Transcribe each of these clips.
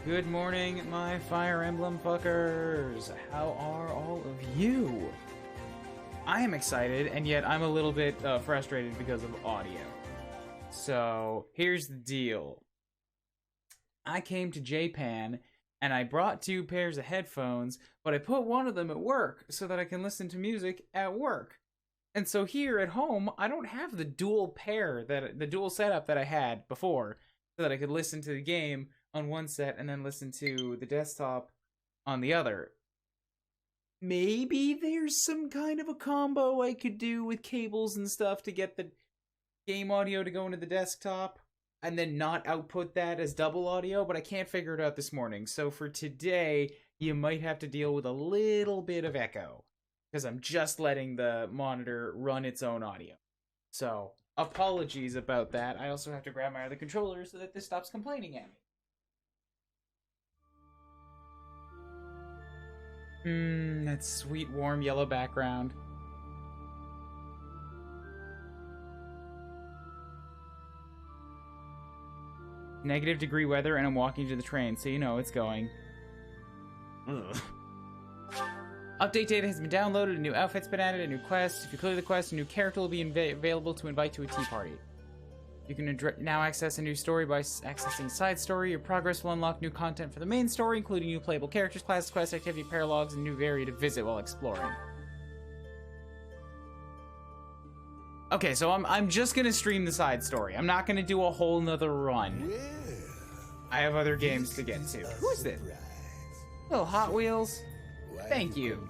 Good morning, my Fire Emblem fuckers! How are all of you? I am excited, and yet I'm a little bit frustrated because of audio. So, here's the deal. I came to Japan, and I brought 2 pairs of headphones, but I put one of them at work so that I can listen to music at work. And so here at home, I don't have the dual setup that I had before, so that I could listen to the game on one set and then listen to the desktop on the other. Maybe there's some kind of a combo I could do with cables and stuff to get the game audio to go into the desktop and then not output that as double audio, but I can't figure it out this morning. So for today, you might have to deal with a little bit of echo because I'm just letting the monitor run its own audio. So apologies about that. I also have to grab my other controller so that this stops complaining at me. That sweet, warm yellow background. -degree weather, and I'm walking to the train, so you know it's going. Ugh. Update data has been downloaded, a new outfit's been added, a new quest. If you clear the quest, a new character will be available to invite to a tea party. You can now access a new story by accessing side story. Your progress will unlock new content for the main story, including new playable characters, classes, quests, activity, paralogs, and new area to visit while exploring. Okay, so I'm just gonna stream the side story. I'm not gonna do a whole nother run. I have other games to get to. Who is this? Oh, Hot Wheels. Thank you.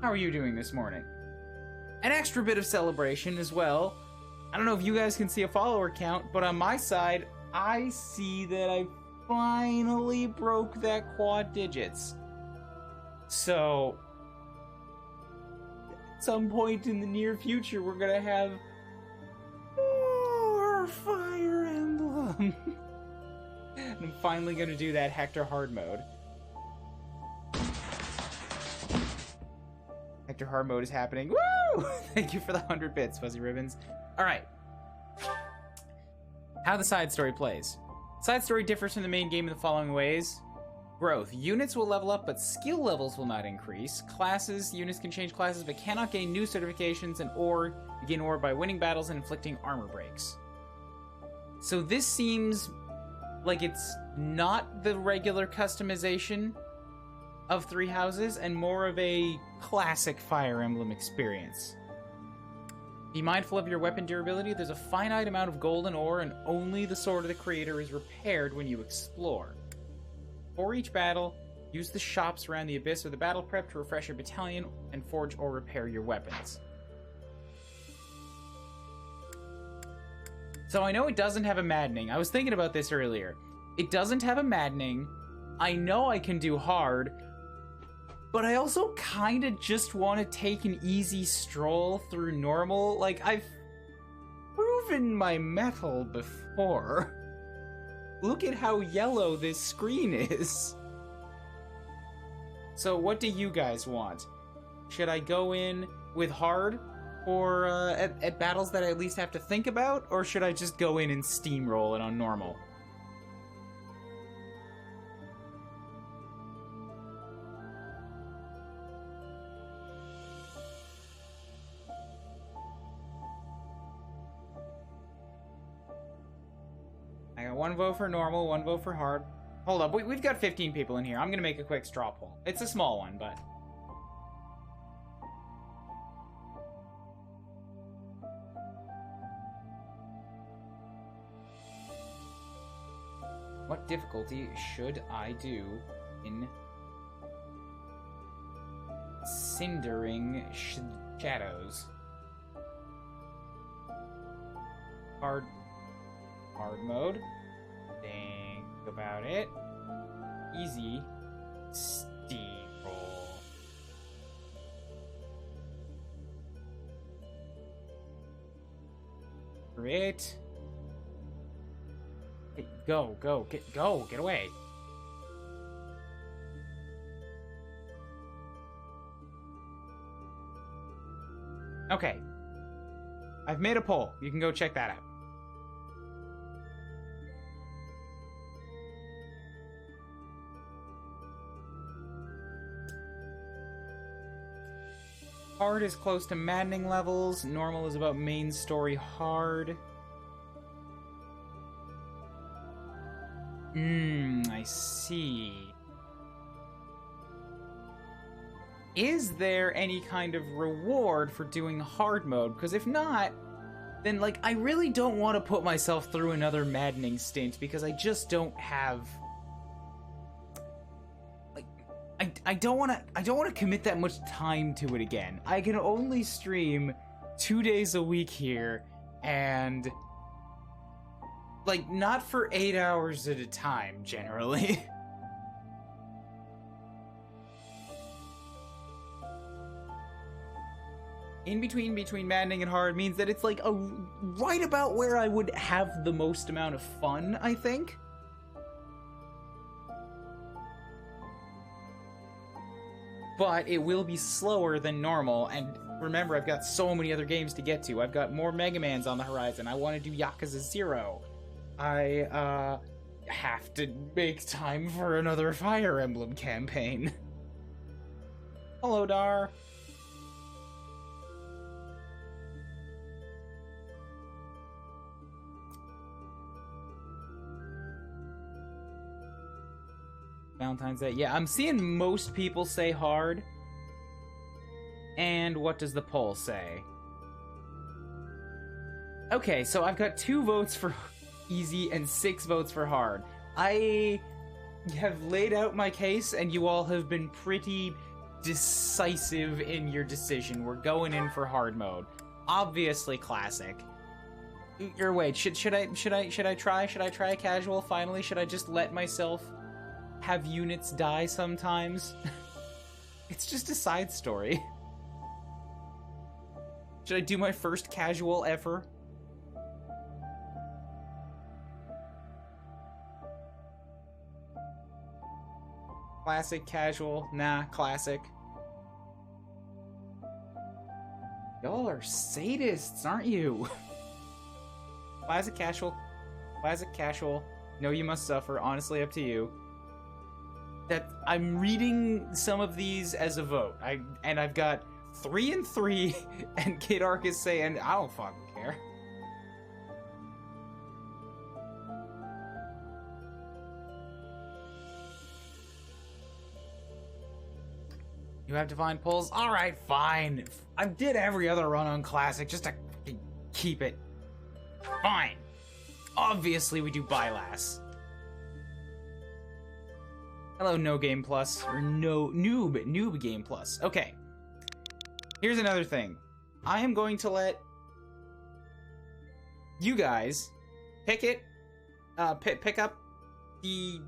How are you doing this morning? An extra bit of celebration as well. I don't know if you guys can see a follower count, but on my side, I see that I finally broke that quad digits. So, at some point in the near future, we're gonna have more Fire Emblem. And I'm finally gonna do that Hector hard mode. Hector hard mode is happening. Woo! Thank you for the 100 bits, Fuzzy Ribbons. Alright. How the side story plays. Side story differs from the main game in the following ways. Growth. Units will level up, but skill levels will not increase. Classes. Units can change classes, but cannot gain new certifications, and ore. You gain ore by winning battles and inflicting armor breaks. So this seems like it's not the regular customization of Three Houses, and more of a classic Fire Emblem experience. Be mindful of your weapon durability. There's a finite amount of golden ore, and only the Sword of the Creator is repaired when you explore. For each battle, use the shops around the Abyss or the battle prep to refresh your battalion and forge or repair your weapons. So I know it doesn't have a maddening. I was thinking about this earlier. It doesn't have a maddening. I know I can do hard, but I also kind of just want to take an easy stroll through normal. Like, I've proven my mettle before. Look at how yellow this screen is. So what do you guys want? Should I go in with hard, or at battles that I at least have to think about? Or should I just go in and steamroll it on normal? I got 1 vote for normal, 1 vote for hard. Hold up, we've got 15 people in here. I'm gonna make a quick straw poll. It's a small one, but... What difficulty should I do in Cindering Shadows? Hard mode. Think about it. Easy. Steamroll. Great. Hey, go, get away. Okay. I've made a poll. You can go check that out. Hard is close to maddening levels. Normal is about main story hard. I see. Is there any kind of reward for doing hard mode? Because if not, then, like, I really don't want to put myself through another maddening stint because I just don't have... Like, I don't want to commit that much time to it again. I can only stream 2 days a week here, and... like, not for 8 hours at a time, generally. In between maddening and hard means that it's like right about where I would have the most amount of fun, I think. But it will be slower than normal, and remember, I've got so many other games to get to. I've got more Mega Mans on the horizon. I want to do Yakuza 0. I have to make time for another Fire Emblem campaign. Hello, Dar. Valentine's Day. Yeah, I'm seeing most people say hard. And what does the poll say? Okay, so I've got 2 votes for easy and 6 votes for hard. I have laid out my case, and you all have been pretty decisive in your decision. We're going in for hard mode. Obviously classic. Or wait, should I try? Should I try casual finally? Should I just let myself have units die sometimes? It's just a side story. Should I do my first casual ever? Classic, casual, nah, classic. Y'all are sadists, aren't you? Classic, casual. No, you must suffer, honestly up to you. That I'm reading some of these as a vote. I've got 3 and 3, and Kid Arc is saying, I don't fucking care. You have divine pulls? Alright, fine. I did every other run on Classic just to keep it. Fine. Obviously we do Bylass. Hello, No Game Plus. Or no Noob Game Plus. Okay. Here's another thing. I am going to let you guys pick it. Pick up the...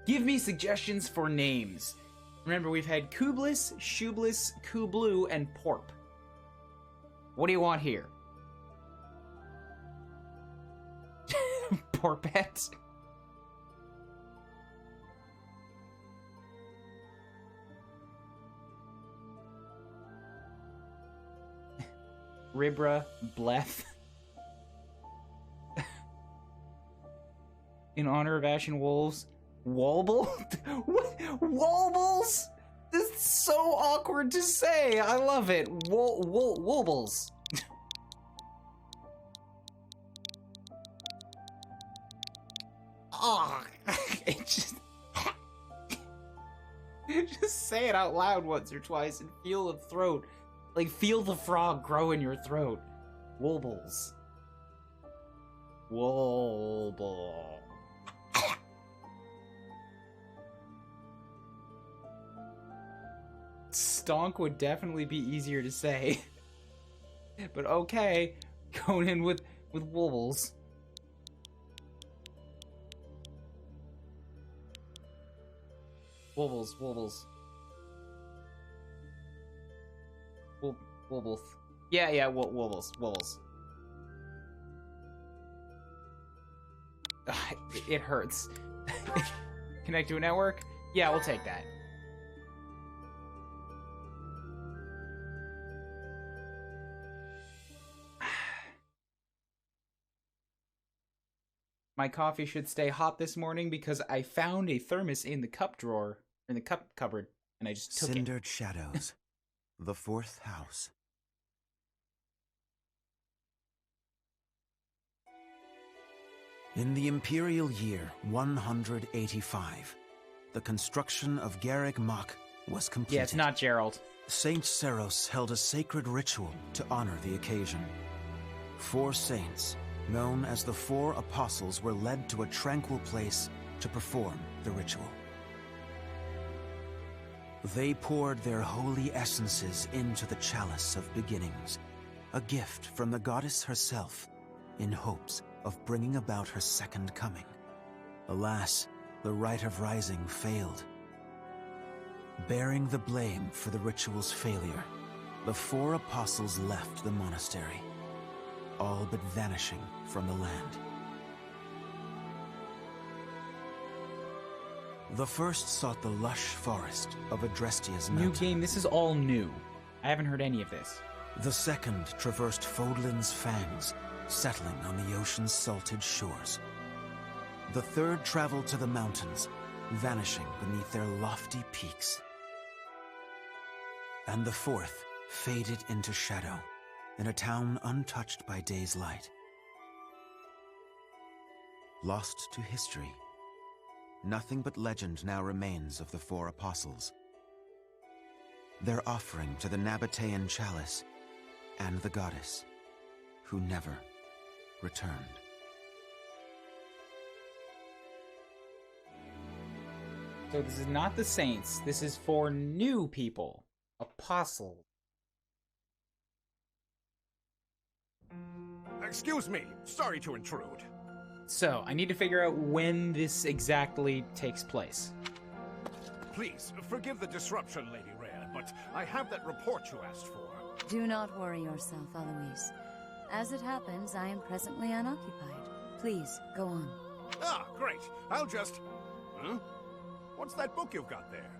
Give me suggestions for names. Remember, we've had Kublis, Shublis, Kublu, and Porp. What do you want here? Porpet? Ribra, Bleth. In honor of Ashen Wolves. Wobble? What? Wobbles? This is so awkward to say. I love it. Wobbles. Oh, it just... just say it out loud once or twice and feel the throat. Like, feel the frog grow in your throat. Wobbles. Wobble. Stonk would definitely be easier to say. But okay, going in with wobbles. Wobbles. Wobbles. Yeah, wobbles. It hurts. Connect to a network? Yeah, we'll take that. My coffee should stay hot this morning because I found a thermos in the cup drawer, in the cup cupboard, and I just took Cindered shadows, The Fourth House. In the imperial year 185, the construction of Garreg Mach was completed. Yeah, it's not Gerald. Saint Seros held a sacred ritual to honor the occasion. 4 saints, known as the 4 Apostles, were led to a tranquil place to perform the ritual. They poured their holy essences into the chalice of beginnings, a gift from the goddess herself, in hopes of bringing about her second coming. Alas, the rite of rising failed. Bearing the blame for the ritual's failure, the 4 apostles left the monastery, all but vanishing from the land. The first sought the lush forest of Adrestia's mountain. New game, this is all new. I haven't heard any of this. The second traversed Fodlan's fangs, settling on the ocean's salted shores. The third traveled to the mountains, vanishing beneath their lofty peaks. And the fourth faded into shadow, in a town untouched by day's light. Lost to history, nothing but legend now remains of the 4 apostles. Their offering to the Nabatean chalice and the goddess, who never returned. So this is not the saints. This is for new people. Apostles. Excuse me. Sorry to intrude. So, I need to figure out when this exactly takes place. Please, forgive the disruption, Lady Rhea, but I have that report you asked for. Do not worry yourself, Eloise. As it happens, I am presently unoccupied. Please, go on. Ah, great. I'll just... Huh? What's that book you've got there?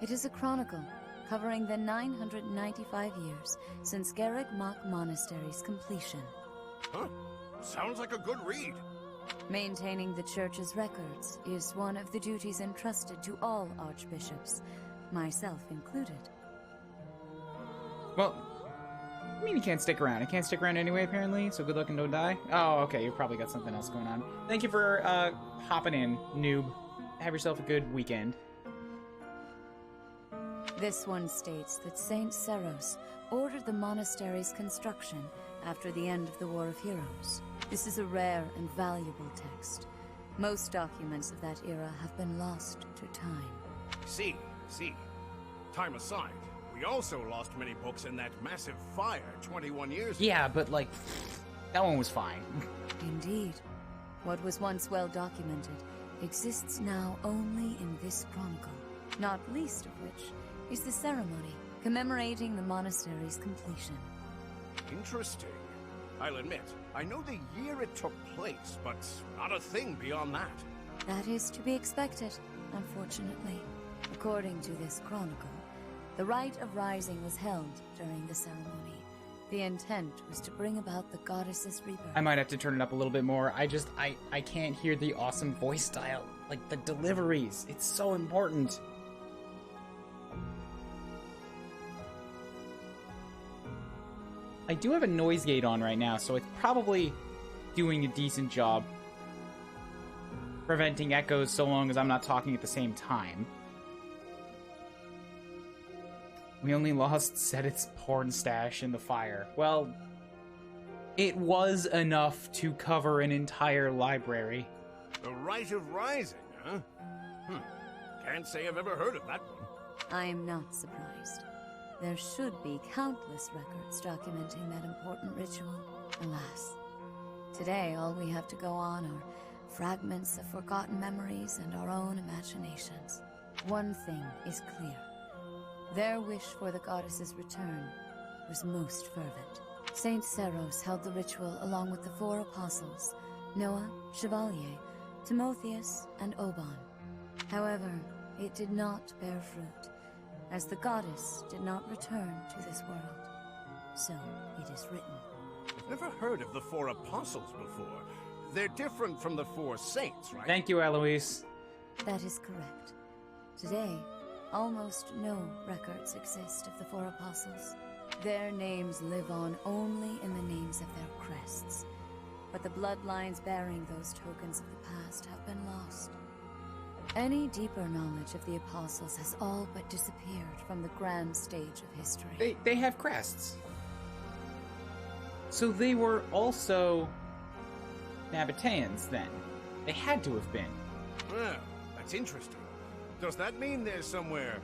It is a chronicle, covering the 995 years since Garreg Mach Monastery's completion. Huh? Sounds like a good read. Maintaining the church's records is one of the duties entrusted to all archbishops, myself included. Well, I mean, you can't stick around. I can't stick around anyway, apparently, so good luck and don't die. Oh, okay, you probably got something else going on. Thank you for hopping in, noob. Have yourself a good weekend. This one states that Saint Seros ordered the monastery's construction after the end of the War of Heroes. This is a rare and valuable text. Most documents of that era have been lost to time. See. Time aside, we also lost many books in that massive fire 21 years ago. Yeah, but, like, that one was fine. Indeed. What was once well documented exists now only in this chronicle, not least of which is the ceremony commemorating the monastery's completion. Interesting. I'll admit, I know the year it took place, but not a thing beyond that. That is to be expected, unfortunately. According to this chronicle, the rite of rising was held during the ceremony. The intent was to bring about the goddess's rebirth. I might have to turn it up a little bit more. I can't hear the awesome voice style. Like, the deliveries. It's so important. I do have a noise gate on right now, so it's probably doing a decent job preventing echoes so long as I'm not talking at the same time. We only lost Sedit's porn stash in the fire. Well, it was enough to cover an entire library. The Rite of Rising, huh? Can't say I've ever heard of that one. I am not surprised. There should be countless records documenting that important ritual. Alas, today all we have to go on are fragments of forgotten memories and our own imaginations. One thing is clear. Their wish for the goddess's return was most fervent. Saint Seros held the ritual along with the 4 apostles, Noah, Chevalier, Timotheus, and Oban. However, it did not bear fruit, as the goddess did not return to this world. So it is written. I've never heard of the 4 apostles before. They're different from the 4 saints, right? Thank you, Eloise. That is correct. Today, almost no records exist of the four apostles. Their names live on only in the names of their crests. But the bloodlines bearing those tokens of the past have been lost. Any deeper knowledge of the apostles has all but disappeared from the grand stage of history. They have crests. So they were also Nabateans then. They had to have been. Well, that's interesting. Does that mean they're somewhere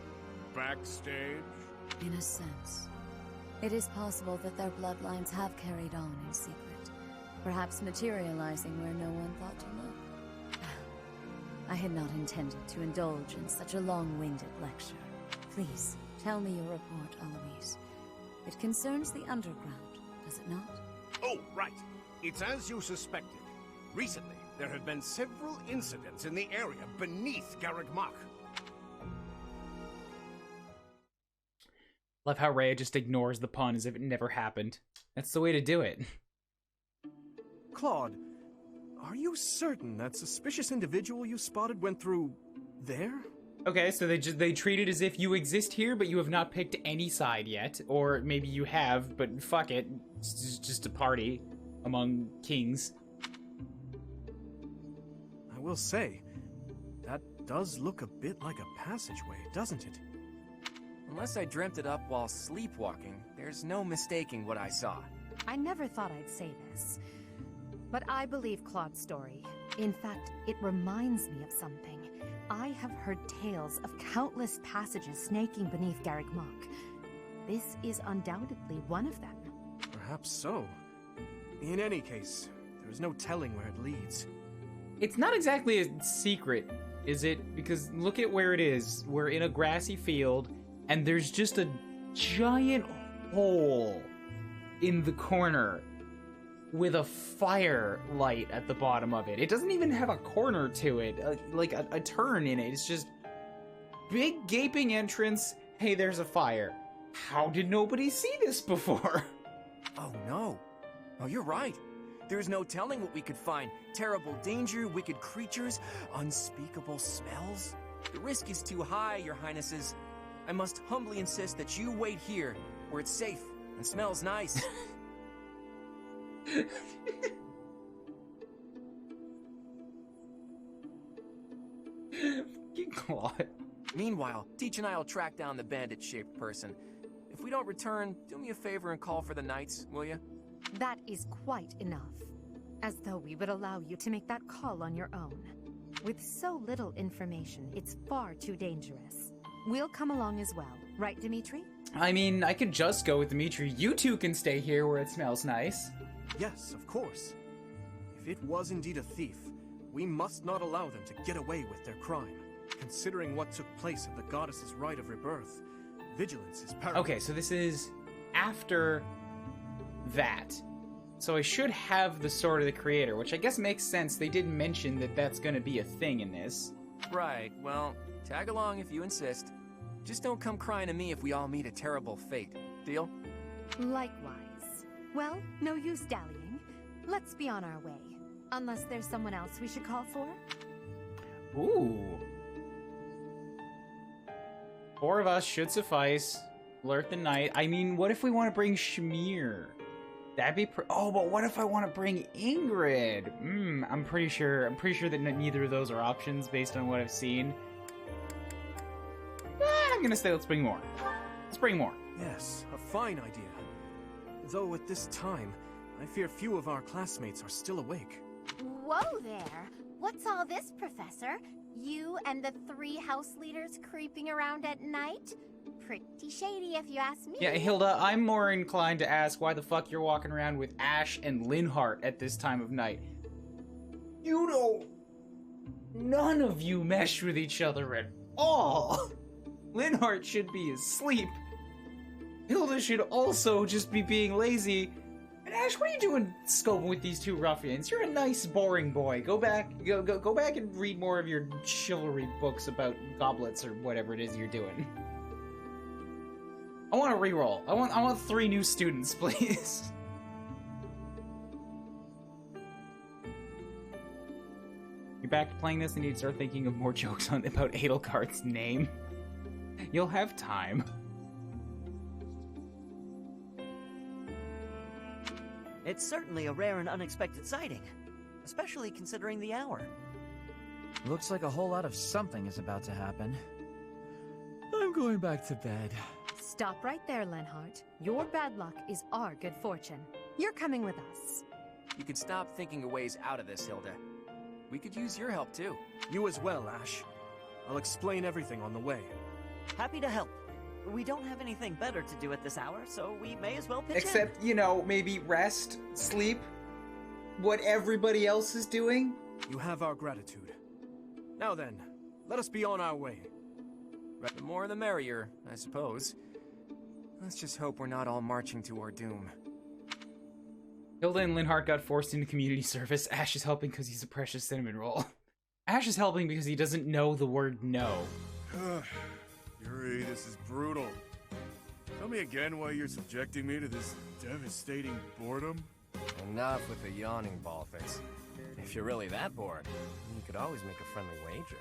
backstage? In a sense. It is possible that their bloodlines have carried on in secret, perhaps materializing where no one thought to look. I had not intended to indulge in such a long-winded lecture. Please, tell me your report, Eloise. It concerns the underground, does it not? Oh, right. It's as you suspected. Recently, there have been several incidents in the area beneath Garreg Mach. Love how Rhea just ignores the pun as if it never happened. That's the way to do it. Claude, are you certain that suspicious individual you spotted went through there? Okay, so they treat it as if you exist here, but you have not picked any side yet. Or maybe you have, but fuck it. It's just a party among kings. I will say, that does look a bit like a passageway, doesn't it? Unless I dreamt it up while sleepwalking, there's no mistaking what I saw. I never thought I'd say this, but I believe Claude's story. In fact, it reminds me of something. I have heard tales of countless passages snaking beneath Garreg Mach. This is undoubtedly one of them. Perhaps so. In any case, there's no telling where it leads. It's not exactly a secret, is it? Because look at where it is. We're in a grassy field, and there's just a giant hole in the corner with a fire light at the bottom of it. It doesn't even have a corner to it, like a turn in it. It's just big gaping entrance. Hey, there's a fire. How did nobody see this before? Oh no. Oh, you're right. There's no telling what we could find. Terrible danger, wicked creatures, unspeakable smells. The risk is too high, your highnesses. I must humbly insist that you wait here, where it's safe and smells nice. Claude. Meanwhile, Teach and I will track down the bandit-shaped person. If we don't return, do me a favor and call for the knights, will you? That is quite enough. As though we would allow you to make that call on your own. With so little information, it's far too dangerous. We'll come along as well, right, Dimitri? I mean, I could just go with Dimitri. You two can stay here where it smells nice. Yes, of course. If it was indeed a thief, we must not allow them to get away with their crime. Considering what took place at the goddess's rite of rebirth, vigilance is paramount. Okay, so this is after that. So I should have the Sword of the Creator, which I guess makes sense. They did mention that that's going to be a thing in this. Right, well, tag along if you insist. Just don't come crying to me if we all meet a terrible fate. Deal? Likewise. Well, no use dallying. Let's be on our way. Unless there's someone else we should call for? Ooh. 4 of us should suffice. Alert the knight. I mean, what if we want to bring Shamir? That'd be oh, but what if I want to bring Ingrid? I'm pretty sure that neither of those are options based on what I've seen. I'm gonna say let's bring more. Let's bring more. Yes, a fine idea. Though at this time, I fear few of our classmates are still awake. Whoa there! What's all this, Professor? You and the 3 house leaders creeping around at night? Pretty shady if you ask me. Yeah, Hilda, I'm more inclined to ask why the fuck you're walking around with Ash and Linhart at this time of night. You don't... None of you mesh with each other at all. Linhart should be asleep. Hilda should also just be being lazy. And Ash, what are you doing scoping with these 2 ruffians? You're a nice, boring boy. Go back and read more of your chivalry books about goblets or whatever it is you're doing. I want a reroll. I want 3 new students, please. You're back to playing this and you need to start thinking of more jokes about Edelgard's name. You'll have time. It's certainly a rare and unexpected sighting, especially considering the hour. Looks like a whole lot of something is about to happen. I'm going back to bed. Stop right there, Lenhart. Your bad luck is our good fortune. You're coming with us. You can stop thinking of ways out of this, Hilda. We could use your help, too. You as well, Ash. I'll explain everything on the way. Happy to help. We don't have anything better to do at this hour, so we may as well pitch in. Except, you know, maybe rest, sleep, what everybody else is doing. You have our gratitude. Now then, let us be on our way. The more the merrier, I suppose. Let's just hope we're not all marching to our doom. Hilda and Linhart got forced into community service. Ash is helping because he's a precious cinnamon roll. Ash is helping because he doesn't know the word no. Yuri, this is brutal. Tell me again why you're subjecting me to this devastating boredom? Enough with the yawning, ballface. If you're really that bored, you could always make a friendly wager.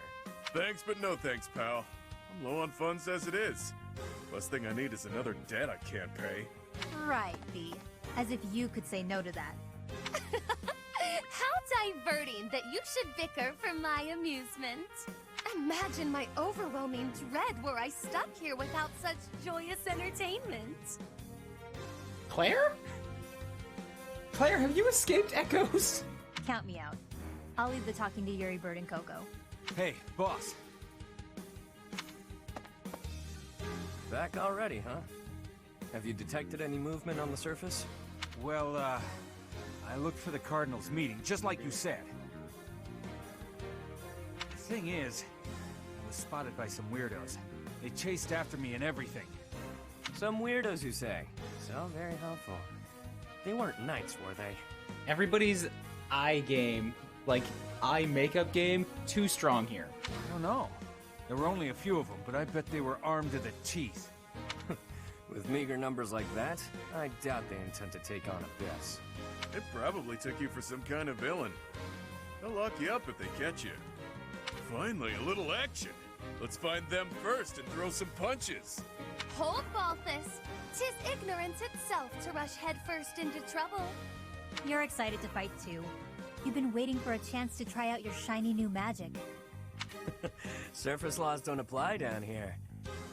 Thanks, but no thanks, pal. I'm low on funds as it is. Last thing I need is another debt I can't pay. Right, V. As if you could say no to that. How diverting that you should bicker for my amusement. Imagine my overwhelming dread were I stuck here without such joyous entertainment. Claire? Claire, have you escaped echoes? Count me out. I'll leave the talking to Yuri, Bird, and Coco. Hey, boss. Back already, huh? Have you detected any movement on the surface? Well, I looked for the Cardinals meeting, just like you said. The thing is, I was spotted by some weirdos. They chased after me and everything. Some weirdos, you say? So very helpful. They weren't knights, were they? Everybody's eye game, like eye makeup game, too strong here. I don't know. There were only a few of them, but I bet they were armed to the teeth. With meager numbers like that, I doubt they intend to take on Abyss. It probably took you for some kind of villain. They'll lock you up if they catch you. Finally, a little action. Let's find them first and throw some punches. Hold, Balthus. 'Tis ignorance itself to rush headfirst into trouble. You're excited to fight too. You've been waiting for a chance to try out your shiny new magic. Surface laws don't apply down here.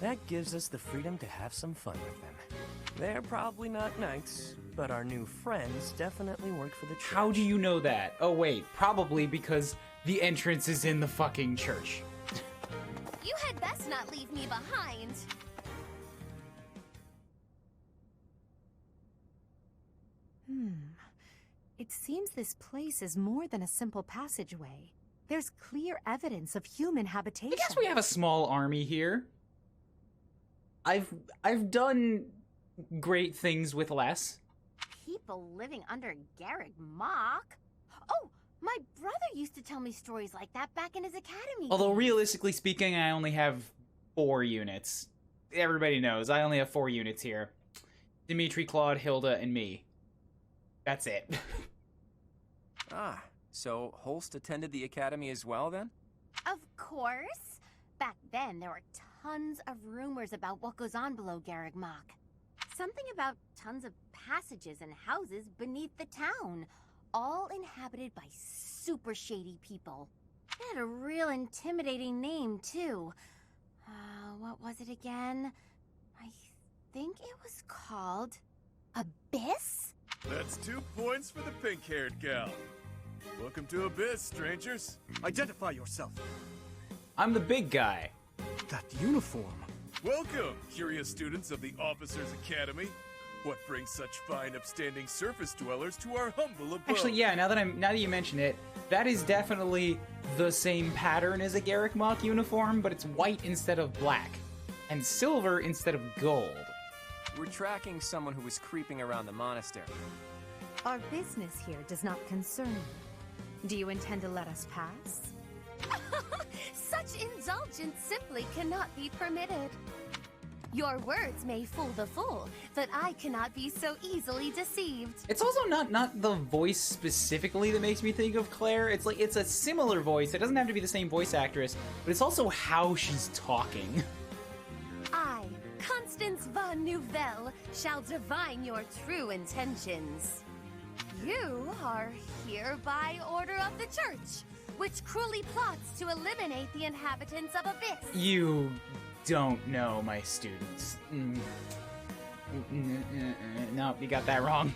That gives us the freedom to have some fun with them. They're probably not knights, but our new friends definitely work for the church. How do you know that? Oh wait, probably because the entrance is in the fucking church. You had best not leave me behind. It seems this place is more than a simple passageway. There's clear evidence of human habitation. I guess we have a small army here. I've done great things with less. People living under Garrick Mock? Oh, my brother used to tell me stories like that back in his academy. Although realistically speaking, I only have 4 units. Everybody knows, I only have 4 units here. Dimitri, Claude, Hilda, and me. That's it. Ah, so Holst attended the academy as well, then? Of course. Back then, there were tons of rumors about what goes on below Garrick Mock. Something about tons of passages and houses beneath the town, all inhabited by super shady people. It had a real intimidating name, too. What was it again? I think it was called Abyss? That's 2 points for the pink-haired gal. Welcome to Abyss, strangers. Identify yourself. I'm the big guy. That uniform. Welcome, curious students of the Officers Academy. What brings such fine, upstanding surface dwellers to our humble abode? Actually, yeah, now that you mention it, that is definitely the same pattern as a Garrick Mock uniform, but it's white instead of black, and silver instead of gold. We're tracking someone who was creeping around the monastery. Our business here does not concern you. Do you intend to let us pass? Such indulgence simply cannot be permitted. Your words may fool the fool, but I cannot be so easily deceived. It's also not the voice specifically that makes me think of Claire. It's like, it's a similar voice. It doesn't have to be the same voice actress, but it's also how she's talking. Va Nouvelle shall divine your true intentions. You are here by order of the church, which cruelly plots to eliminate the inhabitants of Abyss. You don't know my students. No, you got that wrong.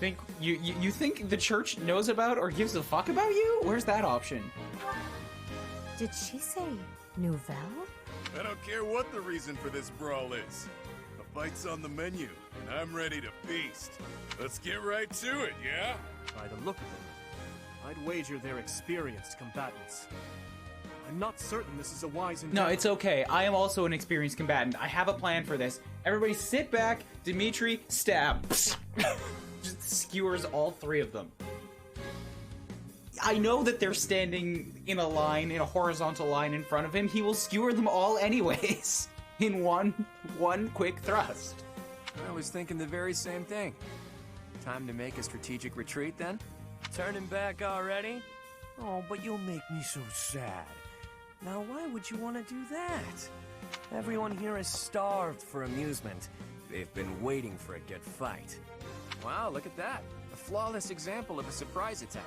You think the church knows about or gives a fuck about you? Where's that option? Did she say Nouvelle? I don't care what the reason for this brawl is. The fight's on the menu, and I'm ready to feast. Let's get right to it, yeah? By the look of them, I'd wager they're experienced combatants. I'm not certain this is a wise endeavor. No, it's okay. I am also an experienced combatant. I have a plan for this. Everybody sit back. Dimitri, stab. Just skewers all three of them. I know that they're standing in a line, in a horizontal line in front of him. He will skewer them all anyways in one quick thrust. I was thinking the very same thing. Time to make a strategic retreat then? Turning back already? Oh, but you'll make me so sad. Now, why would you want to do that? Everyone here is starved for amusement. They've been waiting for a good fight. Wow, look at that. A flawless example of a surprise attack.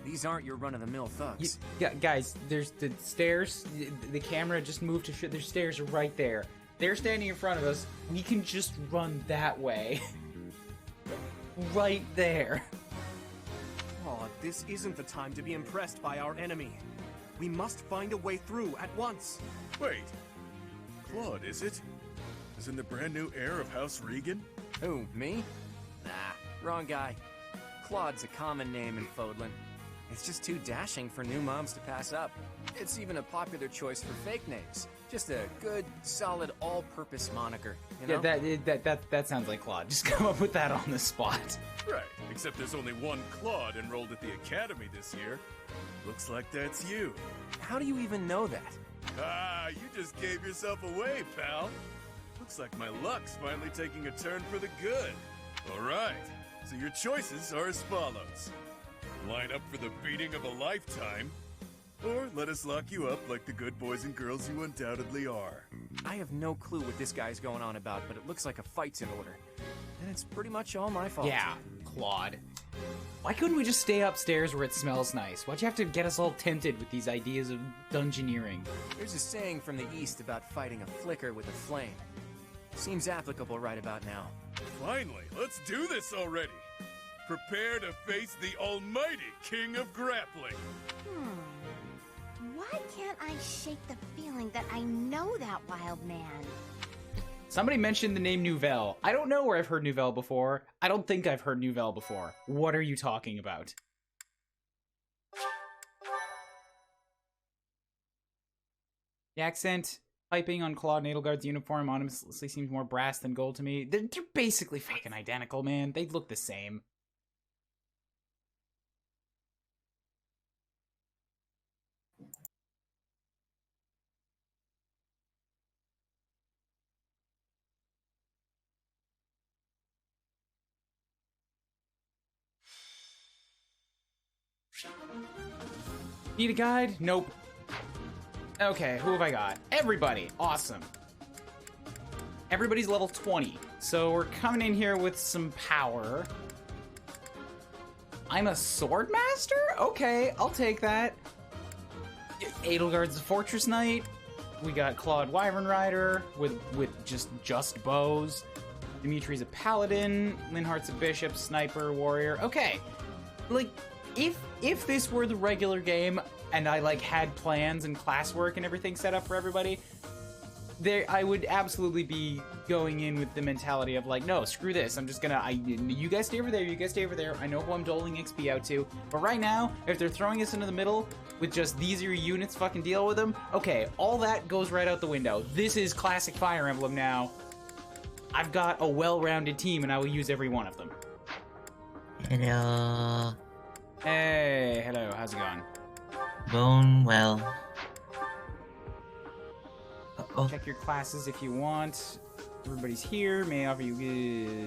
These aren't your run-of-the-mill thugs. Yeah, guys, there's the stairs. The camera just moved to shit. There's stairs right there. They're standing in front of us. We can just run that way. Right there. Oh, this isn't the time to be impressed by our enemy. We must find a way through at once. Wait. Claude, is it? As in the brand new heir of House Regan? Who, me? Nah, wrong guy. Claude's a common name in Fodlan. It's just too dashing for new moms to pass up. It's even a popular choice for fake names. Just a good, solid, all-purpose moniker, you know? Yeah, that sounds like Claude. Just come up with that on the spot. Right, except there's only one Claude enrolled at the academy this year. Looks like that's you. How do you even know that? Ah, you just gave yourself away, pal. Looks like my luck's finally taking a turn for the good. All right, so your choices are as follows. Line up for the beating of a lifetime, or let us lock you up like the good boys and girls you undoubtedly are. I have no clue what this guy's going on about, but it looks like a fight's in order. And it's pretty much all my fault. Yeah, Claude. Why couldn't we just stay upstairs where it smells nice? Why'd you have to get us all tempted with these ideas of dungeoneering? There's a saying from the East about fighting a flicker with a flame. Seems applicable right about now. Finally, let's do this already. Prepare to face the almighty King of Grappling. Why can't I shake the feeling that I know that wild man? Somebody mentioned the name Nouvelle. I don't know where I've heard Nouvelle before. I don't think I've heard Nouvelle before. What are you talking about? The accent, piping on Claude Nadelgard's uniform honestly seems more brass than gold to me. They're basically fucking identical, man. They look the same. Need a guide? Nope. Okay, who have I got? Everybody. Awesome. Everybody's level 20. So we're coming in here with some power. I'm a sword master? Okay, I'll take that. Edelgard's a fortress knight. We got Claude Wyvern Rider with just bows. Dimitri's a paladin. Linhart's a bishop, sniper, warrior. Okay. Like, if this were the regular game and I like had plans and classwork and everything set up for everybody, I would absolutely be going in with the mentality of like, no, screw this. I'm just gonna, you guys stay over there, you guys stay over there. I know who I'm doling XP out to. But right now, if they're throwing us into the middle with just these are your units, fucking deal with them. Okay, all that goes right out the window. This is classic Fire Emblem now. I've got a well-rounded team and I will use every one of them. Hello. Hey, hello, how's it going? Going well. Uh-oh. Check your classes if you want. Everybody's here. May I offer you...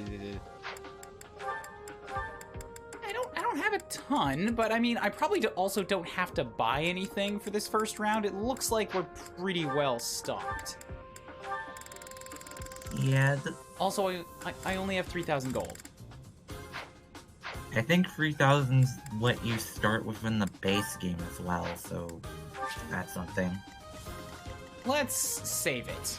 I don't have a ton, but I mean, I probably don't have to buy anything for this first round. It looks like we're pretty well stocked. Yeah. Also, I only have 3,000 gold. I think 3,000's what you start within the base game as well, so that's something. Let's save it.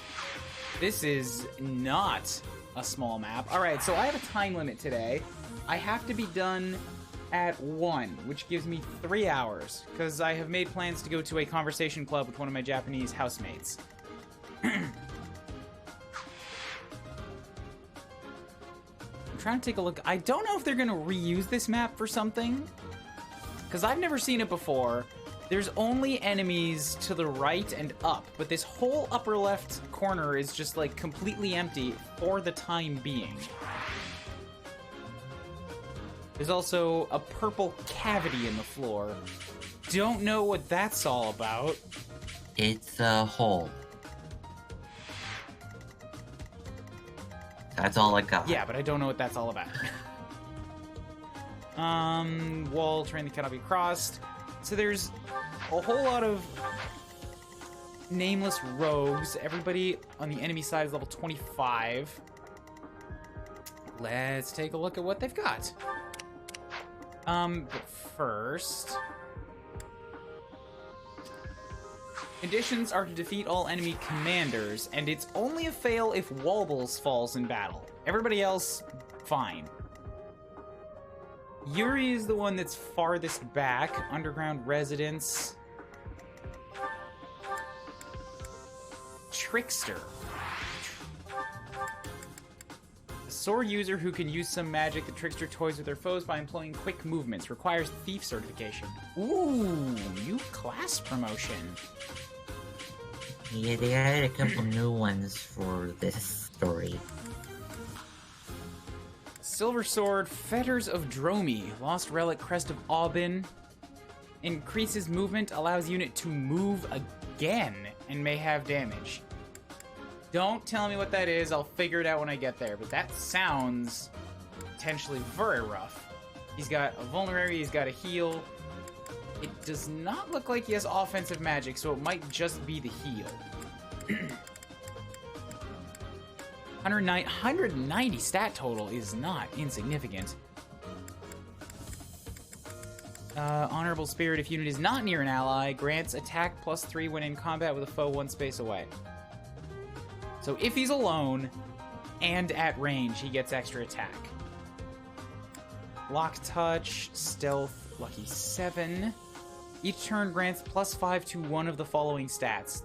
This is not a small map. Alright, so I have a time limit today. I have to be done at 1, which gives me 3 hours, because I have made plans to go to a conversation club with one of my Japanese housemates. I'm trying to take a look. I don't know if they're going to reuse this map for something, because I've never seen it before. There's only enemies to the right and up, but this whole upper left corner is just, like, completely empty for the time being. There's also a purple cavity in the floor. Don't know what that's all about. It's a hole. That's all I got. Yeah, but I don't know what that's all about. Wall terrain that cannot be crossed. So there's a whole lot of nameless rogues. Everybody on the enemy side is level 25. Let's take a look at what they've got. But first... Conditions are to defeat all enemy commanders, and it's only a fail if Wobbles falls in battle. Everybody else, fine. Yuri is the one that's farthest back. Underground residence. Trickster. A sword user who can use some magic the trickster toys with their foes by employing quick movements. Requires thief certification. Ooh, new class promotion. Yeah, they added a couple new ones for this story. Silver Sword, Fetters of Dromi, Lost Relic, Crest of Aubin. Increases movement, allows unit to move again, and may have damage. Don't tell me what that is, I'll figure it out when I get there, but that sounds potentially very rough. He's got a vulnerary, he's got a heal. It does not look like he has offensive magic, so it might just be the heal. 190 stat total is not insignificant. Honorable Spirit, if unit is not near an ally, grants attack +3 when in combat with a foe 1 space away. So if he's alone and at range, he gets extra attack. Lock Touch, Stealth, Lucky 7. Each turn grants +5 to one of the following stats.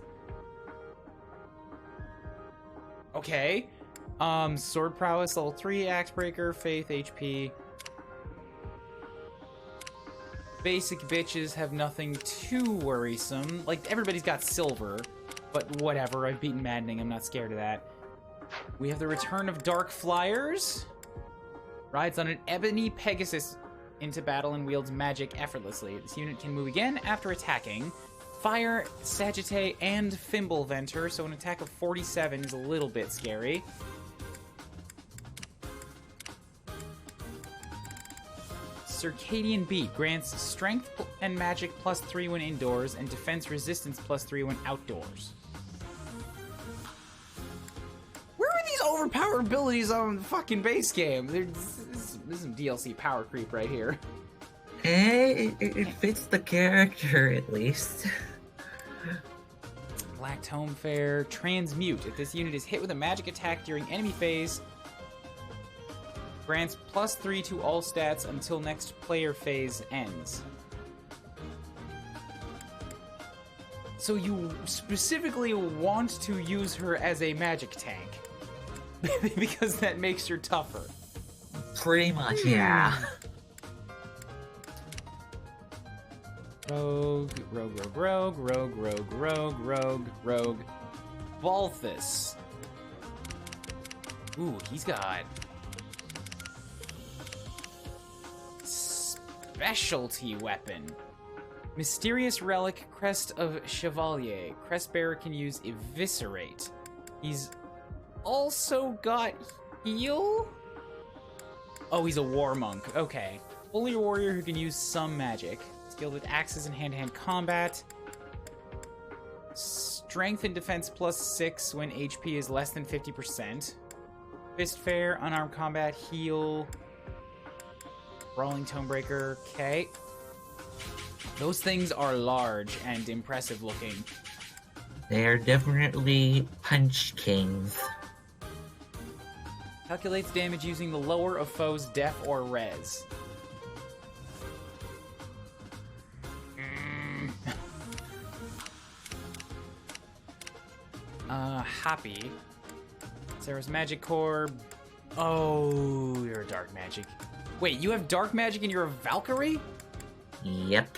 Okay. Sword Prowess, level 3, Axe Breaker, Faith, HP. Basic bitches have nothing too worrisome. Like, everybody's got silver, but whatever, I've beaten Maddening, I'm not scared of that. We have the return of Dark Flyers. Rides on an ebony Pegasus into battle and wields magic effortlessly. This unit can move again after attacking. Fire, Sagittae, and Fimble Venter, so an attack of 47 is a little bit scary. Circadian Beat grants strength and magic +3 when indoors, and defense resistance +3 when outdoors. Where are these overpowered abilities on the fucking base game? This is some DLC power creep right here. It fits the character, at least. Black Tome Fair, Transmute. If this unit is hit with a magic attack during enemy phase, grants +3 to all stats until next player phase ends. So you specifically want to use her as a magic tank. Because that makes her tougher. Pretty much, yeah. Rogue. Balthus. Ooh, he's got specialty weapon. Mysterious Relic, Crest of Chevalier. Crest Bearer can use Eviscerate. He's also got Heal? Oh, he's a War Monk. Okay. Holy Warrior who can use some magic. Skilled with axes and hand-to-hand combat. Strength and defense +6 when HP is less than 50%. Fist Fair, Unarmed Combat, Heal, Brawling Tonebreaker, okay. Those things are large and impressive looking. They are definitely Punch Kings. Calculates damage using the lower of foes' def or res. Happy. Sarah's Magic Core. Oh, you're a Dark Magic. Wait, you have Dark Magic and you're a Valkyrie? Yep.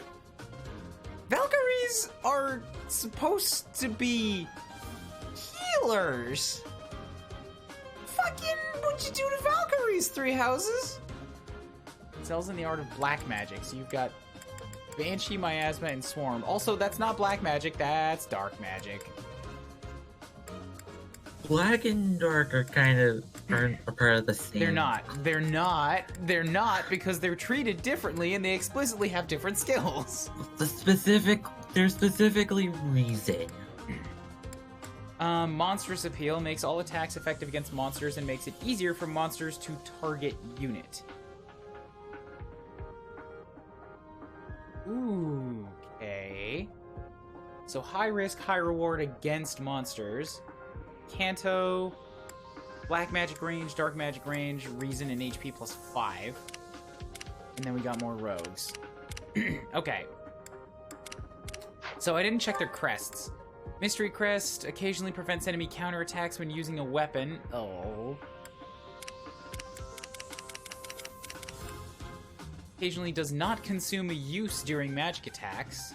Valkyries are supposed to be healers. Fucking, what'd you do to Valkyries, Three Houses? Excels in the art of black magic, so you've got Banshee, Miasma, and Swarm. Also, that's not black magic, that's dark magic. Black and dark are kind of a part of the same. They're not. They're not because they're treated differently and they explicitly have different skills. They're specifically reason. Monstrous Appeal makes all attacks effective against monsters and makes it easier for monsters to target unit. Ooh, okay. So high risk, high reward against monsters. Kanto, Black Magic range, Dark Magic range, Reason, and HP plus 5. And then we got more rogues. Okay. So I didn't check their crests. Mystery Crest occasionally prevents enemy counterattacks when using a weapon. Oh. Occasionally does not consume a use during magic attacks.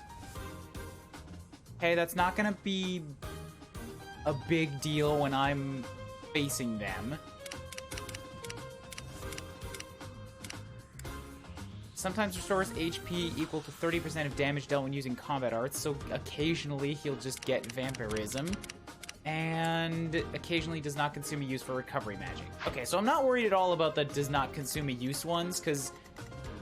Hey, that's not gonna be a big deal when I'm facing them. Sometimes restores HP equal to 30% of damage dealt when using combat arts, so occasionally he'll just get vampirism. And occasionally does not consume a use for recovery magic. Okay, so I'm not worried at all about the does not consume a use ones, because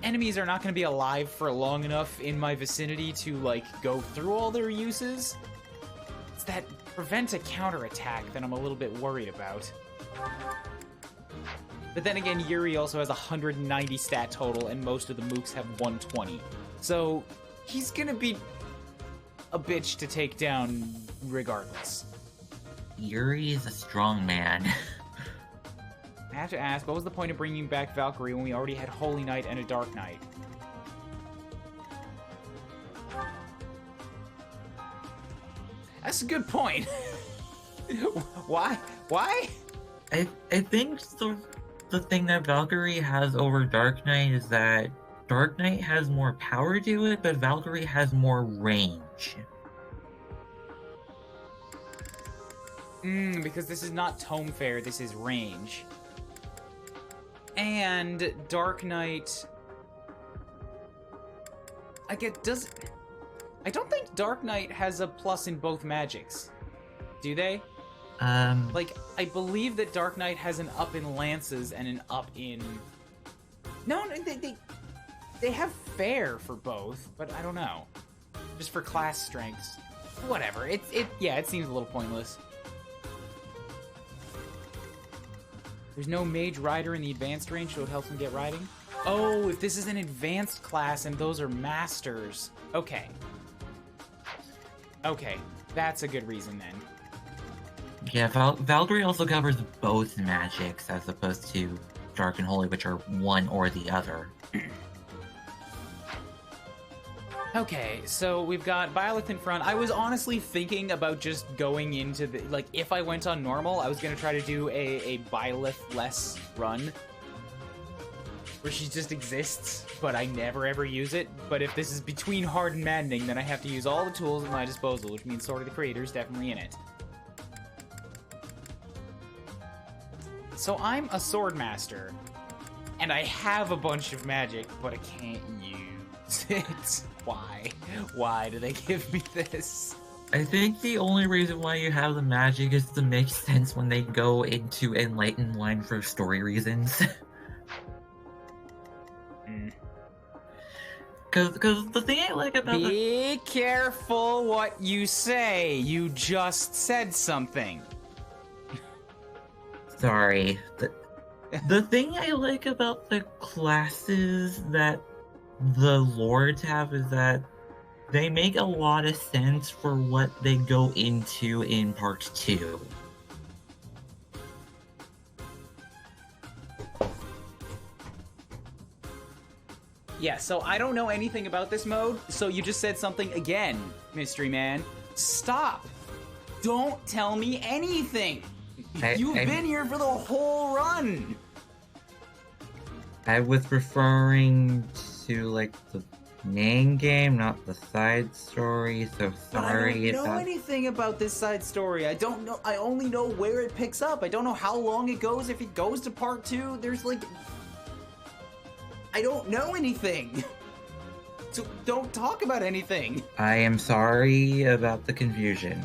enemies are not going to be alive for long enough in my vicinity to, like, go through all their uses. It's that prevent a counterattack that I'm a little bit worried about. But then again, Yuri also has 190 stat total, and most of the mooks have 120. So, he's gonna be a bitch to take down regardless. Yuri is a strong man. I have to ask, what was the point of bringing back Valkyrie when we already had Holy Knight and a Dark Knight? That's a good point. Why? I think the thing that Valkyrie has over Dark Knight is that Dark Knight has more power to it, but Valkyrie has more range. Because this is not Tome Fair, this is range. And Dark Knight... I don't think Dark Knight has a plus in both magics. Do they? Like, I believe that Dark Knight has an up in lances and an up in... No, they have fair for both, but I don't know. Just for class strengths. Whatever. Yeah, it seems a little pointless. There's no Mage Rider in the advanced range, so it helps him get riding? Oh, if this is an advanced class and those are masters. Okay. Okay, that's a good reason then. Yeah, Valkyrie also covers both magics as opposed to Dark and Holy, which are one or the other. Okay, so we've got Byleth in front. I was honestly thinking about just going into the... Like, if I went on normal, I was going to try to do a Byleth-less run. Where she just exists, but I never ever use it. But if this is between hard and maddening, then I have to use all the tools at my disposal, which means Sword of the Creator is definitely in it. So I'm a sword master, and I have a bunch of magic, but I can't use it. Why? Why do they give me this? I think the only reason why you have the magic is to make sense when they go into Enlightened line for story reasons. Because the thing I like about Be careful what you say. You just said something. Sorry. The thing I like about the classes that the lords have is that they make a lot of sense for what they go into in part 2. Yeah, so I don't know anything about this mode, so you just said something again, Mystery Man. Stop! Don't tell me anything! You've been here for the whole run! I was referring to, like, the main game, not the side story, so sorry. I don't know anything about this side story. I don't know. I only know where it picks up. I don't know how long it goes. If it goes to part 2, there's, like... I don't know anything. So don't talk about anything. I am sorry about the confusion.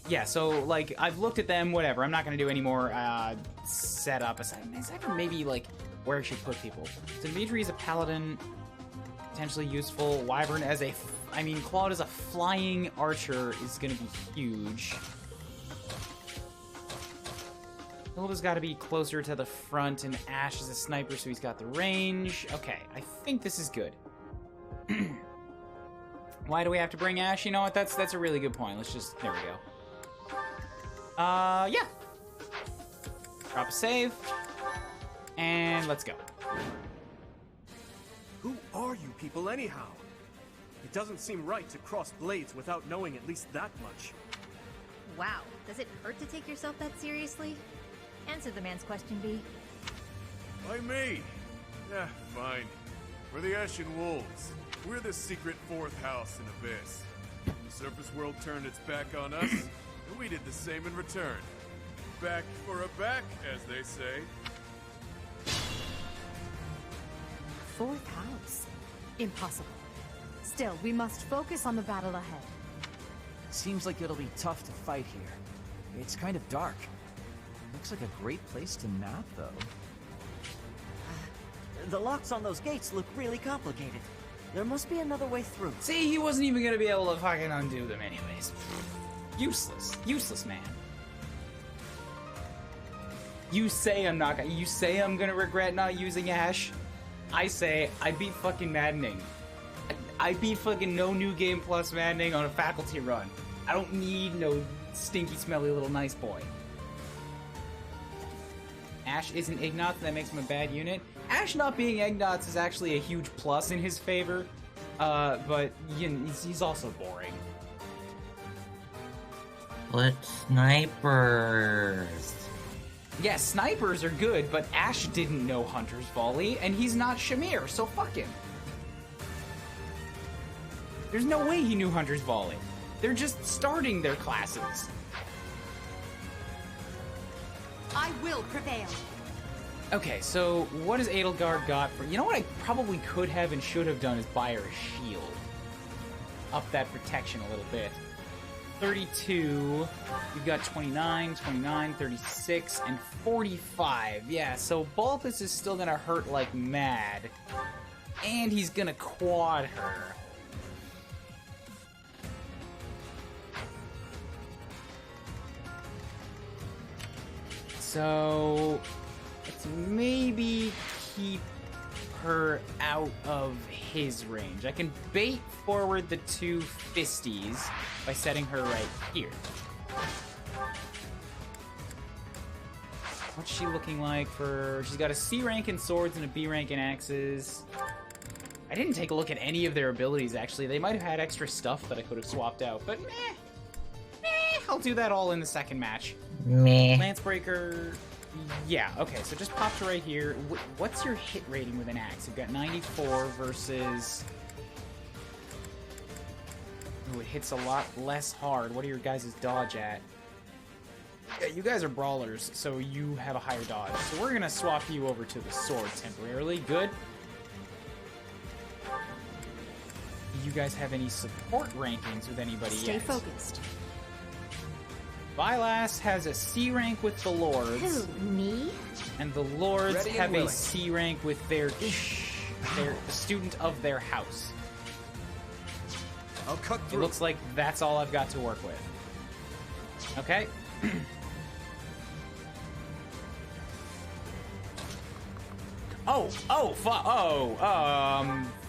Yeah, so, like, I've looked at them, whatever. I'm not gonna do any more, setup. Aside from maybe, like, where I should put people. So DIMITRI is a paladin, potentially useful. Wyvern as a... I mean, Claude as a flying archer is gonna be huge. Hilda's gotta be closer to the front, and Ash is a sniper, so he's got the range. Okay, I think this is good. Why do we have to bring Ash? You know what? That's a really good point. Let's just... There we go. Yeah. Drop a save. And let's go. Who are you people anyhow? It doesn't seem right to cross blades without knowing at least that much. Wow, does it hurt to take yourself that seriously? Answer the man's question, B. Why me? Yeah, fine. We're the Ashen Wolves. We're the secret fourth house in Abyss. The surface world turned its back on us, and we did the same in return. Back for a back, as they say. Fourth house? Impossible. Still, we must focus on the battle ahead. Seems like it'll be tough to fight here. It's kind of dark. Looks like a great place to nap, though. The locks on those gates look really complicated. There must be another way through. See, he wasn't even gonna be able to fucking undo them anyways. Useless. Useless, man. You say I'm not gonna... You say I'm gonna regret not using Ash. I say I beat fucking maddening. I beat fucking no new game plus maddening on a faculty run. I don't need no stinky, smelly little nice boy. Ash isn't Ignatz, that makes him a bad unit. Ash not being Ignatz is actually a huge plus in his favor, but you know, he's also boring. Let's snipers. Yeah, snipers are good, but Ash didn't know Hunter's Volley, and he's not Shamir, so fuck him. There's no way he knew Hunter's Volley. They're just starting their classes. I will prevail. Okay, so what has Edelgard got for... You know what I probably could have and should have done is buy her a shield. Up that protection a little bit. 32. You've got 29, 29, 36, and 45. Yeah, so Balthus is still gonna hurt like mad. And he's gonna quad her. So... let's maybe keep her out of his range. I can bait forward the two fisties by setting her right here. What's she looking like for... She's got a C rank in swords and a B rank in axes. I didn't take a look at any of their abilities, actually. They might have had extra stuff that I could have swapped out, but meh. I'll do that all in the second match. Meh. Lancebreaker... Yeah, okay, so just popped right here. What's your hit rating with an axe? You've got 94 versus... Ooh, it hits a lot less hard. What are your guys' dodge at? Yeah, you guys are brawlers, so you have a higher dodge. So we're gonna swap you over to the sword temporarily. Good. Do you guys have any support rankings with anybody yet? Stay focused. Vilas has a C rank with the Lords. Who, me? And the Lords Ready and have a willing. C rank with their the student of their house. I'll cut It through. looks like that's all I've got to work with. Okay.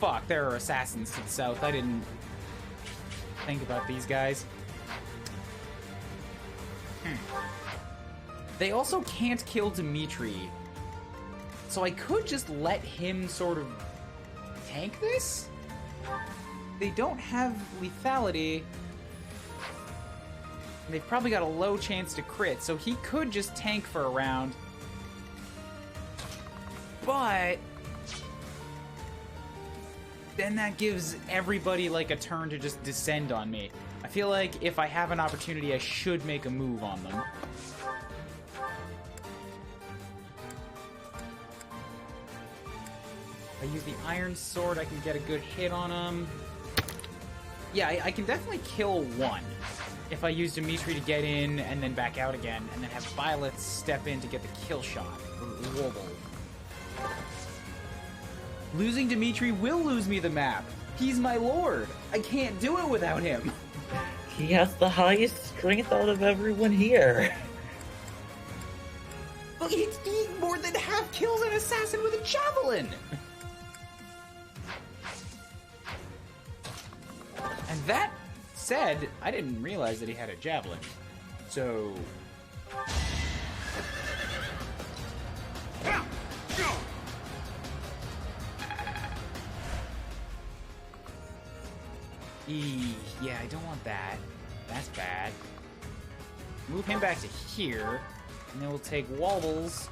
Fuck, there are assassins to the south. I didn't think about these guys. They also can't kill Dimitri, so I could just let him sort of tank this? They don't have lethality. They've probably got a low chance to crit, so he could just tank for a round. But then that gives everybody like a turn to just descend on me. I feel like if I have an opportunity, I should make a move on them. I use the Iron Sword, I can get a good hit on him. Yeah, I can definitely kill one if I use Dimitri to get in and then back out again, and then have Violet step in to get the kill shot. Wobble. Losing Dimitri will lose me the map. He's my lord. I can't do it without him. He has the highest strength out of everyone here. Look, he more than half kills an assassin with a javelin. And that said, I didn't realize that he had a javelin. So... yeah, I don't want that. That's bad. Move him back to here, and then we'll take wobbles.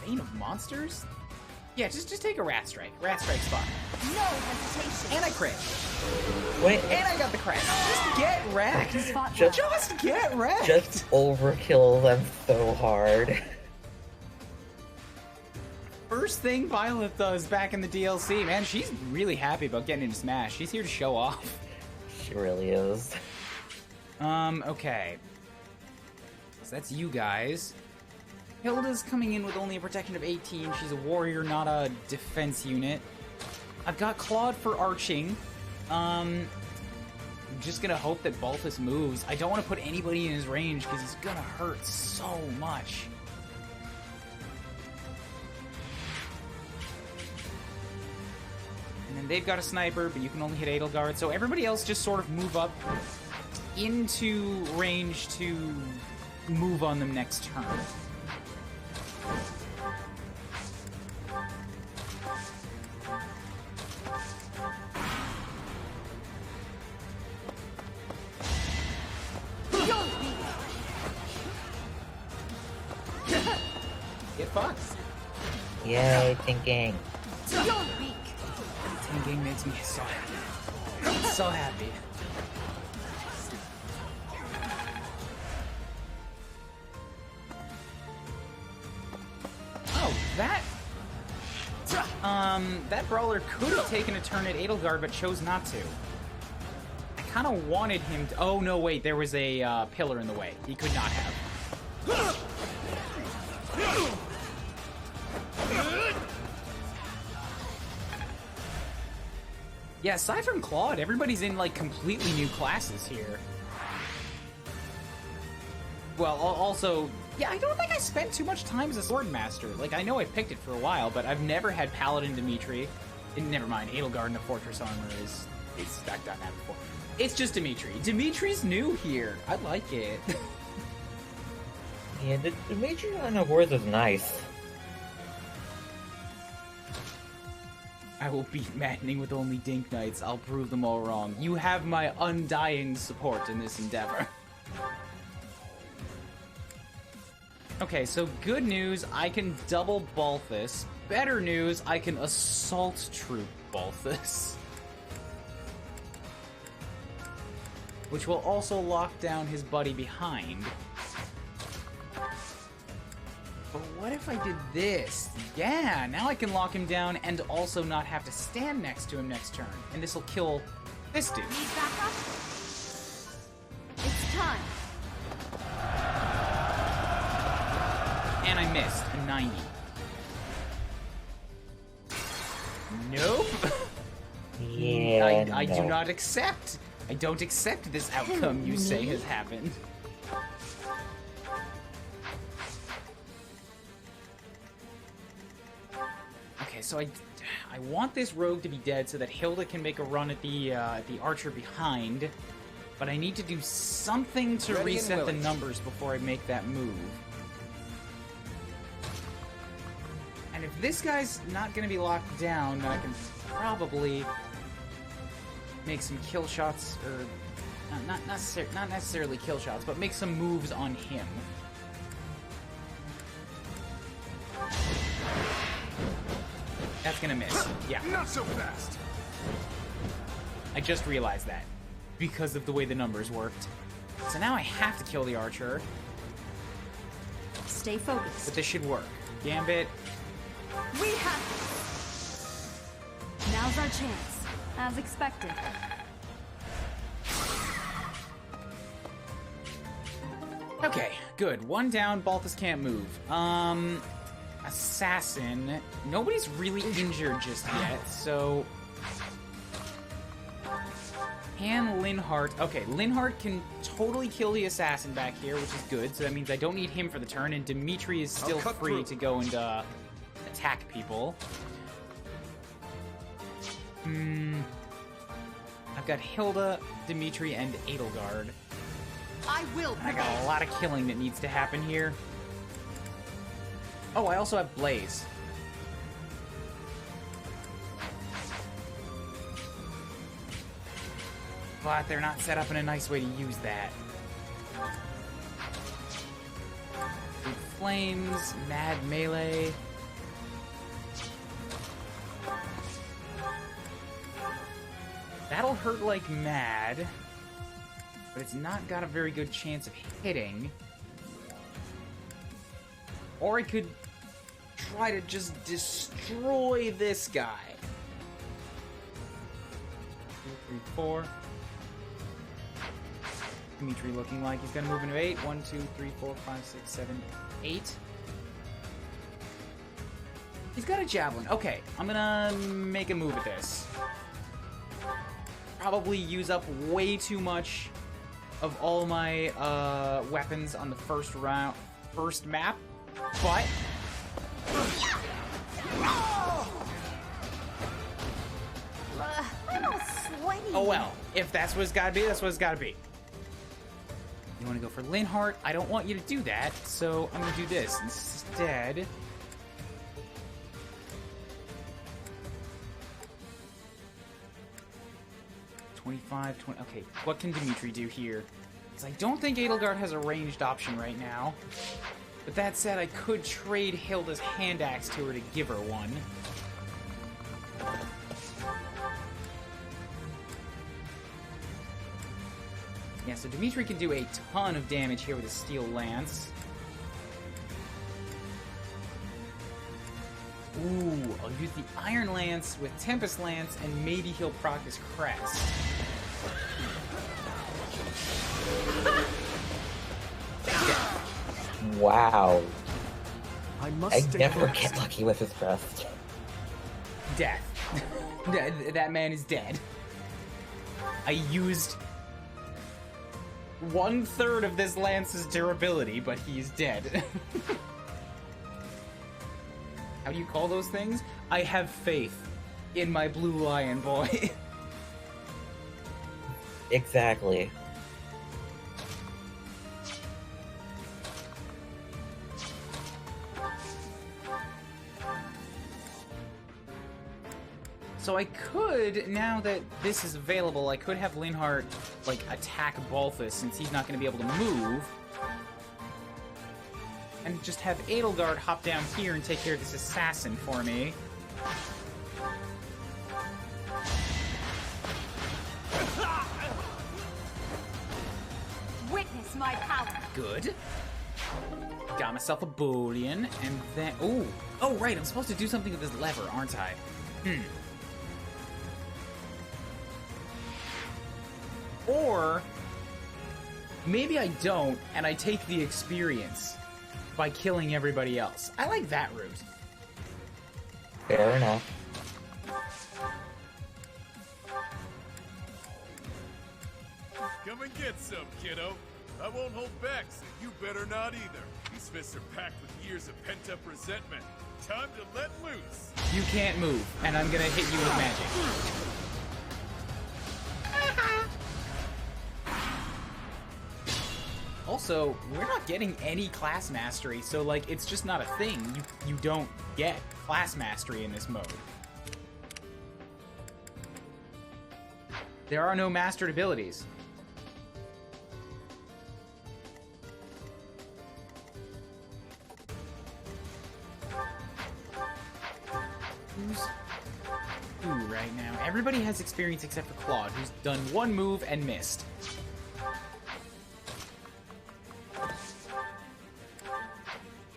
Bane of Monsters? Yeah, just take a Rat Strike. Rat Strike's fine. No hesitation. And I crit. Wait. And I got the crit. Just get wrecked. Just get wrecked. Just overkill them so hard. First thing Violet does back in the DLC, man, she's really happy about getting into Smash. She's here to show off. She really is. Okay. So that's you guys. Hilda's coming in with only a protection of 18. She's a warrior, not a defense unit. I've got Claude for arching. I'm just gonna hope that Balthus moves. I don't want to put anybody in his range because he's gonna hurt so much. And then they've got a sniper, but you can only hit Edelgard. So everybody else just sort of move up into range to move on them next turn. Get fucked. Yay, thinking. Tanking makes me so happy. So happy. Oh, that brawler could have taken a turn at Edelgard, but chose not to. I kind of wanted him to... Oh, no, wait, there was a pillar in the way. He could not have. Yeah, aside from Claude, everybody's in, like, completely new classes here. Well, also, yeah, I don't think I spent too much time as a Swordmaster. Like, I know I picked it for a while, but I've never had Paladin Dimitri. And never mind, Edelgard in the Fortress Armor is I've done that before. It's just Dimitri. Dimitri's new here. I like it. Yeah, the Dimitri on the horse is nice. I will beat Maddening with only Dink Knights. I'll prove them all wrong. You have my undying support in this endeavor. Okay, so good news, I can double Balthus. Better news, I can assault troop Balthus. Which will also lock down his buddy behind. But what if I did this? Yeah, now I can lock him down and also not have to stand next to him next turn. And this will kill this dude. Need backup? It's time. And I missed a 90. Nope. Yeah, I do no. not accept. I don't accept this outcome you say has happened. Okay, so I want this rogue to be dead so that Hilda can make a run at the archer behind, but I need to do something to reset the numbers before I make that move. And if this guy's not going to be locked down, then I can probably make some kill shots, or not necessarily kill shots, but make some moves on him. That's gonna miss. Yeah. Not so fast. I just realized that because of the way the numbers worked. So now I have to kill the archer. Stay focused. But this should work. Gambit. We have this. Now's our chance, as expected. Okay, good. One down. Balthus can't move. Assassin. Nobody's really injured just yet, so... Can Linhardt... Okay, Linhardt can totally kill the assassin back here, which is good, so that means I don't need him for the turn, and Dimitri is still free to go and attack people. I've got Hilda, Dimitri, and Edelgard. I will. I got a lot of killing that needs to happen here. Oh, I also have Blaze. But they're not set up in a nice way to use that. Big Flames, Mad Melee. That'll hurt like mad, but it's not got a very good chance of hitting. Or I could try to just destroy this guy. 2, 3, 4. Dimitri looking like he's gonna move into 8. 1, 2, 3, 4, 5, 6, 7, 8. He's got a javelin. Okay, I'm gonna make a move at this. Probably use up way too much of all my weapons on the first map, but I'm all sweaty. oh well. If that's what it's gotta be, that's what it's gotta be. You wanna go for Linhardt? I don't want you to do that, so I'm gonna do this instead. Okay, what can Dimitri do here? Because I don't think Edelgard has a ranged option right now. But that said, I could trade Hilda's hand axe to her to give her one. Yeah, so Dimitri can do a ton of damage here with a steel lance. Ooh, I'll use the Iron Lance with Tempest Lance, and maybe he'll proc his crest. Wow. I never get lucky with his crest. Death. That man is dead. I used 1/3 of this lance's durability, but he's dead. How do you call those things? I have faith in my blue lion boy. Exactly. So I could, now that this is available, I could have Linhardt, like, attack Balthus since he's not going to be able to move. And just have Edelgard hop down here and take care of this assassin for me. Witness my power. Good. Got myself a bullion, and then... Ooh. Oh, right, I'm supposed to do something with this lever, aren't I? Or... maybe I don't, and I take the experience by killing everybody else. I like that route. Fair enough. Come and get some, kiddo. I won't hold back, so you better not either. These fists are packed with years of pent-up resentment. Time to let loose. You can't move, and I'm gonna hit you with magic. Also, we're not getting any class mastery, so like it's just not a thing. You don't get class mastery in this mode. There are no mastered abilities. Who's who right now? Everybody has experience except for Claude, who's done one move and missed.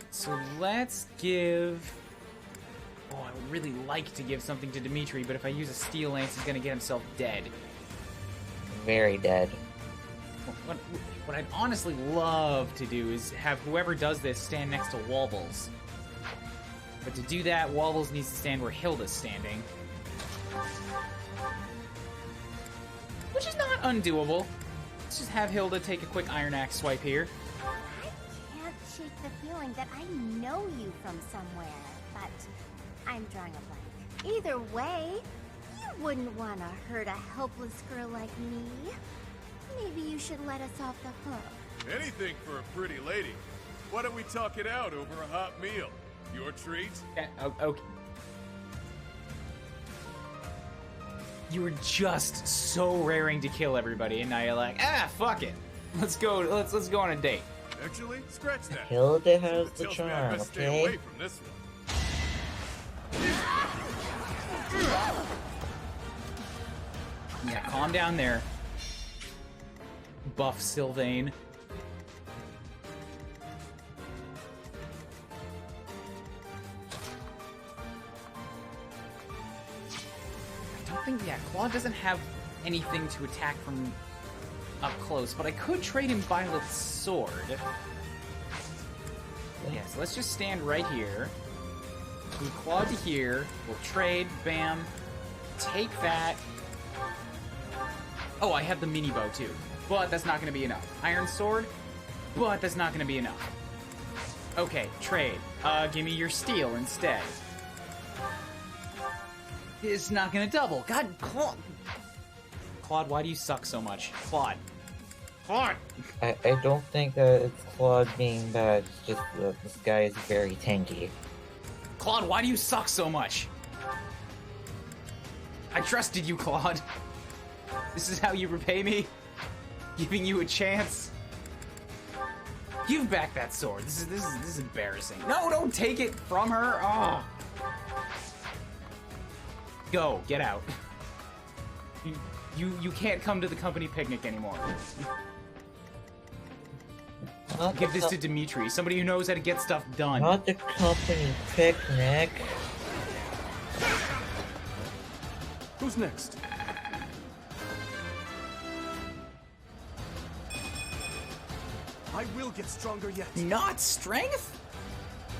So let's give... Oh, I would really like to give something to Dimitri, but if I use a Steel Lance, he's gonna get himself dead. Very dead. What I'd honestly love to do is have whoever does this stand next to Wobbles. But to do that, Wobbles needs to stand where Hilda's standing. Which is not undoable. Let's just have Hilda take a quick Iron Axe swipe here. I can't shake the feeling that I know you from somewhere, but I'm drawing a blank. Either way, you wouldn't want to hurt a helpless girl like me. Maybe you should let us off the hook. Anything for a pretty lady. Why don't we talk it out over a hot meal? Your treat? Yeah, okay. You were just so raring to kill everybody, and now you're like, fuck it. Let's go. Let's go on a date. Actually, scratch that. Hilda has the Tells me I charm, best stay away okay? from this one. Yeah, calm down there. Buff Sylvain. I don't think, Claude doesn't have anything to attack from up close, but I could trade him Violet's sword. Yeah, so let's just stand right here. Move Claude to here. We'll trade. Bam. Take that. Oh, I have the mini bow too, but that's not going to be enough. Iron sword, but that's not going to be enough. Okay, trade. Give me your steel instead. It's not going to double. God, Claude. Claude, why do you suck so much? Claude. Claude! I don't think that it's Claude being bad, it's just that this guy is very tanky. Claude, why do you suck so much? I trusted you, Claude. This is how you repay me? Giving you a chance? Give back that sword. This is embarrassing. No, don't take it from her. Oh. Go, get out. You can't come to the company picnic anymore. Give this to Dimitri, somebody who knows how to get stuff done. Not the company picnic. Who's next? I will get stronger yet. Not strength?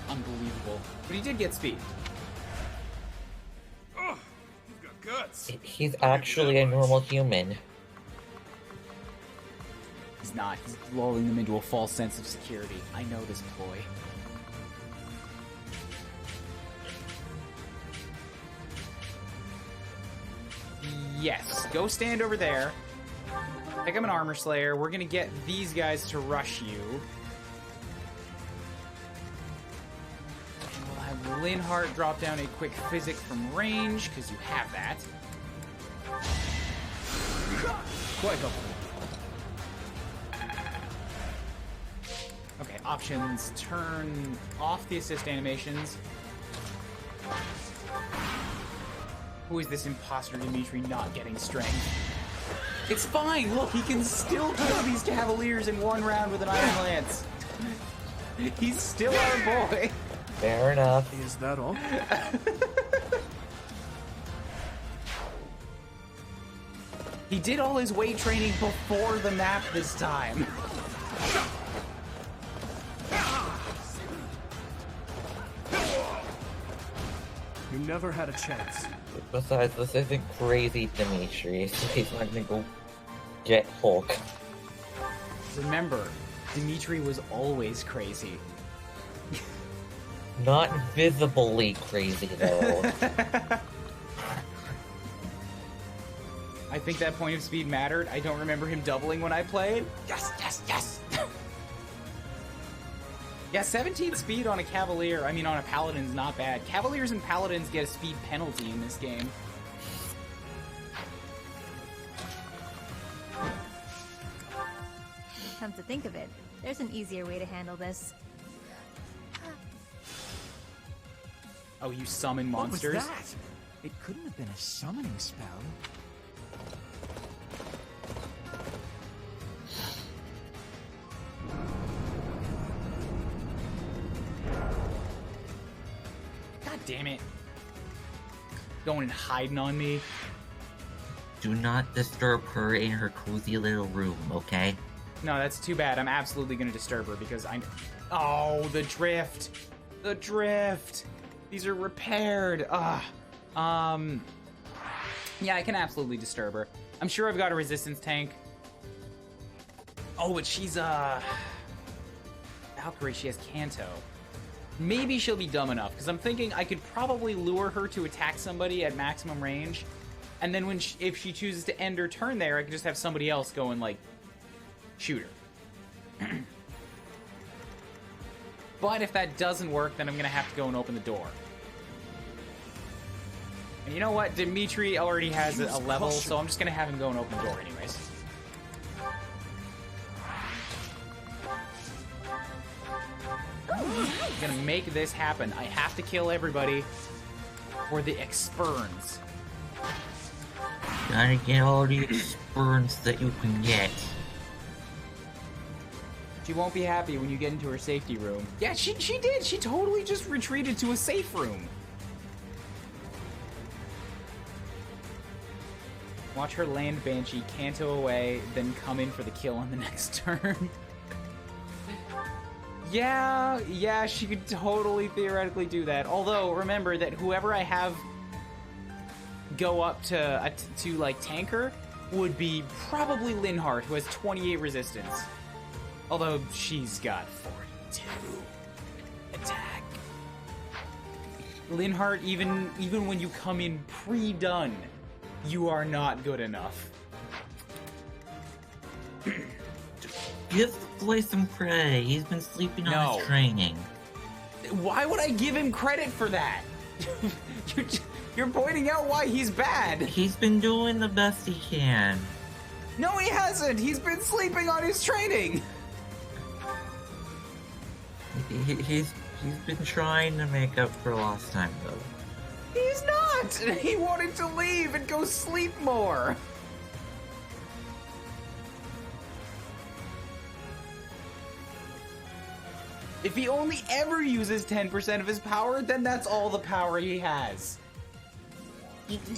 Unbelievable. But he did get speed. Oh, you've got guts. He's actually a normal human. He's not. He's lulling them into a false sense of security. I know this ploy. Yes. Go stand over there. Pick up an armor slayer. We're gonna get these guys to rush you. And we'll have Linhardt drop down a quick physic from range, because you have that. Quite helpful. Okay, options. Turn off the assist animations. Who is this imposter Dimitri not getting strength? It's fine! Look, he can still kill these Cavaliers in one round with an Iron Lance. He's still our boy. Fair enough. Is that all? He did all his weight training before the map this time. You never had a chance. Besides, this isn't crazy Dimitri, so he's not gonna go get Hulk. Remember, Dimitri was always crazy. Not visibly crazy, though. I think that point of speed mattered. I don't remember him doubling when I played. Yes, yes, yes! Yeah, 17 speed on a Cavalier, I mean on a Paladin's not bad. Cavaliers and Paladins get a speed penalty in this game. Come to think of it, there's an easier way to handle this. Oh, you summon monsters? What was that? It couldn't have been a summoning spell. God damn it. Going and hiding on me. Do not disturb her in her cozy little room, okay? No, that's too bad. I'm absolutely going to disturb her because I'm... Oh, the drift. The drift. These are repaired. Ugh. Yeah, I can absolutely disturb her. I'm sure I've got a resistance tank. Oh, but she's, Valkyrie, she has Kanto. Maybe she'll be dumb enough, because I'm thinking I could probably lure her to attack somebody at maximum range, and then if she chooses to end her turn there, I could just have somebody else go and, like, shoot her. But if that doesn't work, then I'm going to have to go and open the door. And you know what? Dimitri already has a level, so I'm just going to have him go and open the door anyways. I'm going to make this happen. I have to kill everybody for the expurns. Gotta get all the experience that you can get. She won't be happy when you get into her safety room. Yeah, she did. She totally just retreated to a safe room. Watch her land Banshee, Kanto away, then come in for the kill on the next turn. Yeah, she could totally theoretically do that. Although, remember that whoever I have go up to like tank her would be probably Linhardt, who has 28 resistance. Although she's got 42 attack. Linhardt, even when you come in pre-done, you are not good enough. Give the boy some credit. He's been sleeping on his training. Why would I give him credit for that? You're pointing out why he's bad. He's been doing the best he can. No, he hasn't. He's been sleeping on his training. He's been trying to make up for lost time, though. He's not! He wanted to leave and go sleep more! If he only ever uses 10% of his power, then that's all the power he has.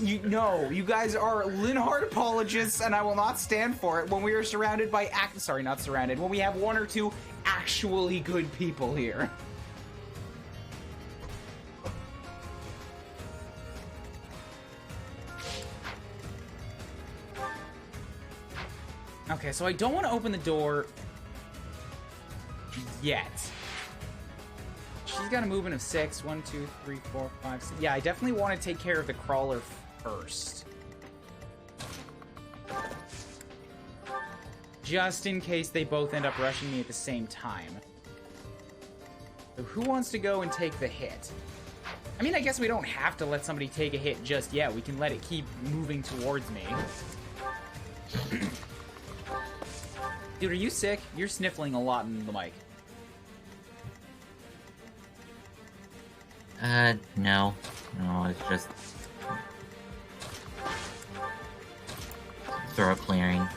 No, you guys are Linhardt apologists, and I will not stand for it when we are surrounded by when we have one or two actually good people here. Okay, so I don't want to open the door yet. She's got a movement of 6. 1, 2, 3, 4, 5, 6. Yeah, I definitely want to take care of the crawler first. Just in case they both end up rushing me at the same time. So who wants to go and take the hit? I mean, I guess we don't have to let somebody take a hit just yet. We can let it keep moving towards me. Dude, are you sick? You're sniffling a lot in the mic. No. No, it's just... throat clearing.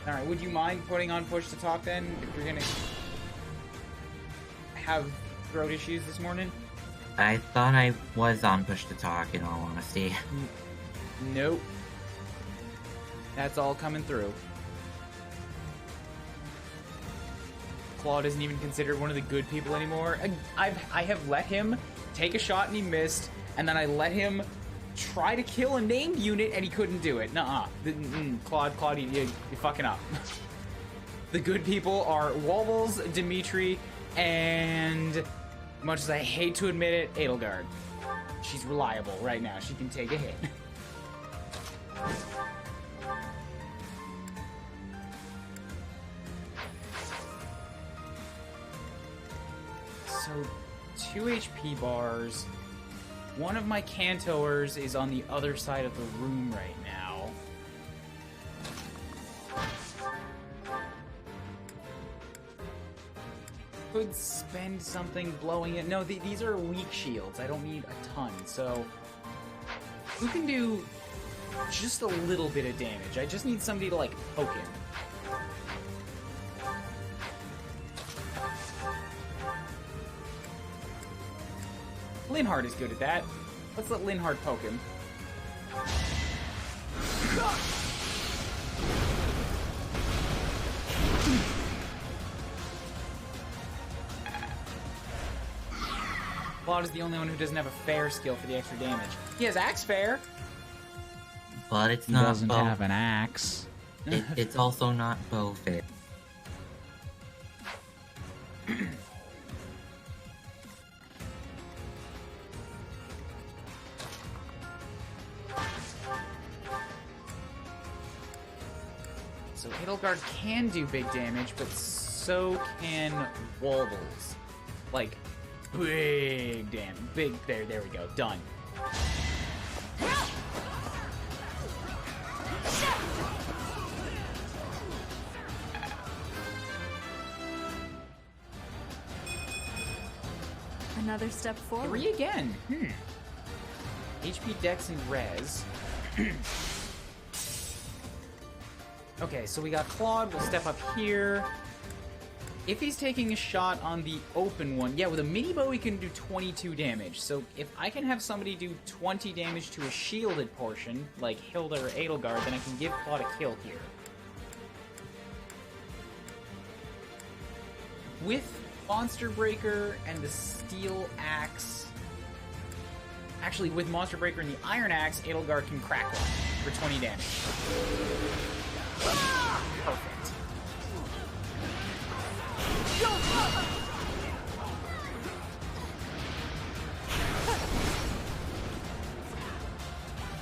Alright, would you mind putting on push to talk then, if you're gonna have throat issues this morning? I thought I was on push to talk, in all honesty. Nope. That's all coming through. Claude isn't even considered one of the good people anymore. I have let him take a shot and he missed, and then I let him try to kill a named unit and he couldn't do it. Nuh-uh. Claude, you're fucking up. The good people are Wobbles, Dimitri, and, much as I hate to admit it, Edelgard. She's reliable right now. She can take a hit. So, 2 HP bars. One of my Cantoers is on the other side of the room right now. Could spend something blowing it. No, these are weak shields. I don't need a ton, so... Who can do just a little bit of damage? I just need somebody to, like, poke him. Linhardt is good at that. Let's let Linhardt poke him. Claude is the only one who doesn't have a fair skill for the extra damage. He has axe fair. But it's He not doesn't bow. have an axe. It's also not bow fair. So Edelgard can do big damage, but so can Wobbles. Like, big damage. There we go. Done. Another step forward. 3 again. HP, Dex, and Res. Okay, so we got Claude. We'll step up here. If he's taking a shot on the open one, yeah, with a mini bow he can do 22 damage. So if I can have somebody do 20 damage to a shielded portion, like Hilda or Edelgard, then I can give Claude a kill here. With Monster Breaker and the Steel Axe... Actually, with Monster Breaker and the Iron Axe, Edelgard can crack one for 20 damage. Perfect.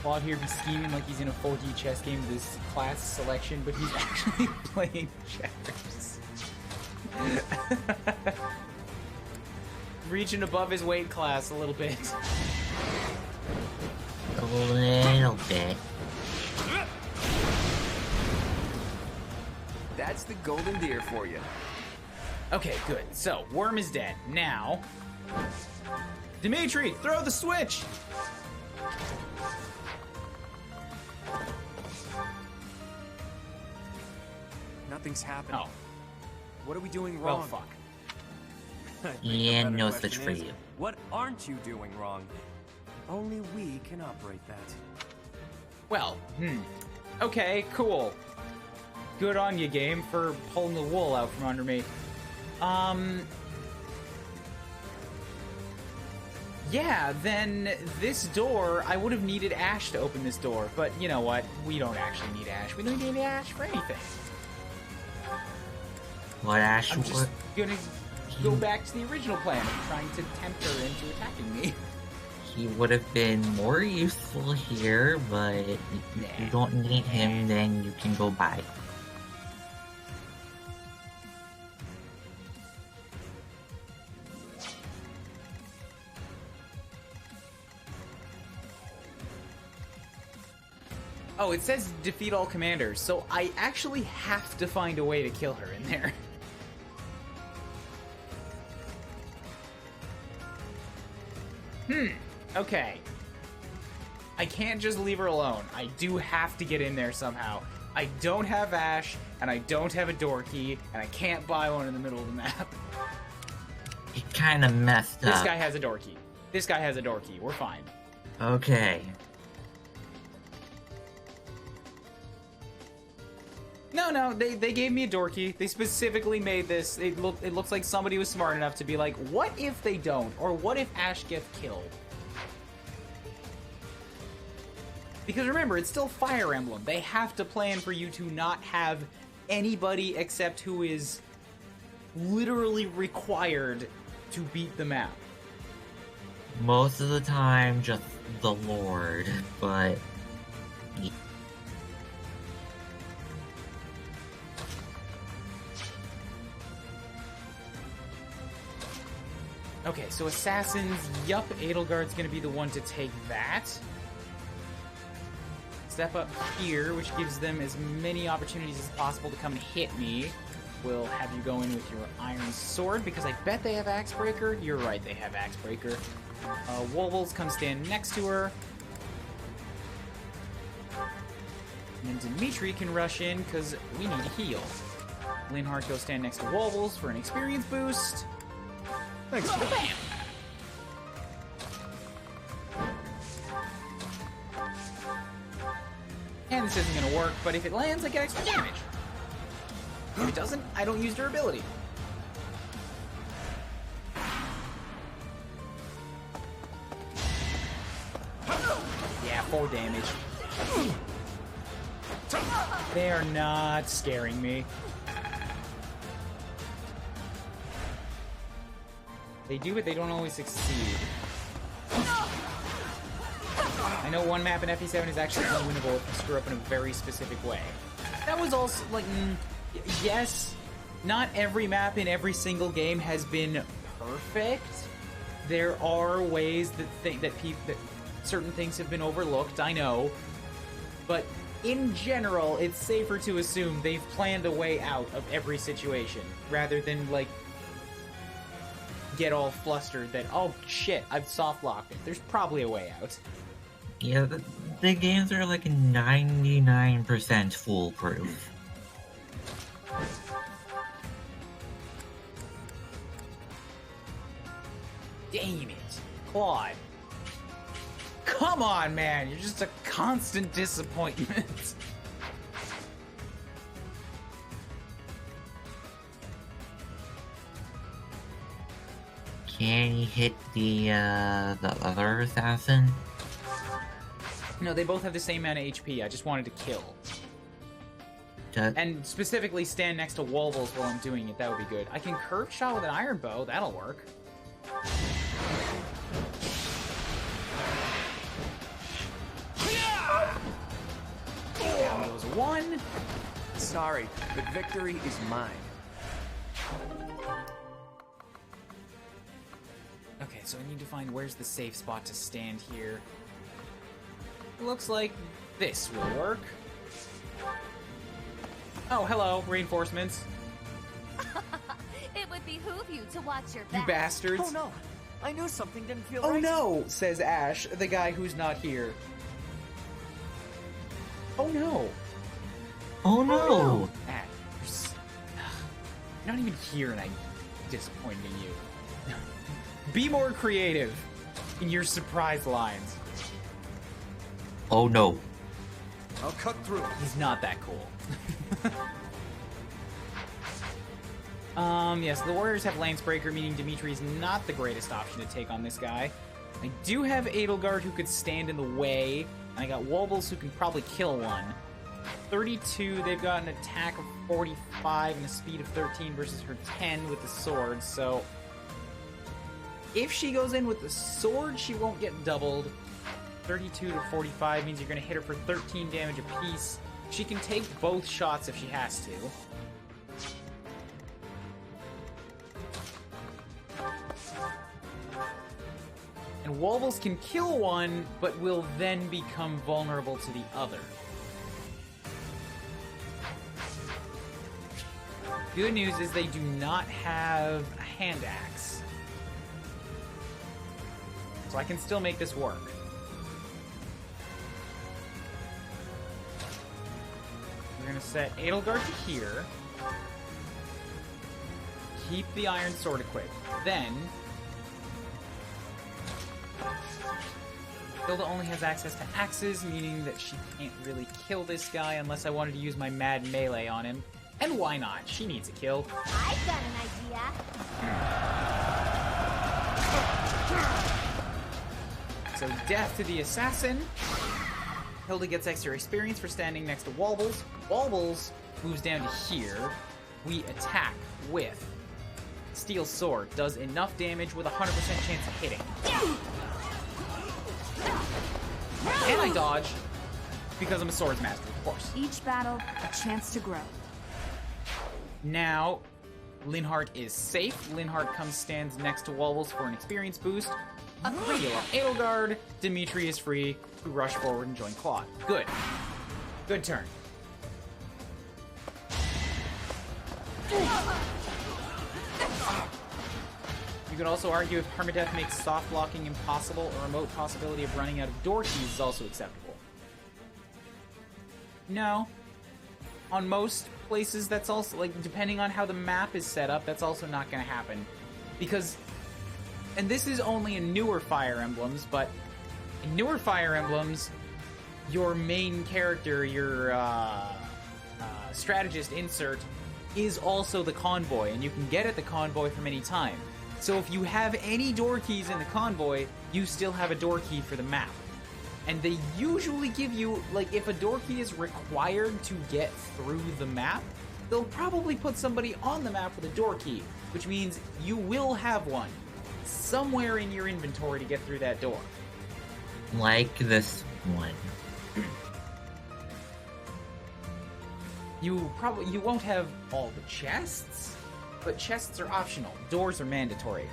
Claude here be scheming like he's in a 4D chess game with his class selection, but he's actually playing checkers. Reaching above his weight class a little bit. A little bit. That's the golden deer for you. Okay, good. So, Worm is dead. Now... Dimitri, throw the switch! Nothing's happening. Oh. What are we doing Well, wrong? fuck. I think the Yeah, better no question switch for is, you. What aren't you doing wrong? Only we can operate that. Well, okay, cool. Good on you, game, for pulling the wool out from under me. Yeah, then this door, I would have needed Ash to open this door, but you know what? We don't actually need Ash. We don't need Ash for anything. What Ash I'm just gonna go back to the original plan of trying to tempt her into attacking me. He would have been more useful here, but if you don't need him, then you can go by. Oh, it says defeat all commanders, so I actually have to find a way to kill her in there. Okay. I can't just leave her alone. I do have to get in there somehow. I don't have Ash, and I don't have a door key, and I can't buy one in the middle of the map. He kind of messed up. This guy has a door key. This guy has a door key. We're fine. Okay. No, they gave me a door key. They specifically made this. It looks like somebody was smart enough to be like, what if they don't? Or what if Ash gets killed? Because remember, it's still Fire Emblem. They have to plan for you to not have anybody except who is literally required to beat the map. Most of the time, just the Lord, but... Okay, so assassins, yup, Edelgard's gonna be the one to take that. Step up here, which gives them as many opportunities as possible to come and hit me. We'll have you go in with your iron sword, because I bet they have Axebreaker. You're right, they have Axebreaker. Wobbles, come stand next to her. And Dimitri can rush in, because we need a heal. Linhardt, go stand next to Wobbles for an experience boost. Thanks. Bam! And this isn't gonna work, but if it lands, I get extra damage. If it doesn't, I don't use durability. Yeah, 4 damage. They are not scaring me. They do, but they don't always succeed. I know one map in FE7 is actually unwinnable if you screw up in a very specific way. That was also, like, yes, not every map in every single game has been perfect. There are ways that certain things have been overlooked, I know. But in general, it's safer to assume they've planned a way out of every situation, rather than, like, get all flustered that, oh shit, I've soft locked it. There's probably a way out. Yeah, the games are like 99% foolproof. Damn it, Claude. Come on, man, you're just a constant disappointment. Can you hit the other assassin? No, they both have the same amount of HP. I just wanted to kill. And specifically stand next to Wobbles while I'm doing it. That would be good. I can curve shot with an iron bow. That'll work. Down goes 1. Sorry, but victory is mine. Okay, so I need to find where's the safe spot to stand here. It looks like this will work. Oh, hello, reinforcements. It would behoove you to watch your back. You bastards. Oh no, I knew something didn't feel Oh right. no, says Ash, the guy who's not here. Oh no. Oh no. Ash, you're not even here and I'm disappointed in you. Be more creative in your surprise lines. Oh no. I'll cut through. He's not that cool. Yes, the Warriors have Lancebreaker, meaning Dimitri's not the greatest option to take on this guy. I do have Edelgard who could stand in the way, and I got Wobbles who can probably kill one. 32, they've got an attack of 45 and a speed of 13 versus her 10 with the sword, so if she goes in with the sword, she won't get doubled. 32 to 45 means you're going to hit her for 13 damage apiece. She can take both shots if she has to. And Wobbles can kill one, but will then become vulnerable to the other. Good news is they do not have a hand axe. So I can still make this work. We're gonna set Edelgard to here. Keep the iron sword equipped. Then Hilda only has access to axes, meaning that she can't really kill this guy unless I wanted to use my mad melee on him. And why not? She needs a kill. I've got an idea. So death to the assassin. Hilda gets extra experience for standing next to Wobbles. Wobbles moves down to here. We attack with Steel Sword. Does enough damage with a 100% chance of hitting. And I dodge because I'm a swords master, of course. Each battle, a chance to grow. Now, Linhardt is safe. Linhardt stands next to Wobbles for an experience boost. A heal on Edelgard. Dimitri is free to rush forward and join Claude. Good. Good turn. You could also argue if Permadeath makes soft locking impossible, a remote possibility of running out of door keys is also acceptable. No. On most places, that's also, like, depending on how the map is set up, that's also not going to happen. Because, and this is only in newer Fire Emblems, but in newer Fire Emblems, your main character, your strategist insert, is also the convoy, and you can get at the convoy from any time. So if you have any door keys in the convoy, you still have a door key for the map. And they usually give you, like, if a door key is required to get through the map, they'll probably put somebody on the map with a door key, which means you will have one somewhere in your inventory to get through that door. Like this one. You won't have all the chests, but chests are optional. Doors are mandatory.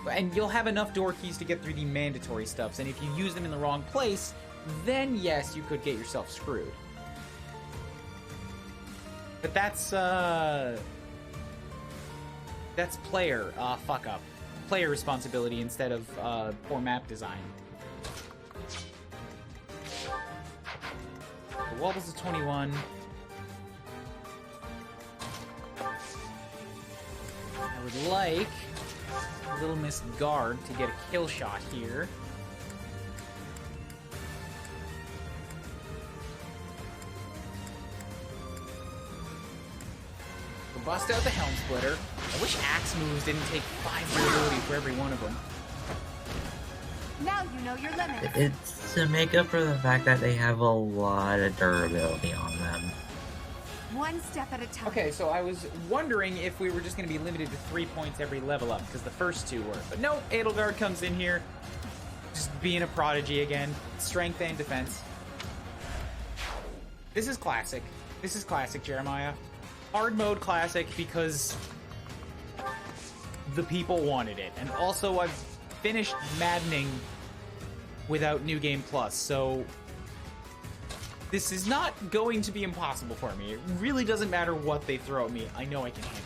And you'll have enough door keys to get through the mandatory stuffs, and if you use them in the wrong place, then yes, you could get yourself screwed. But that's player fuck up. Player responsibility instead of poor map design. The Wobbles is 21. I would like Little Miss Guard to get a kill shot here. We'll bust out the Helm Splitter. I wish axe moves didn't take 5 durability for every one of them. Now you know your limits. It's to make up for the fact that they have a lot of durability on them. One step at a time. Okay, so I was wondering if we were just going to be limited to 3 points every level up, because the first 2 were. But no, Edelgard comes in here, just being a prodigy again. Strength and defense. This is classic. This is classic, Jeremiah. Hard mode classic because the people wanted it. And also, I've finished Maddening without New Game Plus, so this is not going to be impossible for me. It really doesn't matter what they throw at me. I know I can handle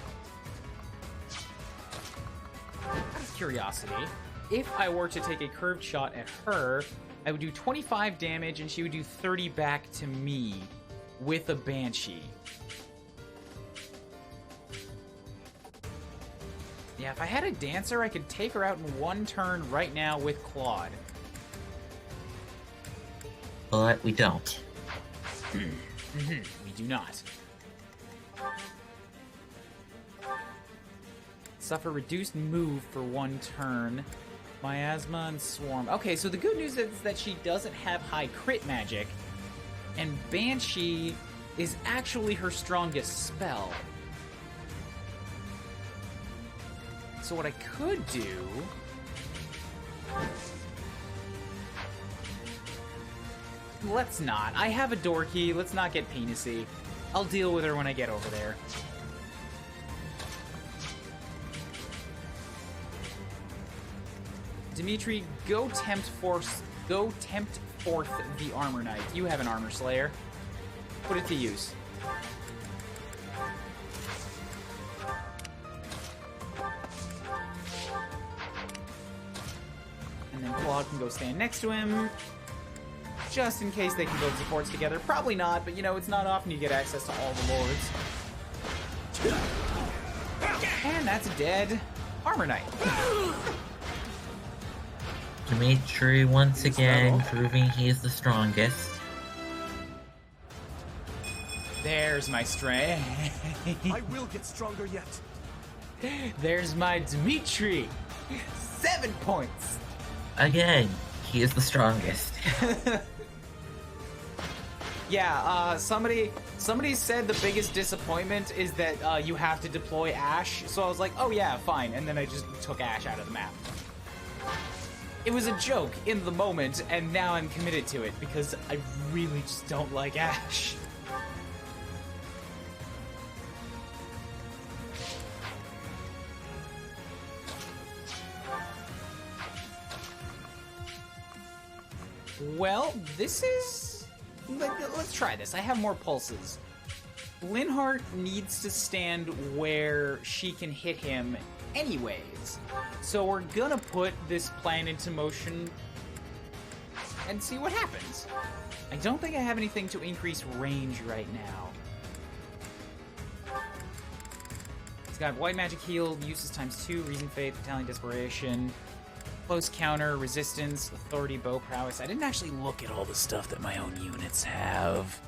it. Out of curiosity, if I were to take a curved shot at her, I would do 25 damage and she would do 30 back to me with a Banshee. Yeah, if I had a Dancer, I could take her out in 1 turn right now with Claude. But we don't. We do not. Suffer reduced move for 1 turn. Miasma and Swarm. Okay, so the good news is that she doesn't have high crit magic, and Banshee is actually her strongest spell. So what I could do... Let's not. I have a door key. Let's not get penisy. I'll deal with her when I get over there. Dimitri, go tempt forth the Armor Knight. You have an Armor Slayer. Put it to use. And then Claude can go stand next to him. Just in case they can build supports together. Probably not, but you know, it's not often you get access to all the lords. And that's dead. Armor Knight. Dimitri once again proving he's the strongest. There's my strength. I will get stronger yet. There's my Dimitri. 7 points. Again, he is the strongest. Yeah, somebody said the biggest disappointment is that you have to deploy Ash, so I was like, oh yeah, fine, and then I just took Ash out of the map. It was a joke in the moment, and now I'm committed to it, because I really just don't like Ash. Well, this is... Let's try this. I have more pulses. Linhardt needs to stand where she can hit him anyways. So we're gonna put this plan into motion and see what happens. I don't think I have anything to increase range right now. It's got White Magic Heal, uses ×2, Reason Faith, Battalion Desperation, Close Counter, Resistance, Authority, Bow Prowess. I didn't actually look at all the stuff that my own units have.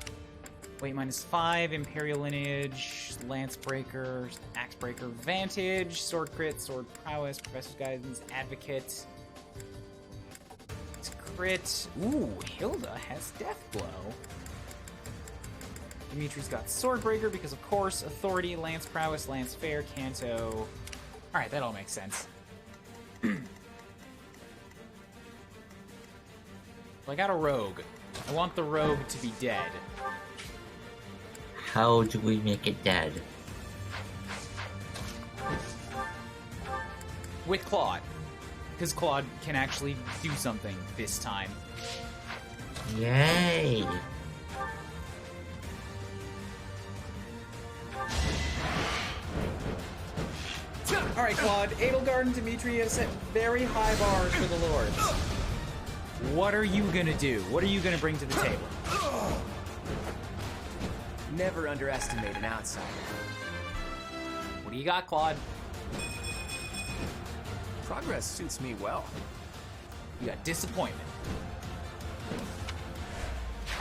Weight -5, Imperial Lineage, Lance Breaker, Axe Breaker, Vantage, Sword Crit, Sword Prowess, Professor's Guidance, Advocate. It's crit. Ooh, Hilda has Death Blow. Dimitri's got Sword Breaker because, of course, Authority, Lance Prowess, Lance Fair, Canto. Alright, that all makes sense. I got a rogue. I want the rogue to be dead. How do we make it dead? With Claude. Because Claude can actually do something this time. Yay! Alright, Claude. Edelgard and Dimitri have set very high bars for the Lords. What are you gonna do? What are you gonna bring to the table? Never underestimate an outsider. What do you got, Claude? Progress suits me well. You got disappointment.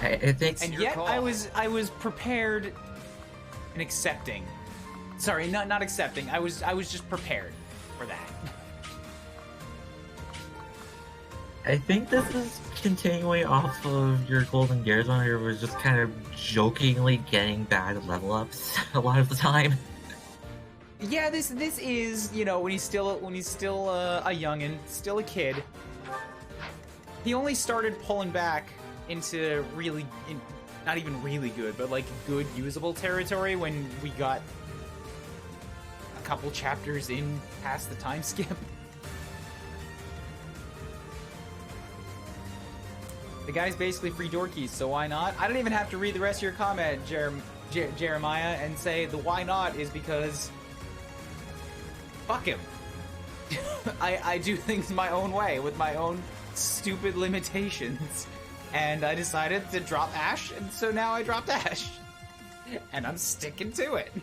I think. And yet I was prepared and accepting. Sorry, not accepting. I was just prepared for that. I think this is continuing off of your Golden Gears one, where it was just kind of jokingly getting bad level ups a lot of the time. Yeah, this is, you know, when he's still a youngin', still a kid. He only started pulling back into not even really good, but like good usable territory when we got a couple chapters in past the time skip. The guy's basically free door keys, so why not? I don't even have to read the rest of your comment, Jeremiah, and say the why not is because fuck him. I do things my own way with my own stupid limitations, and I decided to drop Ash, and so now I dropped Ash, and I'm sticking to it.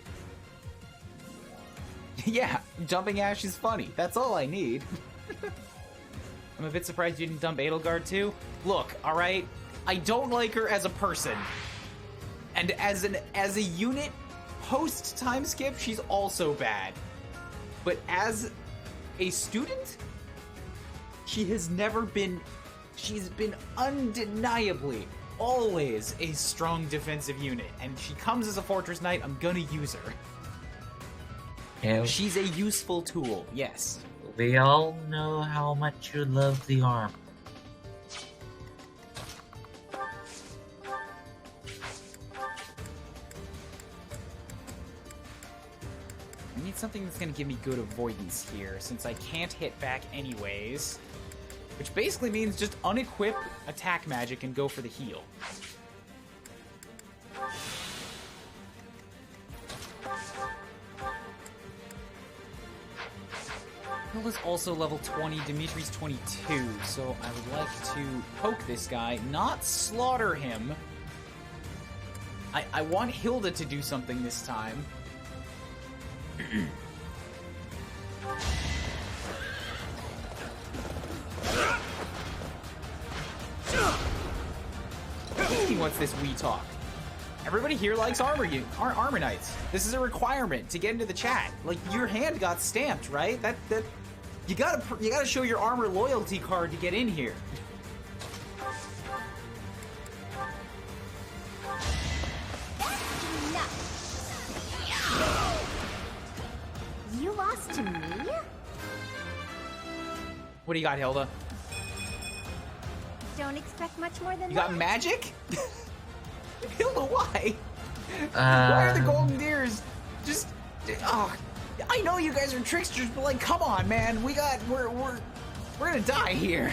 Yeah, dumping Ash is funny. That's all I need. I'm a bit surprised you didn't dump Edelgard too. Look, alright? I don't like her as a person. And as a unit, post time skip, she's also bad. But as a student, she's been undeniably always a strong defensive unit. And she comes as a Fortress Knight, I'm gonna use her. Yeah. She's a useful tool, yes. We all know how much you love the arm. I need something that's going to give me good avoidance here, since I can't hit back anyways. Which basically means just unequip attack magic and go for the heal. Hilda's also level 20, Dimitri's 22, so I would like to poke this guy, not slaughter him. I want Hilda to do something this time. What's this we talk? Everybody here likes armor knights. This is a requirement to get into the chat. Like, your hand got stamped, right? That you gotta show your armor loyalty card to get in here. What do you got, Hilda? Don't expect much more than You that. got magic? Hilda, why? Why are the golden deers just... Oh, I know you guys are tricksters, but like, come on, man. We're gonna die here.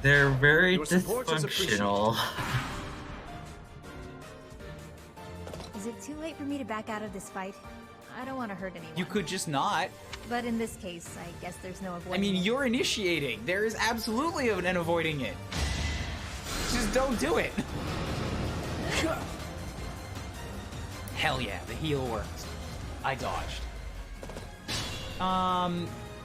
They're very Your support is dysfunctional. Is it too late for me to back out of this fight? I don't want to hurt anyone. You could just not. But in this case, I guess there's no avoiding I mean, it. you're initiating. There is absolutely an avoiding it. Just don't do it. Hell yeah, the heal works. I dodged.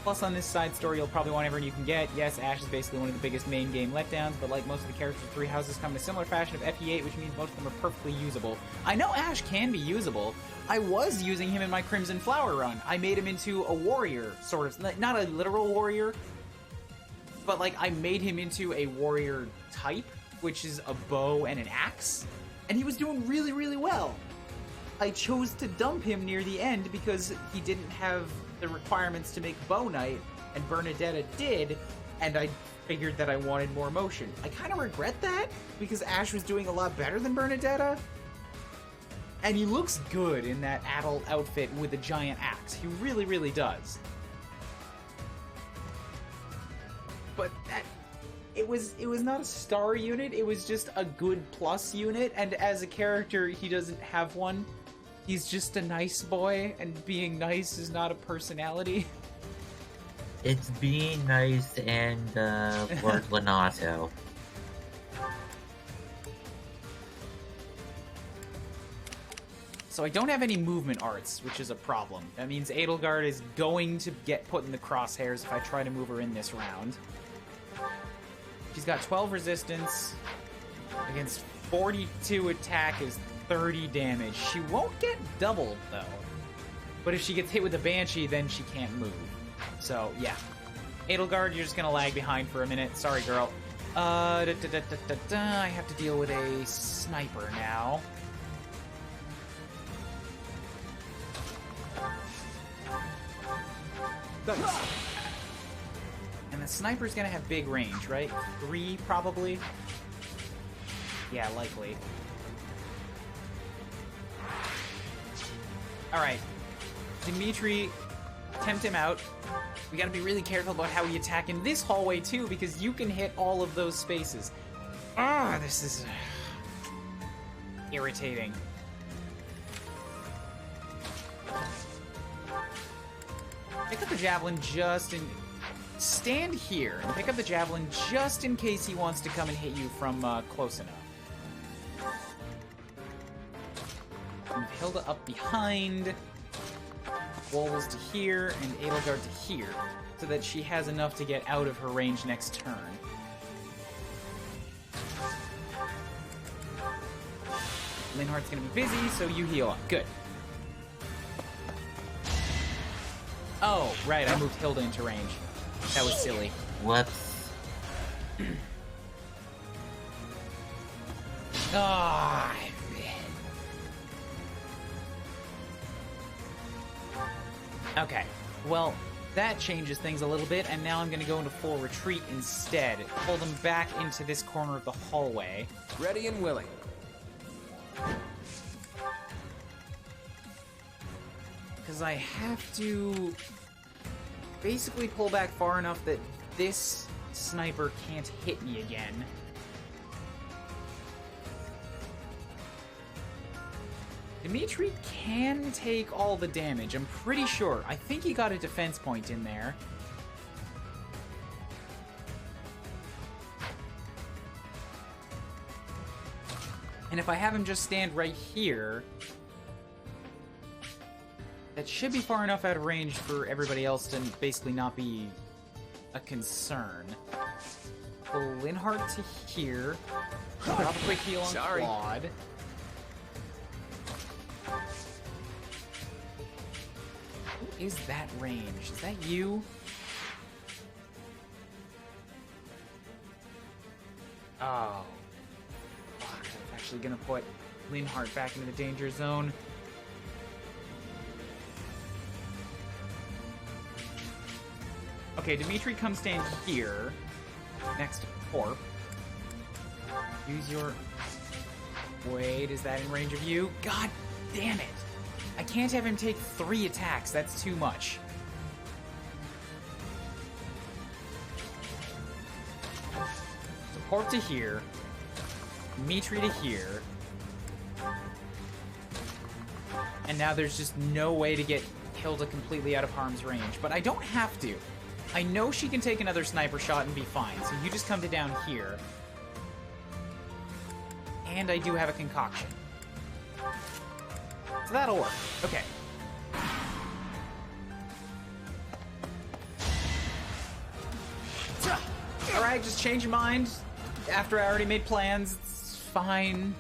Plus on this side story, you'll probably want everyone you can get. Yes, Ash is basically one of the biggest main game letdowns, but like most of the characters, Three Houses come in a similar fashion of FE8, which means most of them are perfectly usable. I know Ash can be usable. I was using him in my Crimson Flower run. I made him into a warrior, sort of. Not a literal warrior, but like I made him into a warrior type, which is a bow and an axe, and he was doing really, really well. I chose to dump him near the end because he didn't have the requirements to make Bow Knight, and Bernadetta did, and I figured that I wanted more motion. I kind of regret that, because Ash was doing a lot better than Bernadetta, and he looks good in that adult outfit with a giant axe. He really, really does. But that... It was not a star unit, it was just a good plus unit, and as a character, he doesn't have one. He's just a nice boy, and being nice is not a personality. It's being nice and Lord Lenato. So I don't have any movement arts, which is a problem. That means Edelgard is going to get put in the crosshairs if I try to move her in this round. She's got 12 resistance against 42 attack is 30 damage. She won't get doubled, though. But if she gets hit with a Banshee, then she can't move. So, yeah. Edelgard, you're just gonna lag behind for a minute. Sorry, girl. I have to deal with a sniper now. Nice. And the sniper's gonna have big range, right? 3, probably? Yeah, likely. Alright. Dimitri, tempt him out. We gotta be really careful about how we attack in this hallway, too, because you can hit all of those spaces. Ah, this is... irritating. Pick up the javelin just in... Stand here and pick up the javelin just in case he wants to come and hit you from close enough. Move Hilda up behind. Wolves to here and Edelgard to here, so that she has enough to get out of her range next turn. Linhardt's gonna be busy, so you heal up. Good. Oh, right, I moved Hilda into range. That was silly. Whoops. Ah. Okay, well, that changes things a little bit, and now I'm going to go into full retreat instead. Pull them back into this corner of the hallway. Ready and willing. Because I have to basically pull back far enough that this sniper can't hit me again. Dimitri can take all the damage, I'm pretty sure. I think he got a defense point in there. And if I have him just stand right here, that should be far enough out of range for everybody else to basically not be a concern. Pull Linhardt to here. Drop a quick heal on Claude. Who is that range? Is that you? Oh. Fuck, I'm actually gonna put Linhardt back into the danger zone. Okay, Dimitri, come stand here, next to Corp. Use your... Wait, is that in range of you? God damn it! I can't have him take 3 attacks, that's too much. So Corp to here, Dimitri to here, and now there's just no way to get Hilda completely out of harm's range, but I don't have to. I know she can take another sniper shot and be fine, so you just come to down here. And I do have a concoction. So that'll work. Okay. Alright, just change your mind. After I already made plans, it's fine.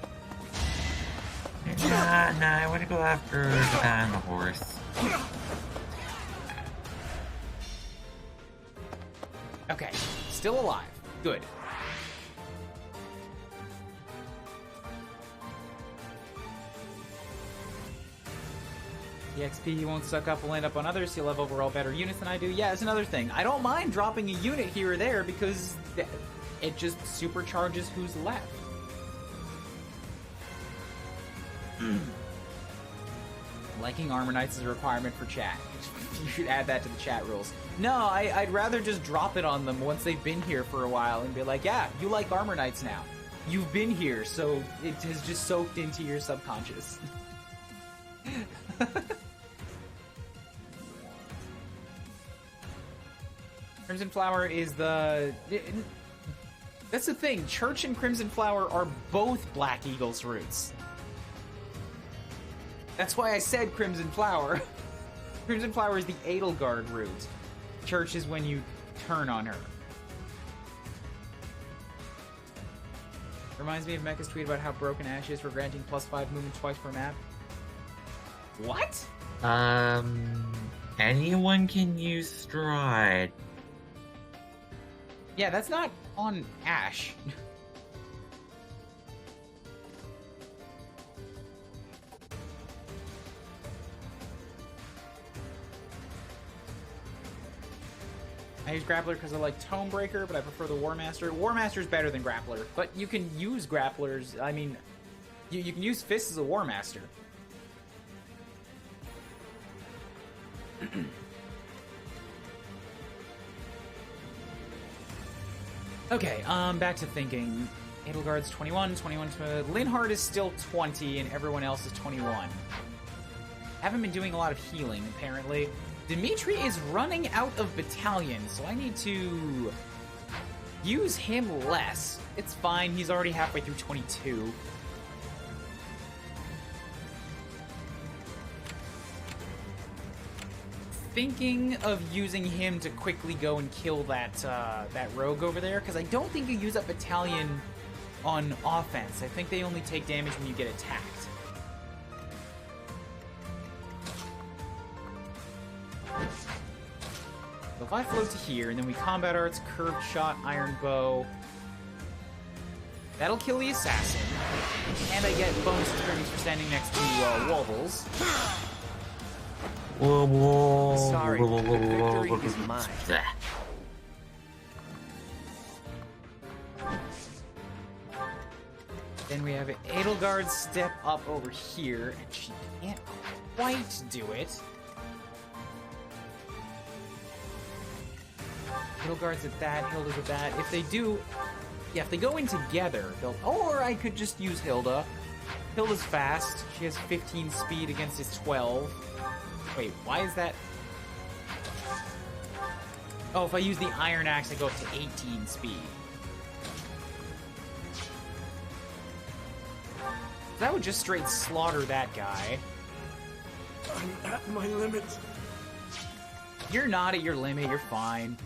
Nah, I want to go after the guy on the horse. Okay, still alive. Good. The XP he won't suck up will end up on others. He'll have overall better units than I do. Yeah, it's another thing. I don't mind dropping a unit here or there because it just supercharges who's left. Liking Armor Knights is a requirement for chat. You should add that to the chat rules. No, I'd rather just drop it on them once they've been here for a while and be like, yeah, you like Armor Knights now. You've been here, so it has just soaked into your subconscious. Crimson Flower is the... That's the thing. Church and Crimson Flower are both Black Eagle's roots. That's why I said Crimson Flower. Crimson Flower is the Edelgard root. Church is when you turn on her. Reminds me of Mecha's tweet about how broken Ash is for granting +5 movement twice per map. What? Anyone can use Stride. Yeah, that's not on Ash. I use Grappler because I like Tomebreaker, but I prefer the War Master. War Master's better than Grappler, but you can use Grapplers. I mean, you can use Fist as a War Master. Okay, back to thinking. Edelgard's 21, Linhardt is still 20, and everyone else is 21. Haven't been doing a lot of healing, apparently. Dimitri is running out of battalions, so I need to use him less. It's fine, he's already halfway through 22. Thinking of using him to quickly go and kill that rogue over there, because I don't think you use up battalion on offense. I think they only take damage when you get attacked. So if I float to here, and then we combat arts, curved shot, iron bow, that'll kill the assassin, and I get bonus experience for standing next to wobbles. Whoa, Sorry, the victory is mine. Then we have Edelgard step up over here, and she can't quite do it. Edelgard's at that, Hilda's at that. If they do, yeah, if they go in together, they'll... Or I could just use Hilda. Hilda's fast. She has 15 speed against his 12. Wait, why is that? Oh, if I use the Iron Axe, I go up to 18 speed. That would just straight slaughter that guy. I'm at my limit. You're not at your limit, you're fine.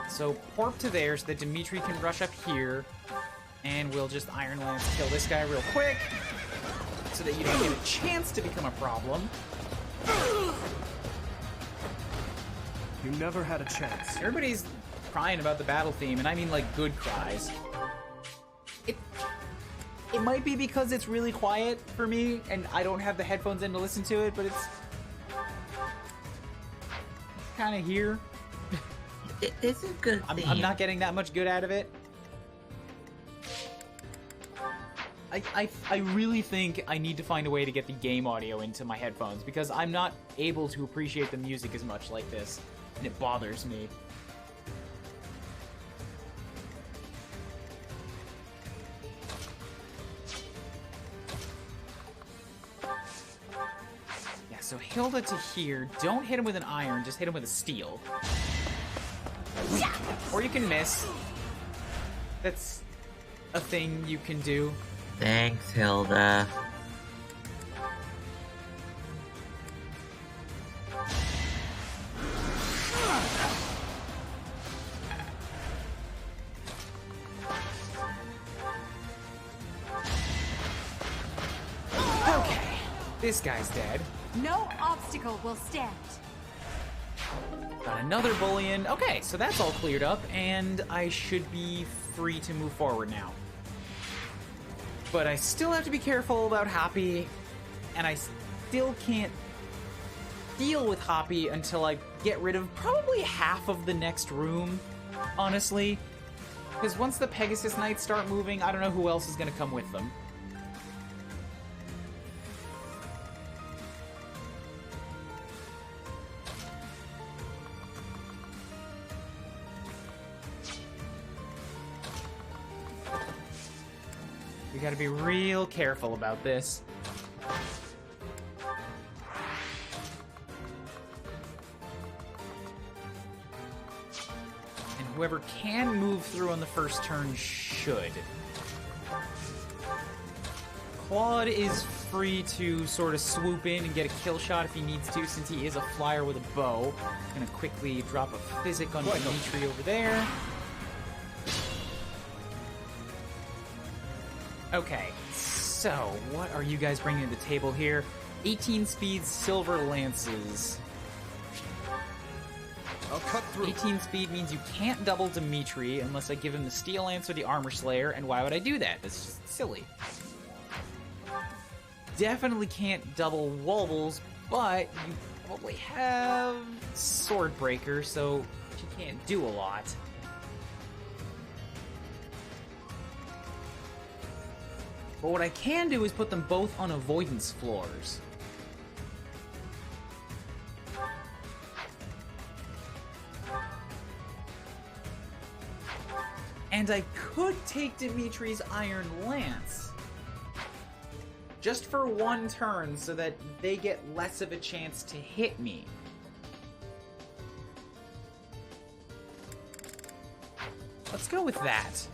So, Porp to there so that Dimitri can rush up here. And we'll just Iron Lance kill this guy real quick. So that you don't get a chance to become a problem. You never had a chance. Everybody's crying about the battle theme, and I mean like good cries. It might be because it's really quiet for me, and I don't have the headphones in to listen to it, but it's... kind of here. It's a good thing. I'm not getting that much good out of it. I really think I need to find a way to get the game audio into my headphones because I'm not able to appreciate the music as much like this, and it bothers me. Yeah, so Hilda to here. Don't hit him with an iron, just hit him with a steel. Or you can miss. That's a thing you can do. Thanks, Hilda. Okay, this guy's dead. No obstacle will stand. Got another bullion. Okay, so that's all cleared up, and I should be free to move forward now. But I still have to be careful about Hoppy, and I still can't deal with Hoppy until I get rid of probably half of the next room, honestly. Because once the Pegasus Knights start moving, I don't know who else is going to come with them. We gotta be real careful about this. And whoever can move through on the first turn should. Claude is free to sort of swoop in and get a kill shot if he needs to, since he is a flyer with a bow. Gonna quickly drop a physic on Dimitri over there. Okay, so what are you guys bringing to the table here? 18 speed silver lances. I'll cut through. 18 speed means you can't double Dimitri unless I give him the steel lance or the armor slayer, and why would I do that? That's just silly. Definitely can't double Wobbles, but you probably have Swordbreaker, so she can't do a lot. But what I can do is put them both on avoidance floors. And I could take Dimitri's Iron Lance. Just for one turn so that they get less of a chance to hit me. Let's go with that.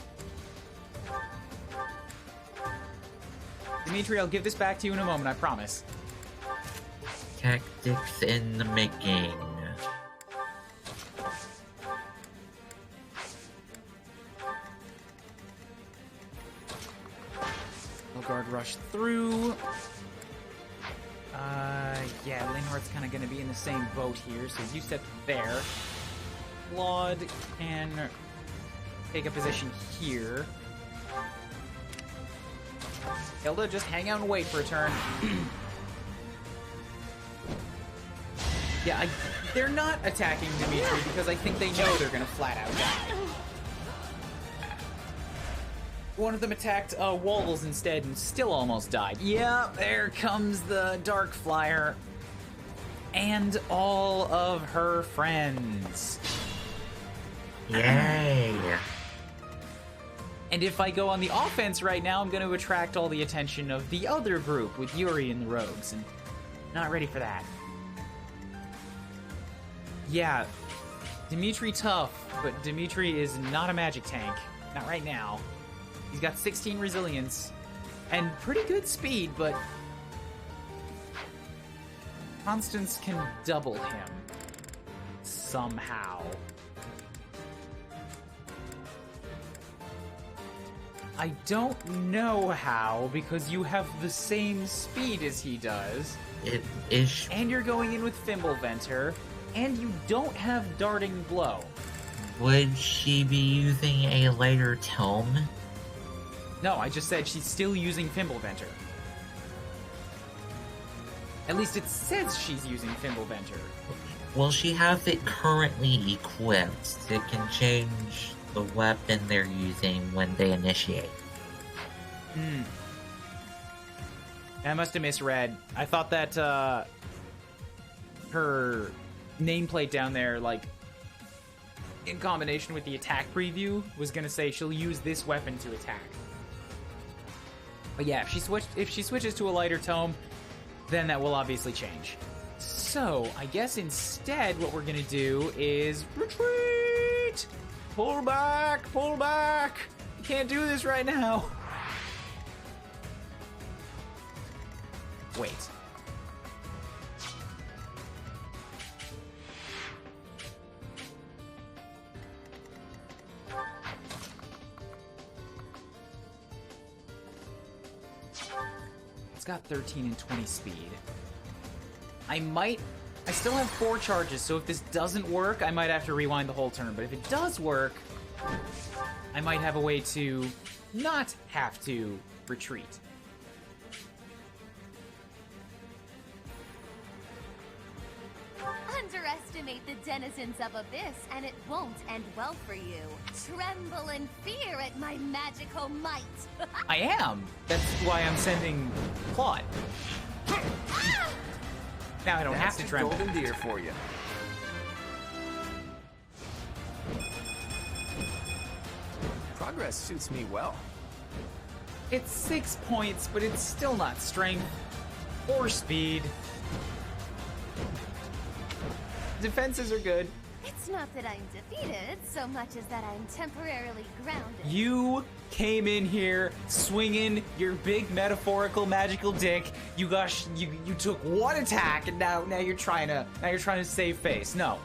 Dimitri, I'll give this back to you in a moment, I promise. Tactics in the making. Guard rush through. Yeah, Linhardt's kind of going to be in the same boat here, so you step there. Claude can take a position here. Hilda, just hang out and wait for a turn. Yeah, they're not attacking Dimitri because I think they know they're going to flat out die. One of them attacked Wobbles instead and still almost died. Yeah, there comes the Dark Flyer. And all of her friends. Yay! And if I go on the offense right now, I'm going to attract all the attention of the other group with Yuri and the Rogues, and not ready for that. Yeah, Dimitri tough, but Dimitri is not a magic tank. Not right now. He's got 16 resilience and pretty good speed, but Constance can double him somehow. I don't know how, because you have the same speed as he does. And you're going in with Fimbulventer, and you don't have Darting Blow. Would she be using a lighter tome? No, I just said she's still using Fimbulventer. At least it says she's using Thimbleventer. Well, she has it currently equipped. It can change the weapon they're using when they initiate. I must have misread. I thought that her nameplate down there, like, in combination with the attack preview, was gonna say she'll use this weapon to attack. But yeah, if she switches to a lighter tome, then that will obviously change. So, I guess instead what we're gonna do is retreat! Pull back! Pull back! You can't do this right now! Wait. It's got 13 and 20 speed. I still have 4 charges, so if this doesn't work, I might have to rewind the whole turn. But if it does work, I might have a way to not have to retreat. Underestimate the denizens of Abyss, and it won't end well for you. Tremble in fear at my magical might. I am. That's why I'm sending Claude. Now I don't have to tremble. Golden deer for you. Progress suits me well. It's 6 points, but it's still not strength or speed. Defenses are good. It's not that I'm defeated, so much as that I'm temporarily grounded. You came in here swinging your big metaphorical magical dick. You took one attack, and now you're trying to save face. No.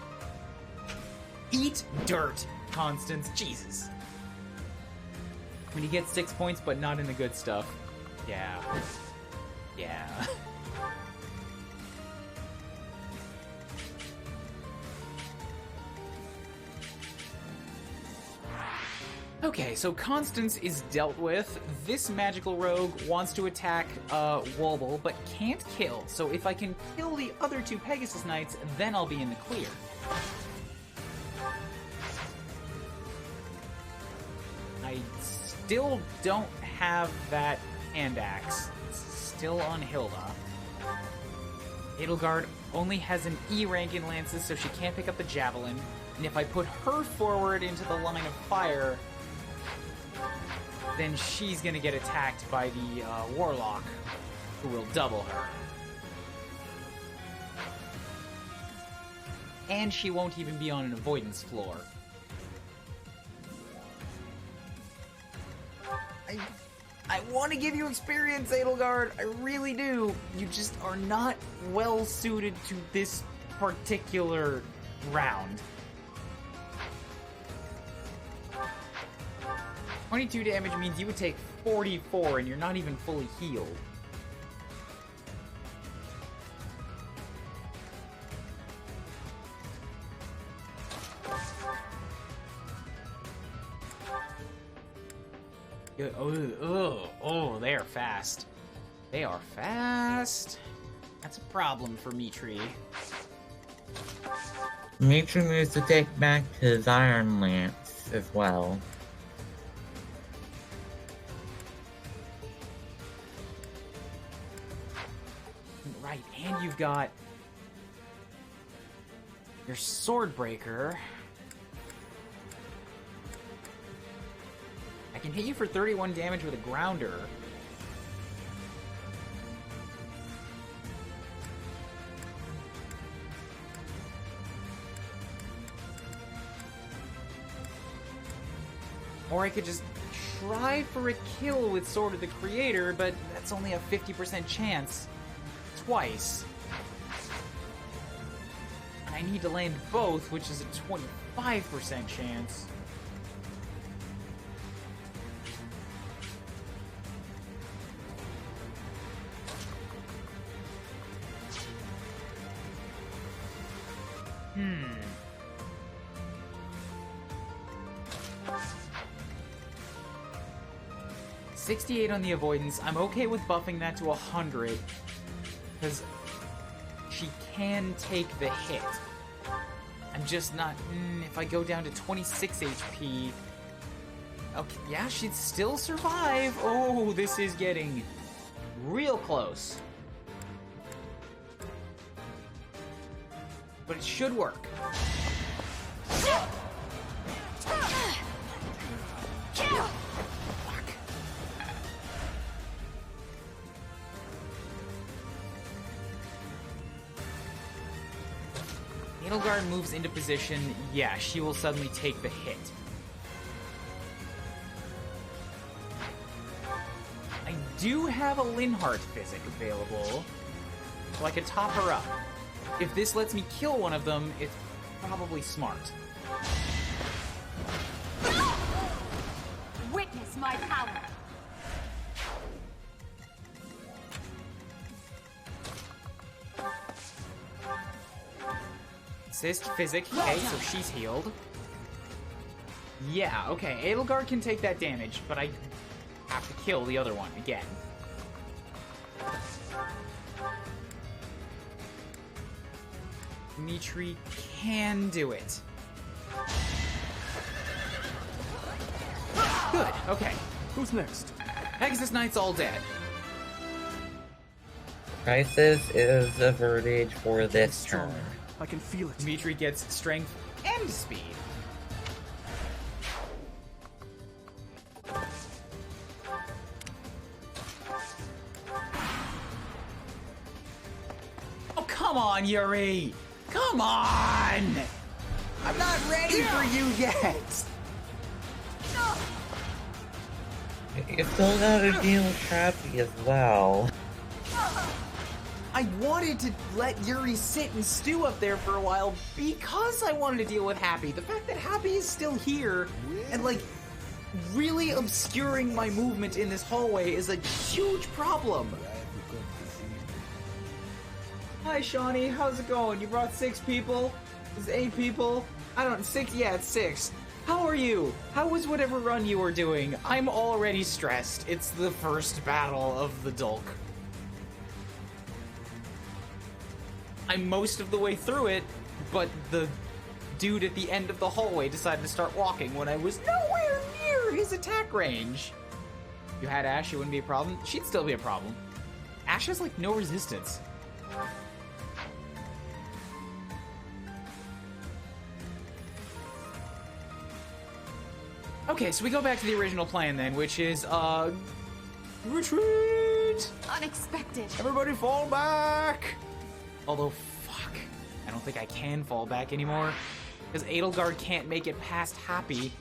Eat dirt, Constance. Jesus. When you get 6 points, but not in the good stuff. Yeah. Yeah. Okay, so Constance is dealt with. This magical rogue wants to attack Wobble, but can't kill. So if I can kill the other 2 Pegasus Knights, then I'll be in the clear. I still don't have that hand axe. It's still on Hilda. Edelgard only has an E rank in lances, so she can't pick up the javelin. And if I put her forward into the line of fire, then she's gonna get attacked by the warlock, who will double her. And she won't even be on an avoidance floor. I want to give you experience, Edelgard. I really do. You just are not well suited to this particular round. 22 damage means you would take 44 and you're not even fully healed. Oh, they are fast. They are fast. That's a problem for Mitri. Mitri needs to take back his Iron Lance as well. Right, and you've got your Swordbreaker. I can hit you for 31 damage with a Grounder. Or I could just try for a kill with Sword of the Creator, but that's only a 50% chance. Twice. I need to land both, which is a 25% chance. Hmm. $68 on the avoidance. I'm okay with buffing that to 100. Because she can take the hit. I'm just not... if I go down to 26 HP... Okay, yeah, she'd still survive. Oh, this is getting real close. But it should work. Edelgard moves into position. Yeah, she will suddenly take the hit. I do have a Linhardt physic available, so I could top her up. If this lets me kill one of them, it's probably smart. Witness my power. Assist physic. Okay, so she's healed. Yeah, okay. Edelgard can take that damage, but I have to kill the other one again. DIMITRI can do it. Good, okay. Who's next? Pegasus Knight's all dead. Crisis is averted for this turn. I can feel it. DIMITRI gets strength and speed. Oh, come on, Yuri! Come on! I'm not ready for you yet! You still gotta deal with Trappy as well. I wanted to let Yuri sit and stew up there for a while because I wanted to deal with Happy. The fact that Happy is still here and, like, really obscuring my movement in this hallway is a huge problem. Hi, Shawnee. How's it going? You brought 6 people? Is it 8 people? I don't... 6? Yeah, it's 6. How are you? How was whatever run you were doing? I'm already stressed. It's the first battle of the Dulk. I'm most of the way through it, but the dude at the end of the hallway decided to start walking when I was nowhere near his attack range. If you had Ashe, it wouldn't be a problem. She'd still be a problem. Ashe has, like, no resistance. Okay, so we go back to the original plan then, which is, retreat! Unexpected. Everybody fall back! Although, fuck, I don't think I can fall back anymore, because Edelgard can't make it past Happy.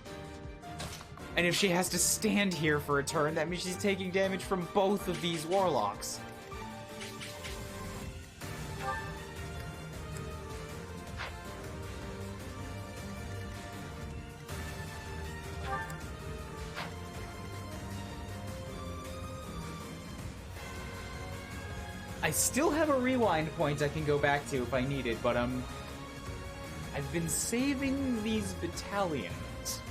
And if she has to stand here for a turn, that means she's taking damage from both of these warlocks. I still have a rewind point I can go back to if I need it, but I've been saving these battalions.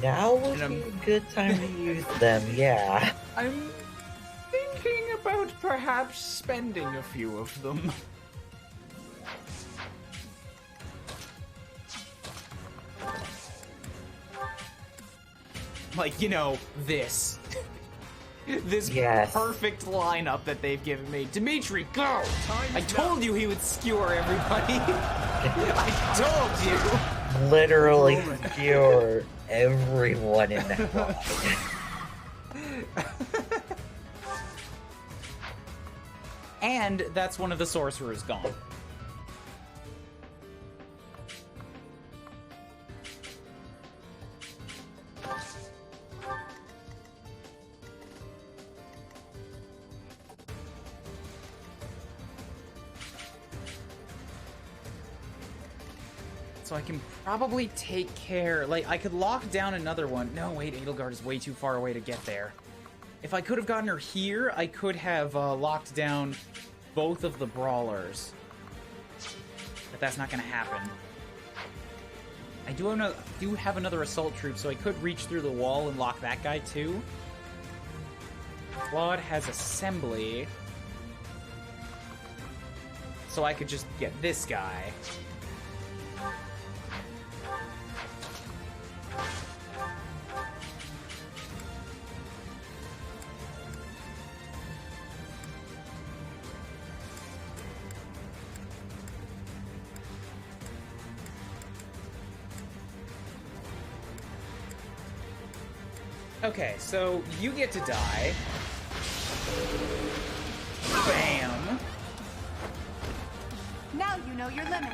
Now would be a good time to use them, yeah. I'm thinking about perhaps spending a few of them. Like, you know, this. This perfect lineup that they've given me. DIMITRI, go! I told you he would skewer everybody. I told you. Literally skewer everyone in that box. And that's one of the sorcerers gone. So I can probably take care, like, I could lock down another one. No, wait, Edelgard is way too far away to get there. If I could have gotten her here, I could have locked down both of the brawlers. But that's not going to happen. I do have another assault troop, so I could reach through the wall and lock that guy too. Claude has assembly. so I could just get this guy. Okay, so you get to die. Bam. Now you know your limits.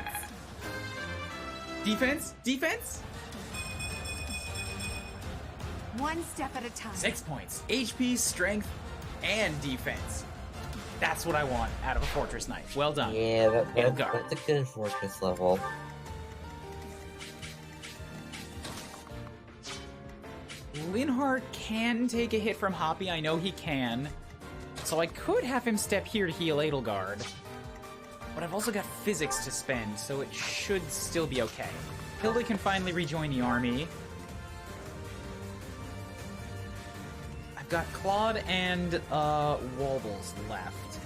Defense? Defense? One step at a time. 6 points. HP, strength, and defense. That's what I want out of a fortress knight. Well done. Yeah, that's a good fortress level. Linhardt can take a hit from Hoppy. I know he can. So I could have him step here to heal Edelgard. But I've also got physics to spend, so it should still be okay. Hilda can finally rejoin the army. I've got Claude and Wobbles left.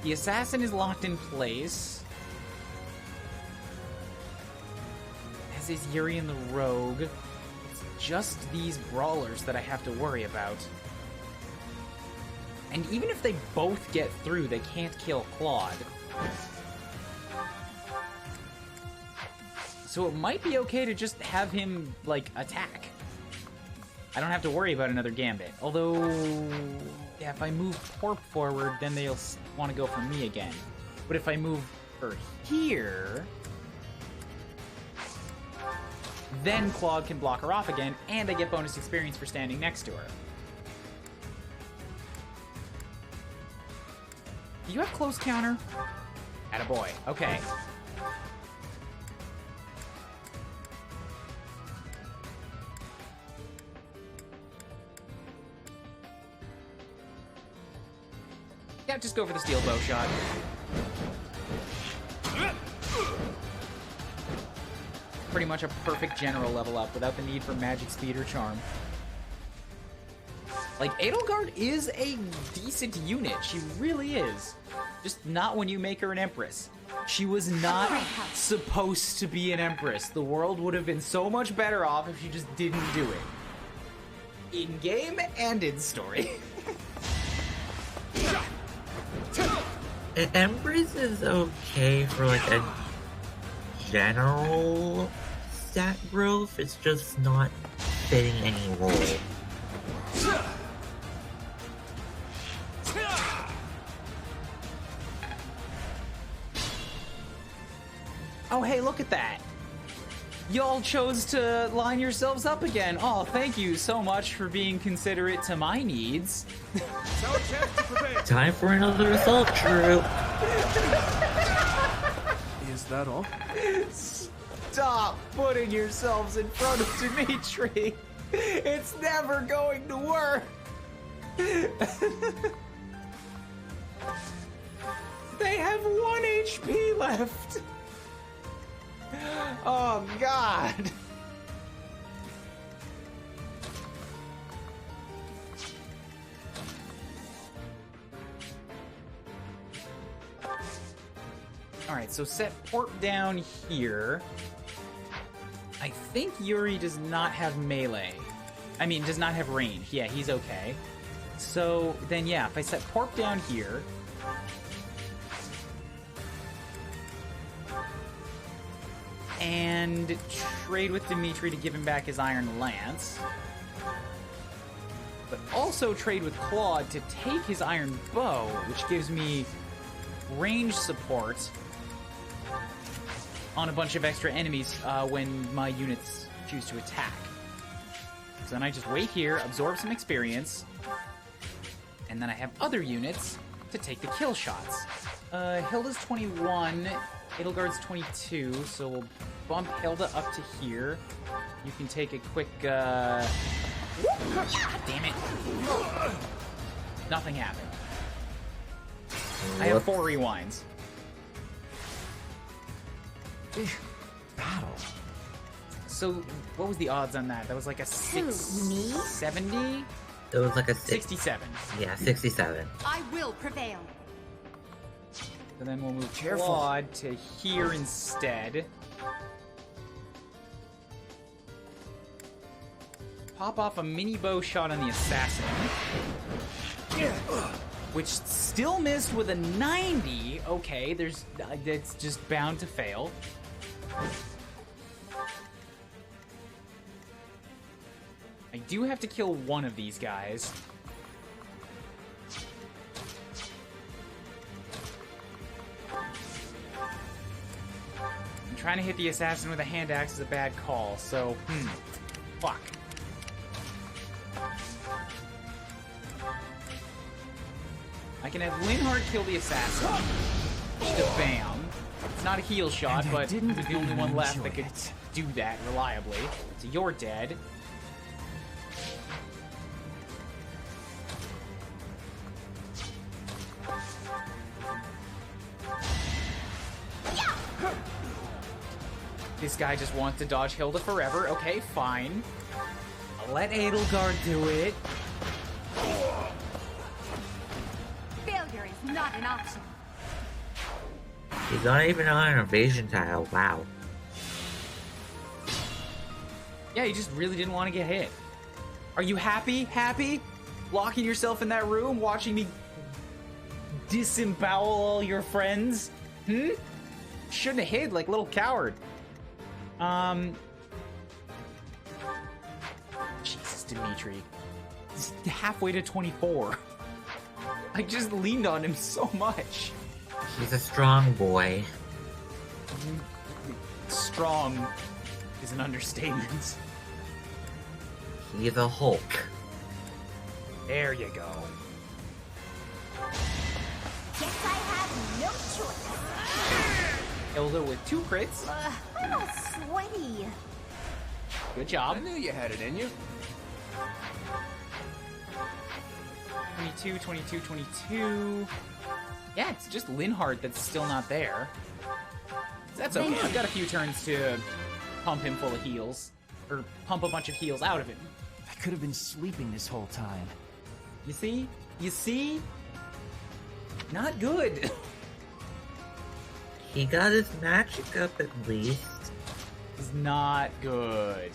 The assassin is locked in place. As is Yuri and the rogue. It's just these brawlers that I have to worry about. And even if they both get through, they can't kill Claude. So it might be okay to just have him, like, attack. I don't have to worry about another Gambit. Although, yeah, if I move Porp forward, then they'll want to go for me again. But if I move her here, then Claude can block her off again, and I get bonus experience for standing next to her. Do you have close counter? Attaboy. Okay. Yeah, just go for the steel bow shot. Pretty much a perfect general level up without the need for magic speed or charm. Like, Edelgard is a decent unit. She really is. Just not when you make her an empress. She was not supposed to be an empress. The world would have been so much better off if she just didn't do it. In game and in story. Empress is okay for like a general stat growth, it's just not fitting any role. Oh, hey, look at that. Y'all chose to line yourselves up again. Oh, thank you so much for being considerate to my needs. Time for another assault troop. Is that all? Stop putting yourselves in front of Dimitri. It's never going to work. They have 1 HP left. Oh, God. Alright, so set Port down here. I think Yuri does not have melee. I mean, does not have range. Yeah, he's okay. So, then yeah, if I set Port down here... and trade with Dimitri to give him back his Iron Lance. But also trade with Claude to take his Iron Bow, which gives me range support on a bunch of extra enemies when my units choose to attack. So then I just wait here, absorb some experience, and then I have other units to take the kill shots. Hilda's 21, Edelgard's 22, so we'll bump Hilda up to here. You can take a quick, damn it. Nothing happened. I have 4 rewinds. Battle. So, what was the odds on that? That was like a 670? It was like a 67. Yeah, 67. I will prevail. So then we'll move Careful. Claude to here instead. Pop off a mini bow shot on the assassin. Which still missed with a 90. Okay, that's just bound to fail. I do have to kill one of these guys. Trying to hit the assassin with a hand axe is a bad call, so, fuck. I can have Linhardt kill the assassin. Just bam. It's not a heal shot, but he's the only one left that could do that reliably. So you're dead. This guy just wants to dodge Hilda forever. Okay, fine. I'll let Edelgard do it. Failure is not an option. He's not even on an evasion tile. Wow. Yeah, he just really didn't want to get hit. Are you happy? Happy? Locking yourself in that room, watching me disembowel all your friends? Shouldn't have hid like a little coward. Jesus, Dimitri. He's halfway to 24. I just leaned on him so much. He's a strong boy. Strong is an understatement. He's a Hulk. There you go. Guess I have no choice. Hilda with 2 crits. I'm all sweaty. Good job. I knew you had it in you. 22, 22, 22. Yeah, it's just Linhardt that's still not there. That's okay. I've got a few turns to pump him full of heals. Or pump a bunch of heals out of him. I could have been sleeping this whole time. You see? You see? Not good. He got his magic up at least. It's not good.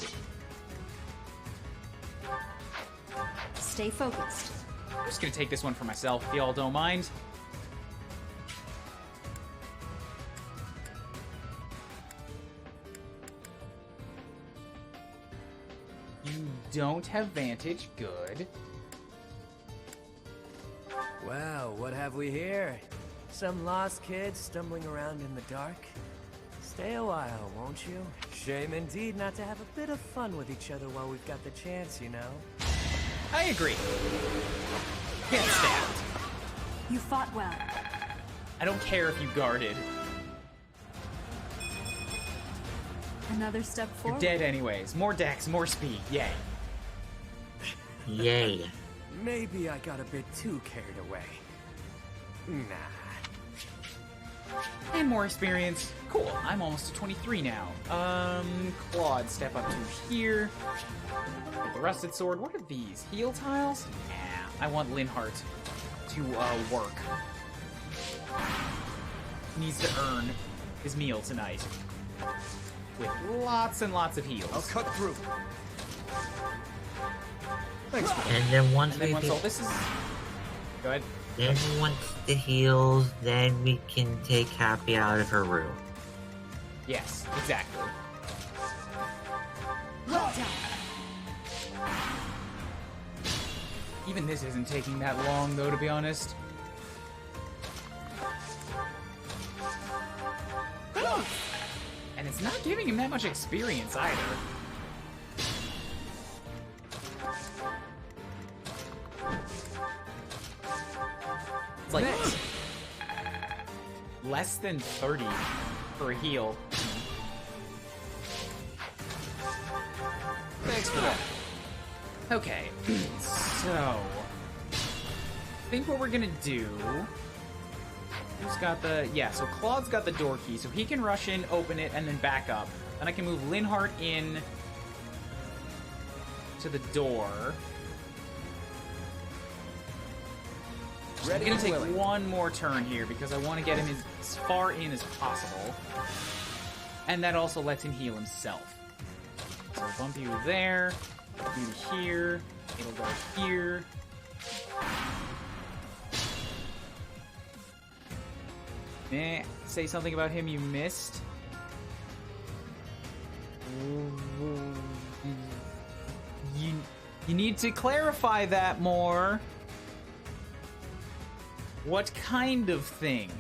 Stay focused. I'm just gonna take this one for myself, if y'all don't mind. You don't have Vantage. Good. Wow, what have we here? Some lost kids stumbling around in the dark? Stay a while, won't you? Shame indeed not to have a bit of fun with each other while we've got the chance, you know? I agree. Get stabbed. You fought well. I don't care if you guarded. Another step You're forward. dead anyways. More dex, more speed. Yay. Yay. Maybe I got a bit too carried away. Nah. And more experience. Cool. I'm almost to 23 now. Claude, step up to here. Get the rusted sword. What are these? Heal tiles? Nah. I want Linhardt to work. He needs to earn his meal tonight. With lots and lots of heals. I'll cut through. Thanks. And then once we all this is... Go ahead. Then once the heals, then we can take Happy out of her room. Yes, exactly. Well done. Even this isn't taking that long, though, to be honest. And it's not giving him that much experience either. It's like less than 30 for a heal. Thanks for that. Okay, so I think what we're gonna do. Who's got the... Yeah, so Claude's got the door key, so he can rush in, open it, and then back up. Then I can move Linhardt in to the door. I'm gonna take one more turn here because I want to get him as far in as possible. And that also lets him heal himself. So I'll bump you there, you here, it'll go here. Say something about him you missed. You need to clarify that more. What kind of thing?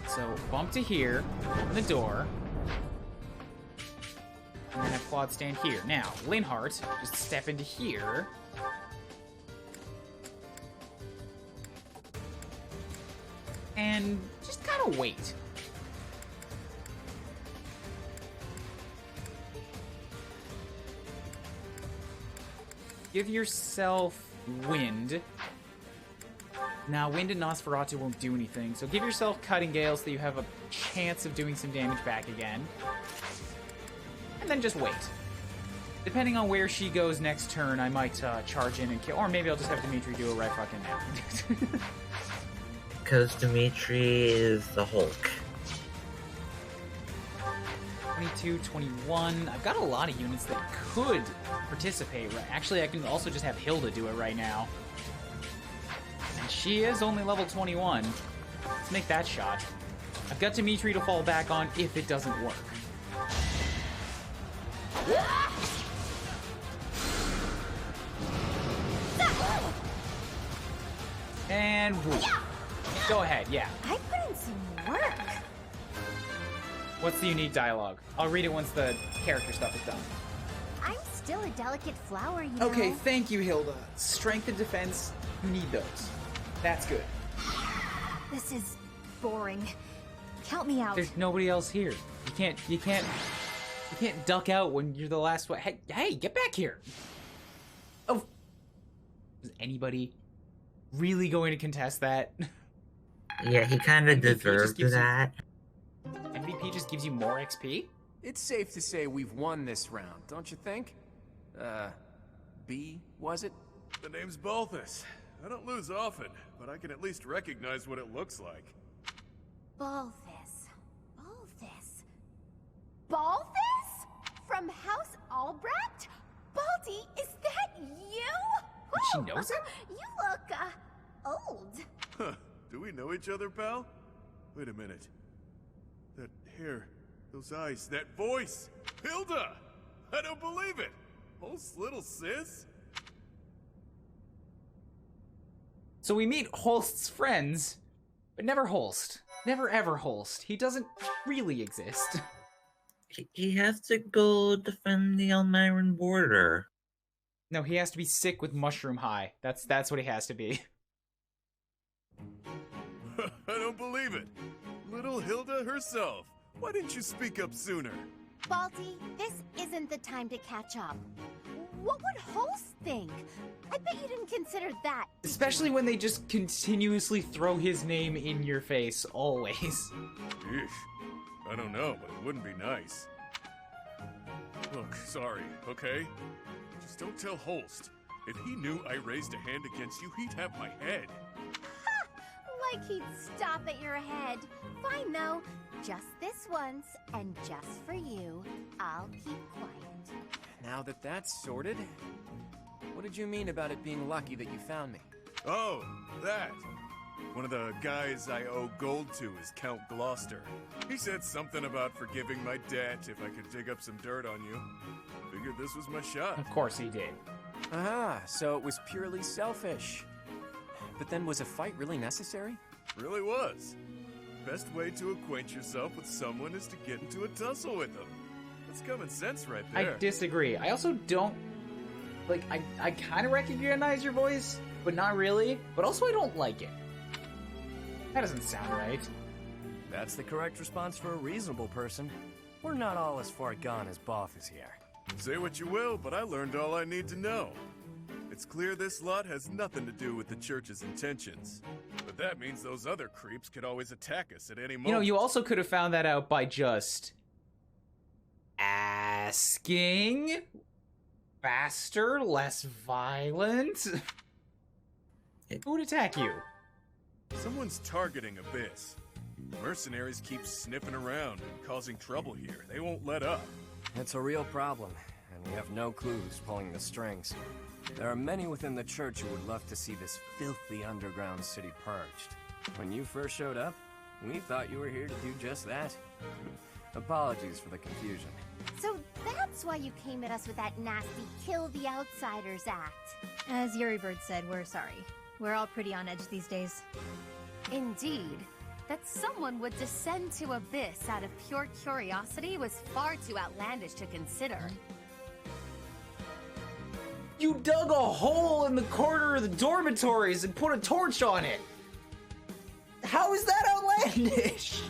So bump to here, open the door, and then have Claude stand here. Now, Linhart, just step into here. And just kind of wait. Give yourself wind. Now, wind and Nosferatu won't do anything, so give yourself Cutting Gale so that you have a chance of doing some damage back again. And then just wait. Depending on where she goes next turn, I might charge in and kill, or maybe I'll just have DIMITRI do it right fucking now. Because DIMITRI is the Hulk. 22, 21. I've got a lot of units that could participate. Actually, I can also just have Hilda do it right now. And she is only level 21. Let's make that shot. I've got DIMITRI to fall back on if it doesn't work. And woo. Go ahead, yeah. I put in some work. What's the unique dialogue? I'll read it once the character stuff is done. I'm still a delicate flower, you know. Okay, thank you, Hilda. Strength and defense, you need those. That's good. This is boring. Count me out. There's nobody else here. You can't duck out when you're the last one. Hey, get back here. Oh. Is anybody really going to contest that? Yeah, he kind of deserved that. MVP just gives you more XP? It's safe to say we've won this round, don't you think? B, was it? The name's Balthus. I don't lose often, but I can at least recognize what it looks like. Balthus. Balthus? From House Albrecht? Baldy, is that you? She knows him? You look, old. Huh. Do we know each other, pal? Wait a minute. That hair, those eyes, that voice! Hilda! I don't believe it! Holst's little sis? So we meet Holst's friends, but never Holst. Never ever Holst. He doesn't really exist. He has to go defend the Elmiran border. No, he has to be sick with mushroom high. That's what he has to be. I don't believe it. Little Hilda herself. Why didn't you speak up sooner? Baldy, this isn't the time to catch up. What would Holst think? I bet you didn't consider that. Especially when they just continuously throw his name in your face, always. Eesh. I don't know, but it wouldn't be nice. Look, sorry, okay? Just don't tell Holst. If he knew I raised a hand against you, he'd have my head. Like he'd stop at your head. Fine, though. Just this once, and just for you, I'll keep quiet. Now that that's sorted, what did you mean about it being lucky that you found me? Oh, that. One of the guys I owe gold to is Count Gloucester. He said something about forgiving my debt if I could dig up some dirt on you. Figured this was my shot. Of course he did. Ah, so it was purely selfish. But then was a fight really necessary? Really was. Best way to acquaint yourself with someone is to get into a tussle with them. That's common sense right there. I disagree. I also don't... Like, I kind of recognize your voice, but not really. But also I don't like it. That doesn't sound right. That's the correct response for a reasonable person. We're not all as far gone as Boff is here. Say what you will, but I learned all I need to know. It's clear this lot has nothing to do with the church's intentions. But that means those other creeps could always attack us at any moment. You know, you also could have found that out by just asking? Faster, less violent? Who would attack you? Someone's targeting Abyss. Mercenaries keep sniffing around and causing trouble here. They won't let up. It's a real problem, and we have no clue who's pulling the strings. There are many within the church who would love to see this filthy underground city purged. When you first showed up, we thought you were here to do just that. Apologies for the confusion. So that's why you came at us with that nasty Kill the Outsiders act. As Yuri Bird said, we're sorry. We're all pretty on edge these days. Indeed. That someone would descend to Abyss out of pure curiosity was far too outlandish to consider. You dug a hole in the corner of the dormitories and put a torch on it! How is that outlandish?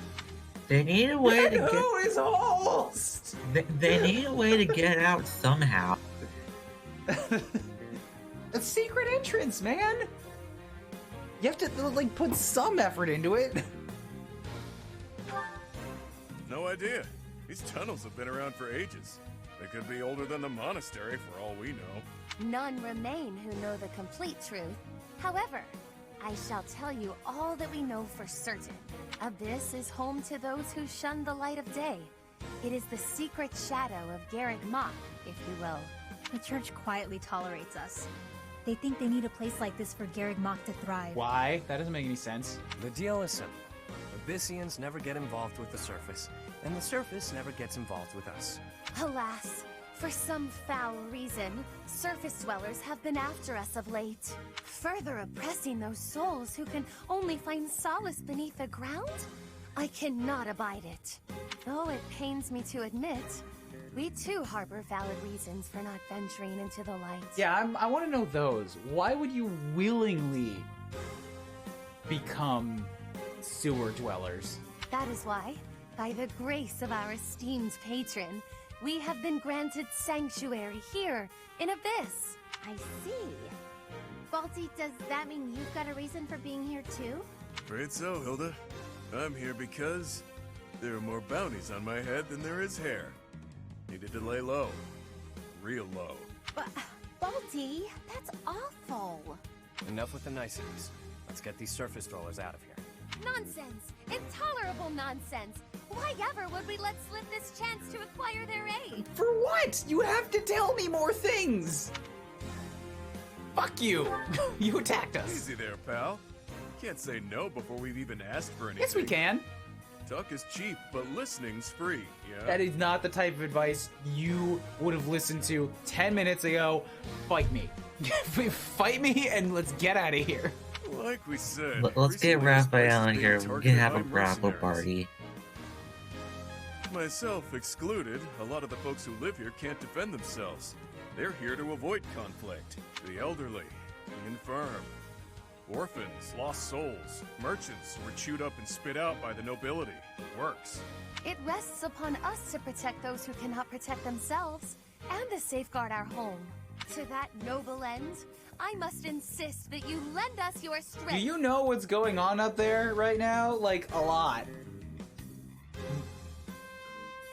They need a way to get... Who is host? They need a way to get out somehow. A secret entrance, man! You have to, like, put some effort into it. No idea. These tunnels have been around for ages. They could be older than the monastery for all we know. None remain who know the complete truth. However, I shall tell you all that we know for certain. Abyss is home to those who shun the light of day. It is the secret shadow of Garreg Mach, if you will. The church quietly tolerates us. They think they need a place like this for Garreg Mach to thrive. Why? That doesn't make any sense. The deal is simple. Abyssians never get involved with the surface, and the surface never gets involved with us. Alas, for some foul reason, surface dwellers have been after us of late, further oppressing those souls who can only find solace beneath the ground. I cannot abide it. Though it pains me to admit, we too harbor valid reasons for not venturing into the light. Yeah, I want to know those. Why would you willingly become sewer dwellers? That is why, by the grace of our esteemed patron, we have been granted sanctuary here in Abyss. I see. Balti, does that mean you've got a reason for being here too? Afraid so, Hilda. I'm here because there are more bounties on my head than there is hair. Needed to lay low. Real low. But, Balti, that's awful. Enough with the niceties. Let's get these surface dwellers out of here. Nonsense! Intolerable nonsense! Why ever would we let slip this chance to acquire their aid? For what? You have to tell me more things! Fuck you! You attacked us! Easy there, pal. Can't say no before we've even asked for anything. Yes, we can. Talk is cheap, but listening's free, yeah? That is not the type of advice you would have listened to 10 minutes ago. Fight me. Fight me and let's get out of here. Like we said, Let's get Raphael in here. We can have a grapple party. Myself excluded, a lot of the folks who live here can't defend themselves. They're here to avoid conflict. The elderly, the infirm, orphans, lost souls, merchants who were chewed up and spit out by the nobility. Works. It rests upon us to protect those who cannot protect themselves, and to safeguard our home. To that noble end, I must insist that you lend us your strength. Do you know what's going on up there right now? Like, a lot.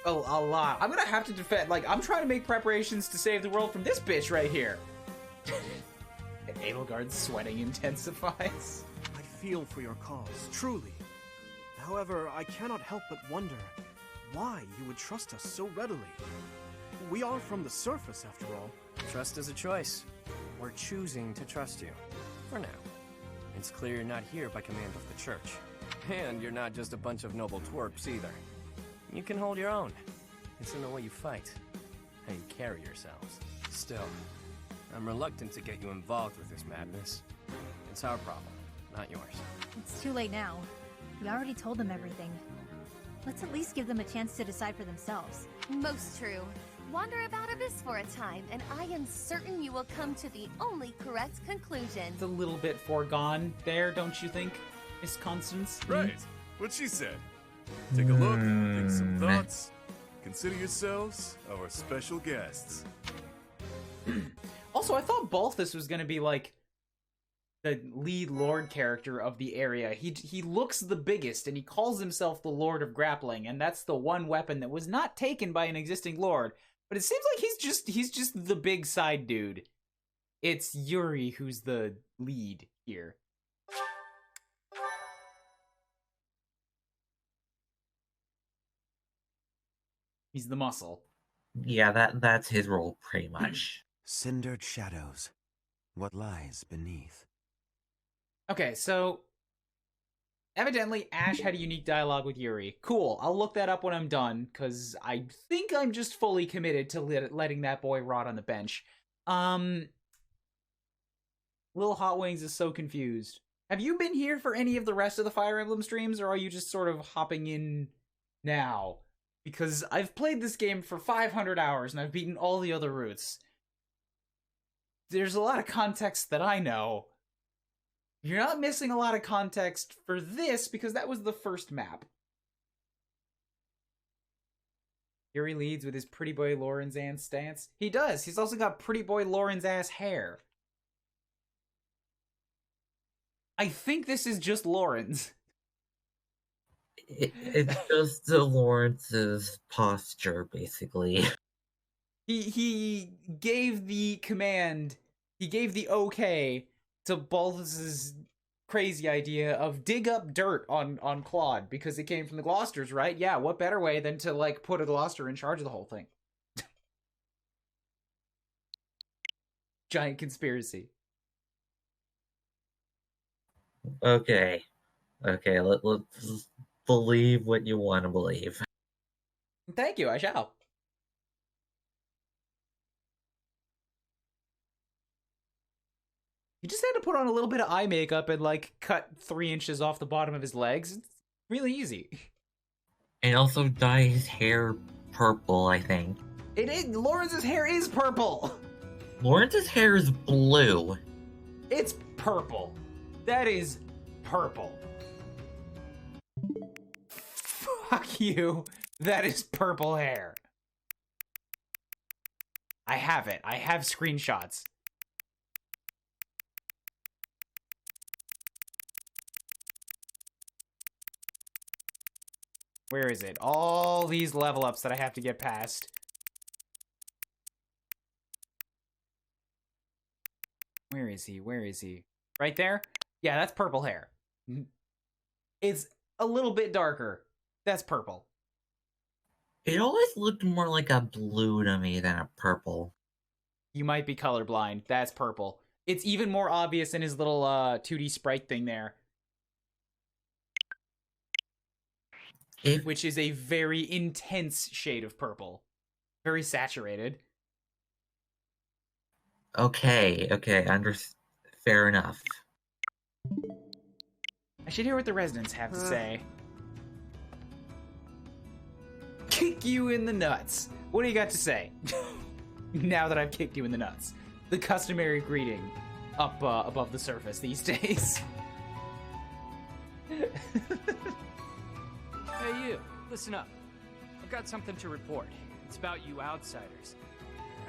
A lot. I'm gonna have to defend, like, I'm trying to make preparations to save the world from this bitch right here. Edelgard's sweating intensifies. I feel for your cause, truly. However, I cannot help but wonder why you would trust us so readily. We are from the surface, after all. Trust is a choice. We're choosing to trust you. For now. It's clear you're not here by command of the church. And you're not just a bunch of noble twerps either. You can hold your own. It's in the way you fight, how you carry yourselves. Still, I'm reluctant to get you involved with this madness. It's our problem, not yours. It's too late now. We already told them everything. Let's at least give them a chance to decide for themselves. Most true. Wander about Abyss for a time, and I am certain you will come to the only correct conclusion. It's a little bit foregone there, don't you think, Miss Constance? Right. What she said. Take a look, think some thoughts. Consider yourselves our special guests. Also, I thought Balthus was gonna be like lead lord character of the area. He looks the biggest, and he calls himself the Lord of Grappling, and that's the one weapon that was not taken by an existing lord. But it seems like he's just the big side dude. It's Yuri who's the lead here. He's the muscle. Yeah, that's his role pretty much. Cindered shadows. What lies beneath? Okay, so evidently Ash had a unique dialogue with Yuri. Cool, I'll look that up when I'm done, because I think I'm just fully committed to letting that boy rot on the bench. Little Hot Wings is so confused. Have you been here for any of the rest of the Fire Emblem streams, or are you just sort of hopping in now? Because I've played this game for 500 hours, and I've beaten all the other routes. There's a lot of context that I know. You're not missing a lot of context for this, because that was the first map. Yuri leads with his pretty boy Lauren's ass stance. He does. He's also got pretty boy Lauren's ass hair. I think this is just Lauren's. It's just the Lawrence's posture, basically. He gave the command, he gave the okay to Balthus's crazy idea of dig up dirt on Claude, because it came from the Gloucesters, right? Yeah, what better way than to, like, put a Gloucester in charge of the whole thing? Giant conspiracy. Okay, let's believe what you want to believe. Thank you, I shall. He just had to put on a little bit of eye makeup and, like, cut 3 inches off the bottom of his legs. It's really easy. And also dye his hair purple, I think. It is. Lawrence's hair is purple. Lawrence's hair is blue. It's purple. That is purple. Fuck you. That is purple hair. I have it. I have screenshots. Where is it? All these level ups that I have to get past. Where is he? Where is he? Right there? Yeah, that's purple hair. It's a little bit darker. That's purple. It always looked more like a blue to me than a purple. You might be colorblind. That's purple. It's even more obvious in his little 2D sprite thing there. Which is a very intense shade of purple. Very saturated. Okay, fair enough. I should hear what the residents have to say. Kick you in the nuts. What do you got to say? Now that I've kicked you in the nuts. The customary greeting up above the surface these days. Hey you, listen up. I've got something to report. It's about you outsiders.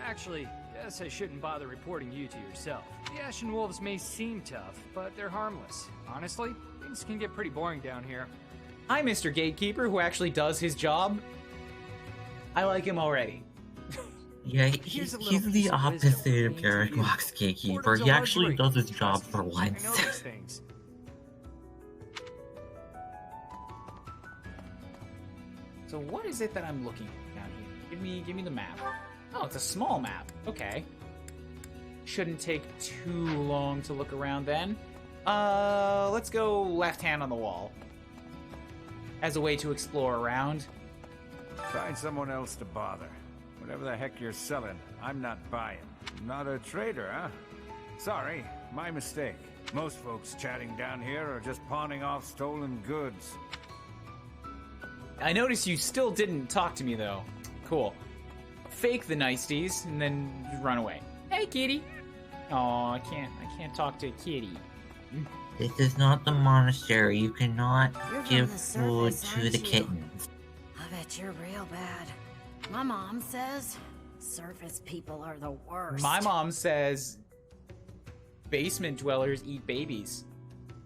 Actually, guess I shouldn't bother reporting you to yourself. The Ashen Wolves may seem tough, but they're harmless. Honestly, things can get pretty boring down here. Hi, Mr. Gatekeeper, who actually does his job. I like him already. Yeah, he's the opposite of Garrick Mock's Gatekeeper. He actually does his job for once. I know these things. So what is it that I'm looking at down here? Give me the map. Oh, it's a small map. Okay. Shouldn't take too long to look around then. Let's go left hand on the wall. As a way to explore around. Find someone else to bother. Whatever the heck you're selling, I'm not buying. Not a trader, huh? Sorry, my mistake. Most folks chatting down here are just pawning off stolen goods. I notice you still didn't talk to me, though. Cool. Fake the niceties, and then run away. Hey, kitty! Aw, I can't talk to a kitty. This is not the monastery. You cannot give the food surface, to aren't the you? kittens. I bet you're real bad. My mom says surface people are the worst. My mom says basement dwellers eat babies.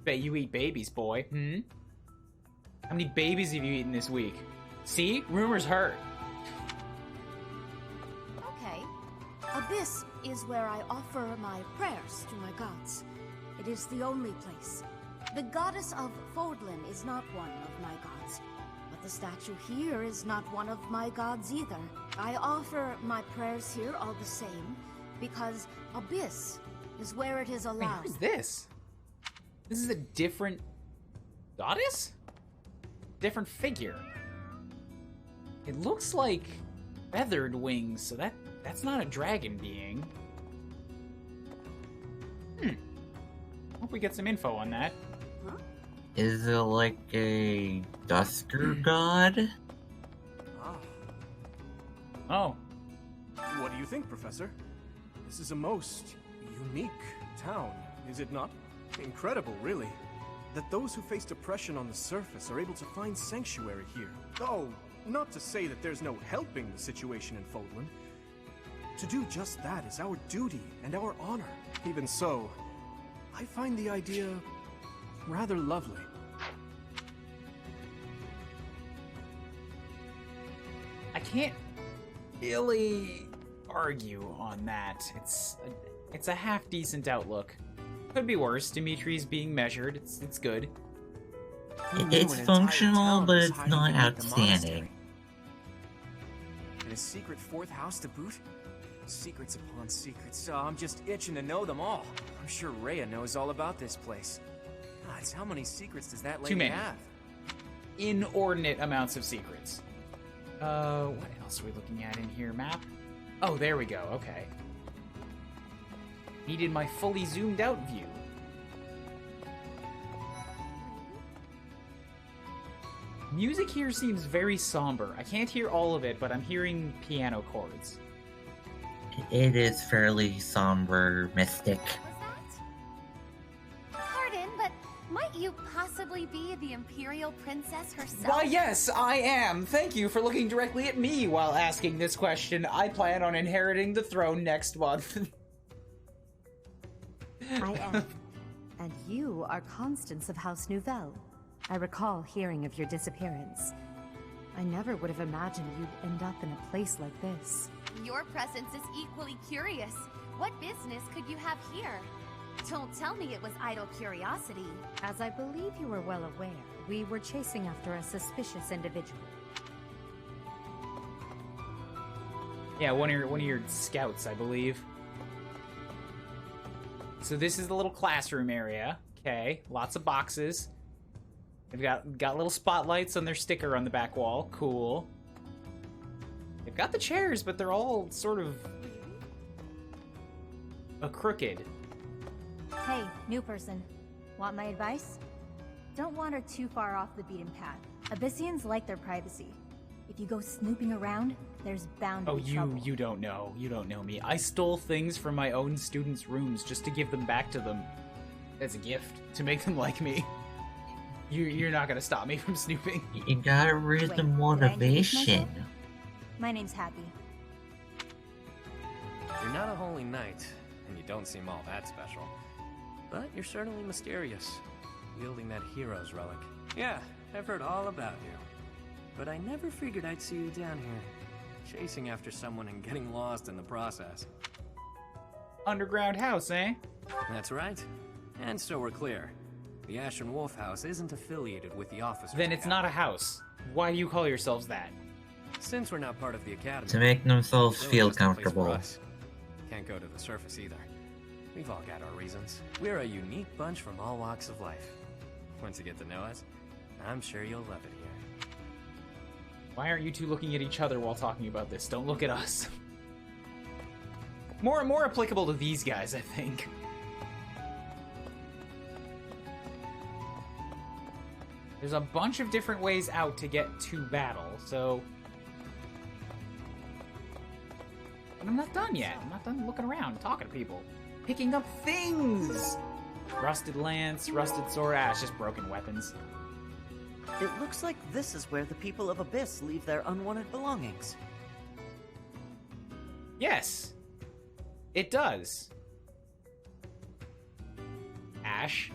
Bet you eat babies, boy. How many babies have you eaten this week? See? Rumors hurt. Okay. Abyss is where I offer my prayers to my gods. It is the only place. The goddess of Fodlan is not one of my gods. But the statue here is not one of my gods either. I offer my prayers here all the same, because Abyss is where it is allowed. Wait, who's this? This is a different goddess? Different figure. It looks like feathered wings, so that's not a dragon being. Hope we get some info on that. Is it like a Dusker god? Oh. What do you think, Professor? This is a most unique town, is it not? Incredible, really. That those who face depression on the surface are able to find sanctuary here. Oh, not to say that there's no helping the situation in Fodlan. To do just that is our duty and our honor. Even so, I find the idea rather lovely. I can't really argue on that. It's a half-decent outlook. Could be worse. Dimitri's being measured. It's good. It's functional, but it's not outstanding. And a secret fourth house to boot? Secrets upon secrets, so I'm just itching to know them all. I'm sure Rhea knows all about this place. God, how many secrets does that lady have? Inordinate amounts of secrets. What else are we looking at in here? Map? Oh, there we go. Okay. Needed my fully zoomed out view. Music here seems very somber. I can't hear all of it, but I'm hearing piano chords. It is fairly somber, mystic. Pardon, but might you possibly be the Imperial Princess herself? Why, yes, I am. Thank you for looking directly at me while asking this question. I plan on inheriting the throne next month. I am. And you are Constance of House Nouvelle. I recall hearing of your disappearance. I never would have imagined you'd end up in a place like this. Your presence is equally curious. What business could you have here? Don't tell me it was idle curiosity. As I believe you are well aware, we were chasing after a suspicious individual. Yeah, one of your scouts, I believe. So this is the little classroom area. Okay, lots of boxes. They've got little spotlights on their sticker on the back wall. Cool. They've got the chairs, but they're all sort of crooked. Hey, new person. Want my advice? Don't wander too far off the beaten path. Abyssians like their privacy. If you go snooping around, there's bound to be trouble. You don't know. You don't know me. I stole things from my own students' rooms just to give them back to them as a gift, to make them like me. You're not gonna stop me from snooping. You gotta read the motivation. My name's Happy. You're not a holy knight, and you don't seem all that special. But you're certainly mysterious, wielding that hero's relic. Yeah, I've heard all about you. But I never figured I'd see you down here, chasing after someone and getting lost in the process. Underground house, eh? That's right. And so we're clear. The Ashen Wolf House isn't affiliated with the Officers Then it's not a house. Why do you call yourselves that? Since we're not part of the Academy, To make themselves the feel village is the place for comfortable. us. Can't go to the surface either. We've all got our reasons. We're a unique bunch from all walks of life. Once you get to know us, I'm sure you'll love it here. Why aren't you two looking at each other while talking about this? Don't look at us. More applicable to these guys, I think. There's a bunch of different ways out to get to battle, so... But I'm not done yet. I'm not done looking around, talking to people. Picking up things! Rusted lance, rusted sword, it's just broken weapons. It looks like this is where the people of Abyss leave their unwanted belongings. Yes! It does. Ash.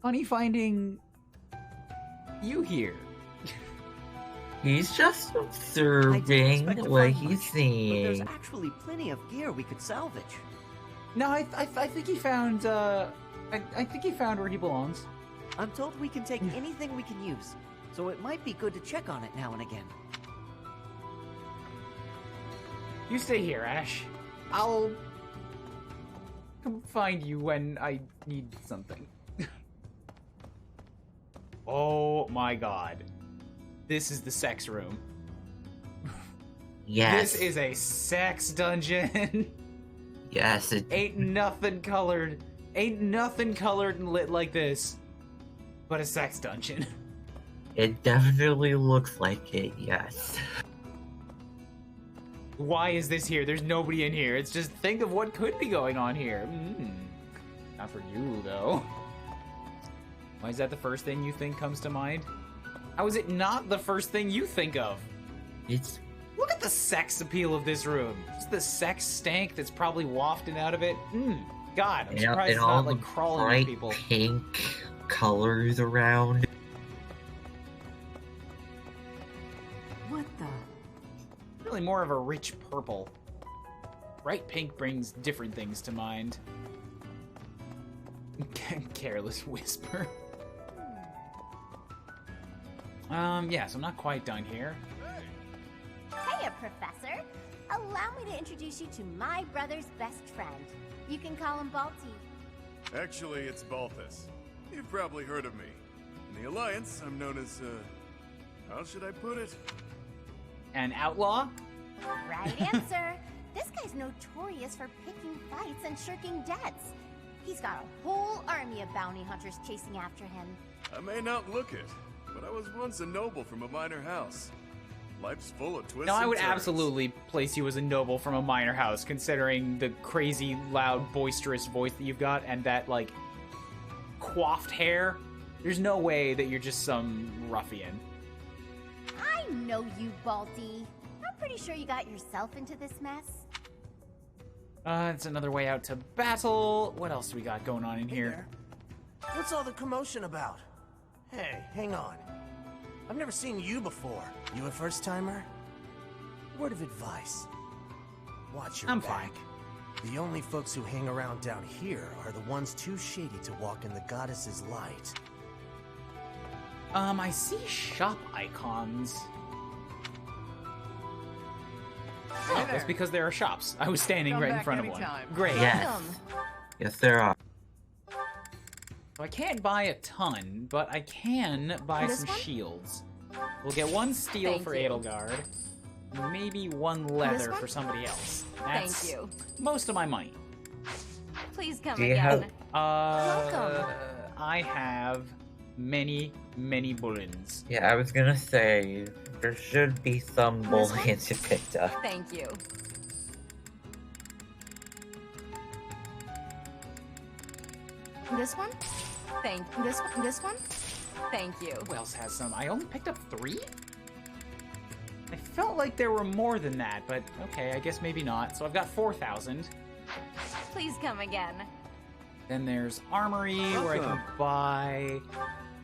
Funny finding you here. He's just observing what he's seeing. But there's actually plenty of gear we could salvage. No, I think he found, I think he found where he belongs. I'm told we can take anything we can use, so it might be good to check on it now and again. You stay here, Ash. I'll come find you when I need something. Oh my god. This is the sex room. Yes. This is a sex dungeon. Yes. Ain't nothing colored and lit like this. But a sex dungeon. It definitely looks like it, yes. Why is this here? There's nobody in here. It's just think of what could be going on here. Not for you, though. Why is that the first thing you think comes to mind? How is it not the first thing you think of? It's... Look at the sex appeal of this room. Just the sex stank that's probably wafting out of it. God, I'm surprised it's not like crawling at people. Pink colors around. What the? Really more of a rich purple. Bright pink brings different things to mind. Careless whisper. Yeah, so I'm not quite done here. Hey, Professor. Allow me to introduce you to my brother's best friend. You can call him Balti. Actually, it's Balthus. You've probably heard of me. In the Alliance, I'm known as, how should I put it? An outlaw? Right answer. This guy's notorious for picking fights and shirking debts. He's got a whole army of bounty hunters chasing after him. I may not look it, but I was once a noble from a minor house. Life's full of twists. No, I would and turns. absolutely place you as a noble from a minor house, considering the crazy, loud, boisterous voice that you've got and that, like, coiffed hair. There's no way that you're just some ruffian. I know you, Balti. I'm pretty sure you got yourself into this mess. It's another way out to battle. What else do we got going on in here? What's all the commotion about? Hey, hang on. I've never seen you before. You a first-timer? Word of advice. Watch your I'm back. The only folks who hang around down here are the ones too shady to walk in the goddess's light. I see shop icons. Oh, that's because there are shops. I was standing right in front of one. Great. Yes. Yes, there are. So I can't buy a ton, but I can buy some shields. We'll get one steel for Edelgard, maybe one leather for somebody else. That's most of my money. Please come Do you again. Welcome. I have many bullets. Yeah, I was gonna say, there should be some bullions you picked up. Thank you. This one? This one? Thank you. Who else has some? I only picked up 3? I felt like there were more than that, but okay, I guess maybe not. So I've got 4,000. Please come again. Then there's Armory, where I can buy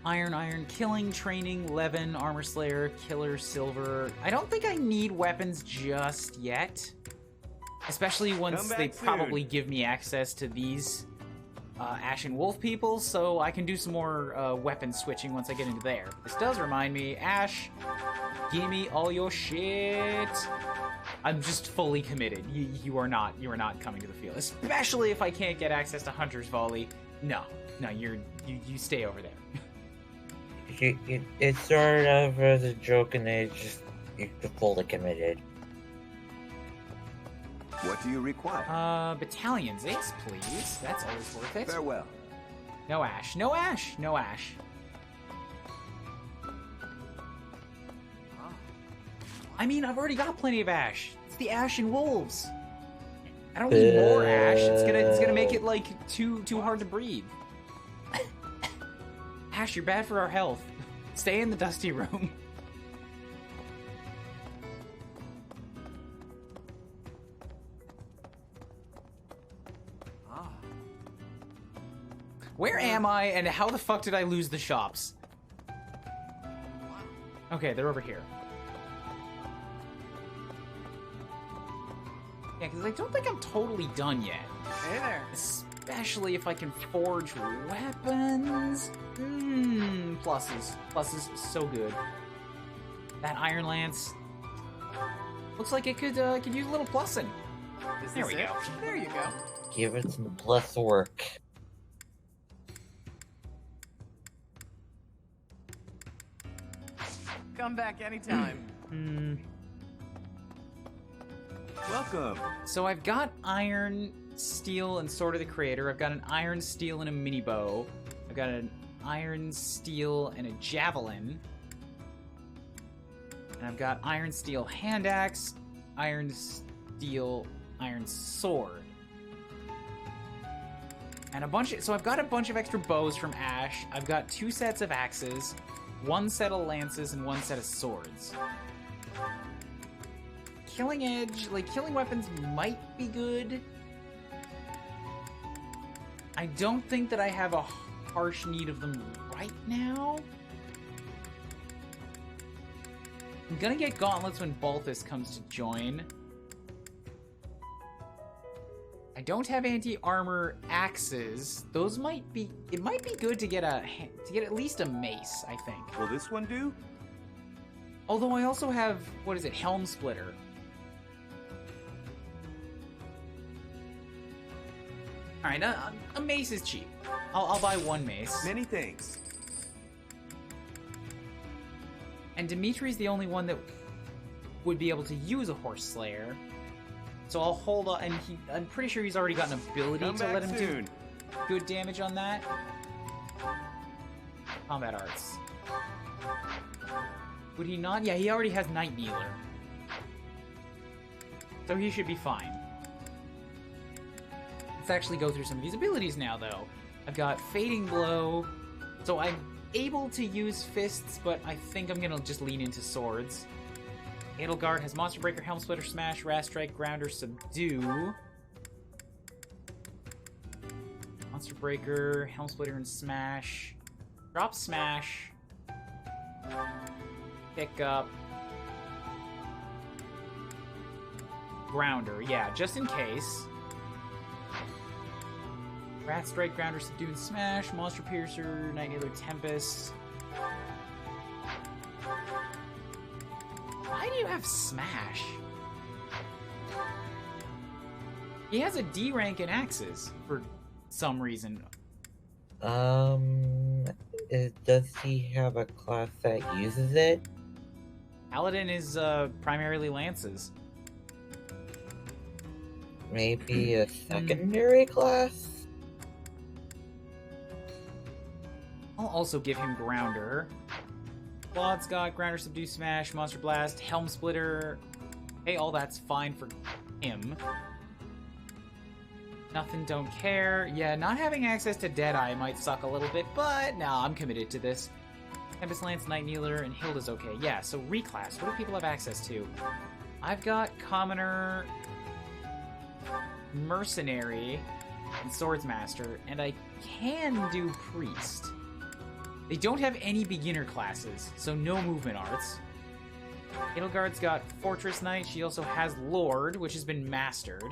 Iron, Killing, Training, Levin, Armor Slayer, Killer, Silver. I don't think I need weapons just yet. Especially once they probably give me access to these Ashen Wolf people, so I can do some more weapon switching once I get into there. This does remind me, Ash, give me all your shit. I'm just fully committed. You are not coming to the field, especially if I can't get access to Hunter's Volley. No, you stay over there. It's sort of as a joke, and you're fully committed. What do you require? Battalions, Ace, please. That's always worth it. Farewell. No Ash. No Ash. No Ash. I mean, I've already got plenty of Ash. It's the Ashen Wolves. I don't need more Ash. It's gonna make it like too hard to breathe. Ash, you're bad for our health. Stay in the dusty room. Where am I, and how the fuck did I lose the shops? Okay, they're over here. Yeah, because I don't think I'm totally done yet. Hey there. Especially if I can forge weapons. Pluses. Pluses, so good. That Iron Lance looks like it could use a little plussing. There we go. There you go. Give it some plus work. Come back anytime. Welcome. So I've got iron, steel, and Sword of the Creator. I've got an iron, steel, and a mini bow. I've got an iron, steel, and a javelin. And I've got iron, steel, hand axe, iron, steel, iron sword. And so I've got a bunch of extra bows from Ash. I've got 2 sets of axes, 1 set of lances, and 1 set of swords. Killing edge, killing weapons might be good. I don't think that I have a harsh need of them right now. I'm gonna get gauntlets when Balthus comes to join. I don't have anti-armor axes. Those might be. It might be good to get at least a mace, I think. Will this one do? Although I also have, what is it, Helm Splitter. All right, a mace is cheap. I'll buy 1 mace. Many thanks. And Dimitri's the only one that would be able to use a Horse Slayer. So I'll hold on, and I'm pretty sure he's already got an ability to let him do good damage on that. Combat Arts. Would he not? Yeah, he already has Night Kneeler. So he should be fine. Let's actually go through some of these abilities now, though. I've got Fading Blow, so I'm able to use fists, but I think I'm gonna just lean into swords. Edelgard has Monster Breaker, Helm Splitter, Smash, Wrath Strike, Grounder, Subdue. Monster Breaker, Helm Splitter, and Smash. Drop Smash. Pick up. Grounder, yeah, just in case. Wrath Strike, Grounder, Subdue, and Smash. Monster Piercer, Night Kneeler, Tempest. Why do you have Smash? He has a D rank in axes for some reason. Does he have a class that uses it? Paladin is primarily lances. Maybe a secondary class? I'll also give him Grounder. Claude's got Grounder, Subdue, Smash, Monster Blast, Helm Splitter. Hey, all that's fine for him. Nothing, don't care. Yeah, not having access to Deadeye might suck a little bit, but nah, I'm committed to this. Tempest Lance, Night Kneeler, and Hilda's okay. Yeah, so reclass. What do people have access to? I've got Commoner, Mercenary, and Swordsmaster, and I can do Priest. They don't have any beginner classes, so no movement arts. Edelgard's got Fortress Knight. She also has Lord, which has been mastered.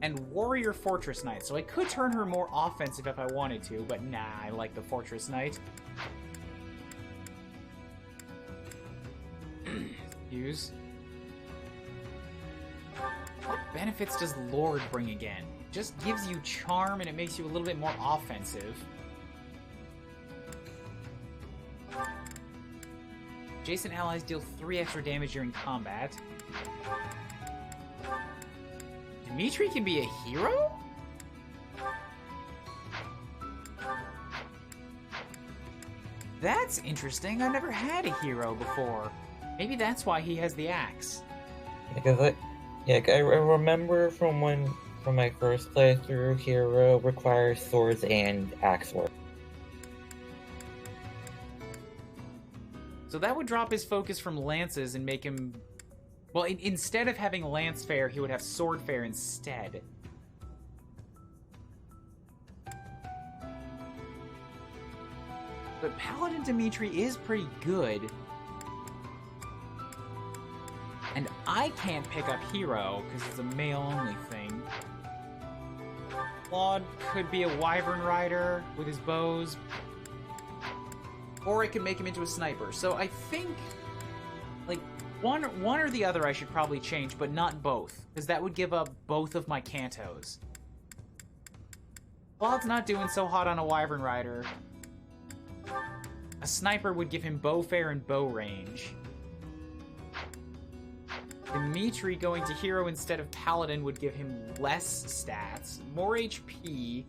And Warrior Fortress Knight, so I could turn her more offensive if I wanted to, but nah, I like the Fortress Knight. Use. What benefits does Lord bring again? It just gives you charm and it makes you a little bit more offensive. Adjacent allies deal 3 extra damage during combat. Dimitri can be a hero? That's interesting. I've never had a hero before. Maybe that's why he has the axe. Because I remember from my first playthrough, hero requires swords and axe work. So that would drop his focus from lances and make him Well, instead of having Lance Fair, he would have Sword Fair instead. But Paladin Dimitri is pretty good. And I can't pick up Hero, because it's a male-only thing. Claude could be a Wyvern Rider with his bows. Or I could make him into a sniper. So I think, like, one or the other I should probably change, but not both. Because that would give up both of my Cantos. Claude's not doing so hot on a Wyvern Rider. A sniper would give him bow fair and bow range. Dimitri going to hero instead of paladin would give him less stats, more HP,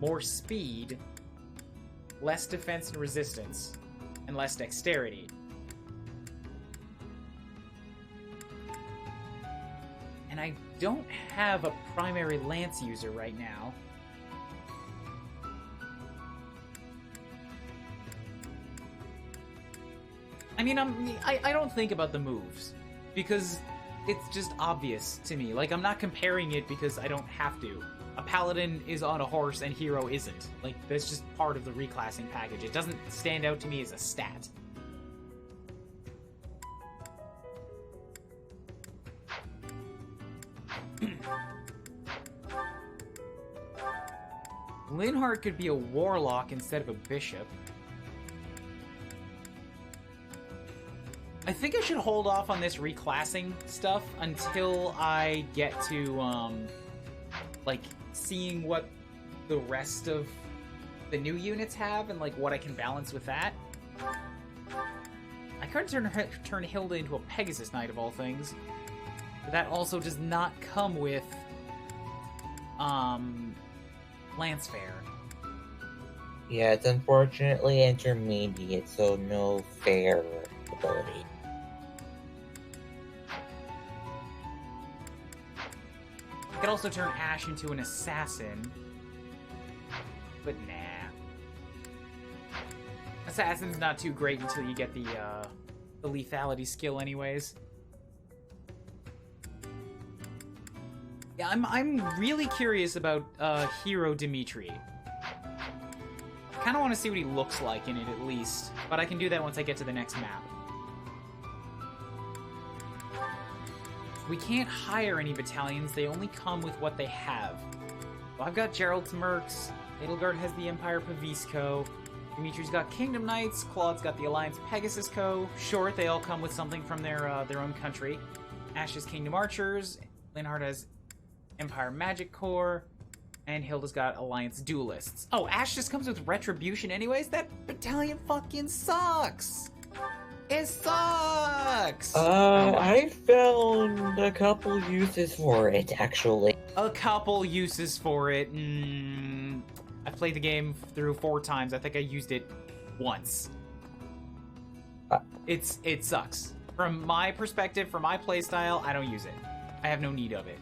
more speed, less defense and resistance, and less dexterity. And I don't have a primary lance user right now. I mean, I don't think about the moves, because it's just obvious to me. Like, I'm not comparing it because I don't have to. A paladin is on a horse and hero isn't. Like, that's just part of the reclassing package. It doesn't stand out to me as a stat. Linhardt could be a warlock instead of a bishop. I think I should hold off on this reclassing stuff until I get to, like, seeing what the rest of the new units have and, like, what I can balance with that. I could turn Hilda into a Pegasus Knight, of all things. But that also does not come with, Lance Fair. Yeah, it's unfortunately intermediate, so no fair ability. I could also turn Ash into an assassin, but nah. Assassin's not too great until you get the lethality skill anyways. Yeah, I'm really curious about Hero Dimitri. I kind of want to see what he looks like in it at least, but I can do that once I get to the next map. We can't hire any battalions, they only come with what they have. Well, I've got Gerald's Mercs, Edelgard has the Empire Pavis Co., Dimitri's got Kingdom Knights, Claude's got the Alliance Pegasus Co. Short, they all come with something from their own country. Ash's Kingdom Archers, Linhardt has Empire Magic Corps, and Hilda's got Alliance Duelists. Oh, Ash just comes with Retribution anyways? That battalion fucking sucks! It sucks! I found a couple uses for it, actually. A couple uses for it. I've played the game through 4 times. I think I used it once. It sucks. From my perspective, from my playstyle, I don't use it. I have no need of it.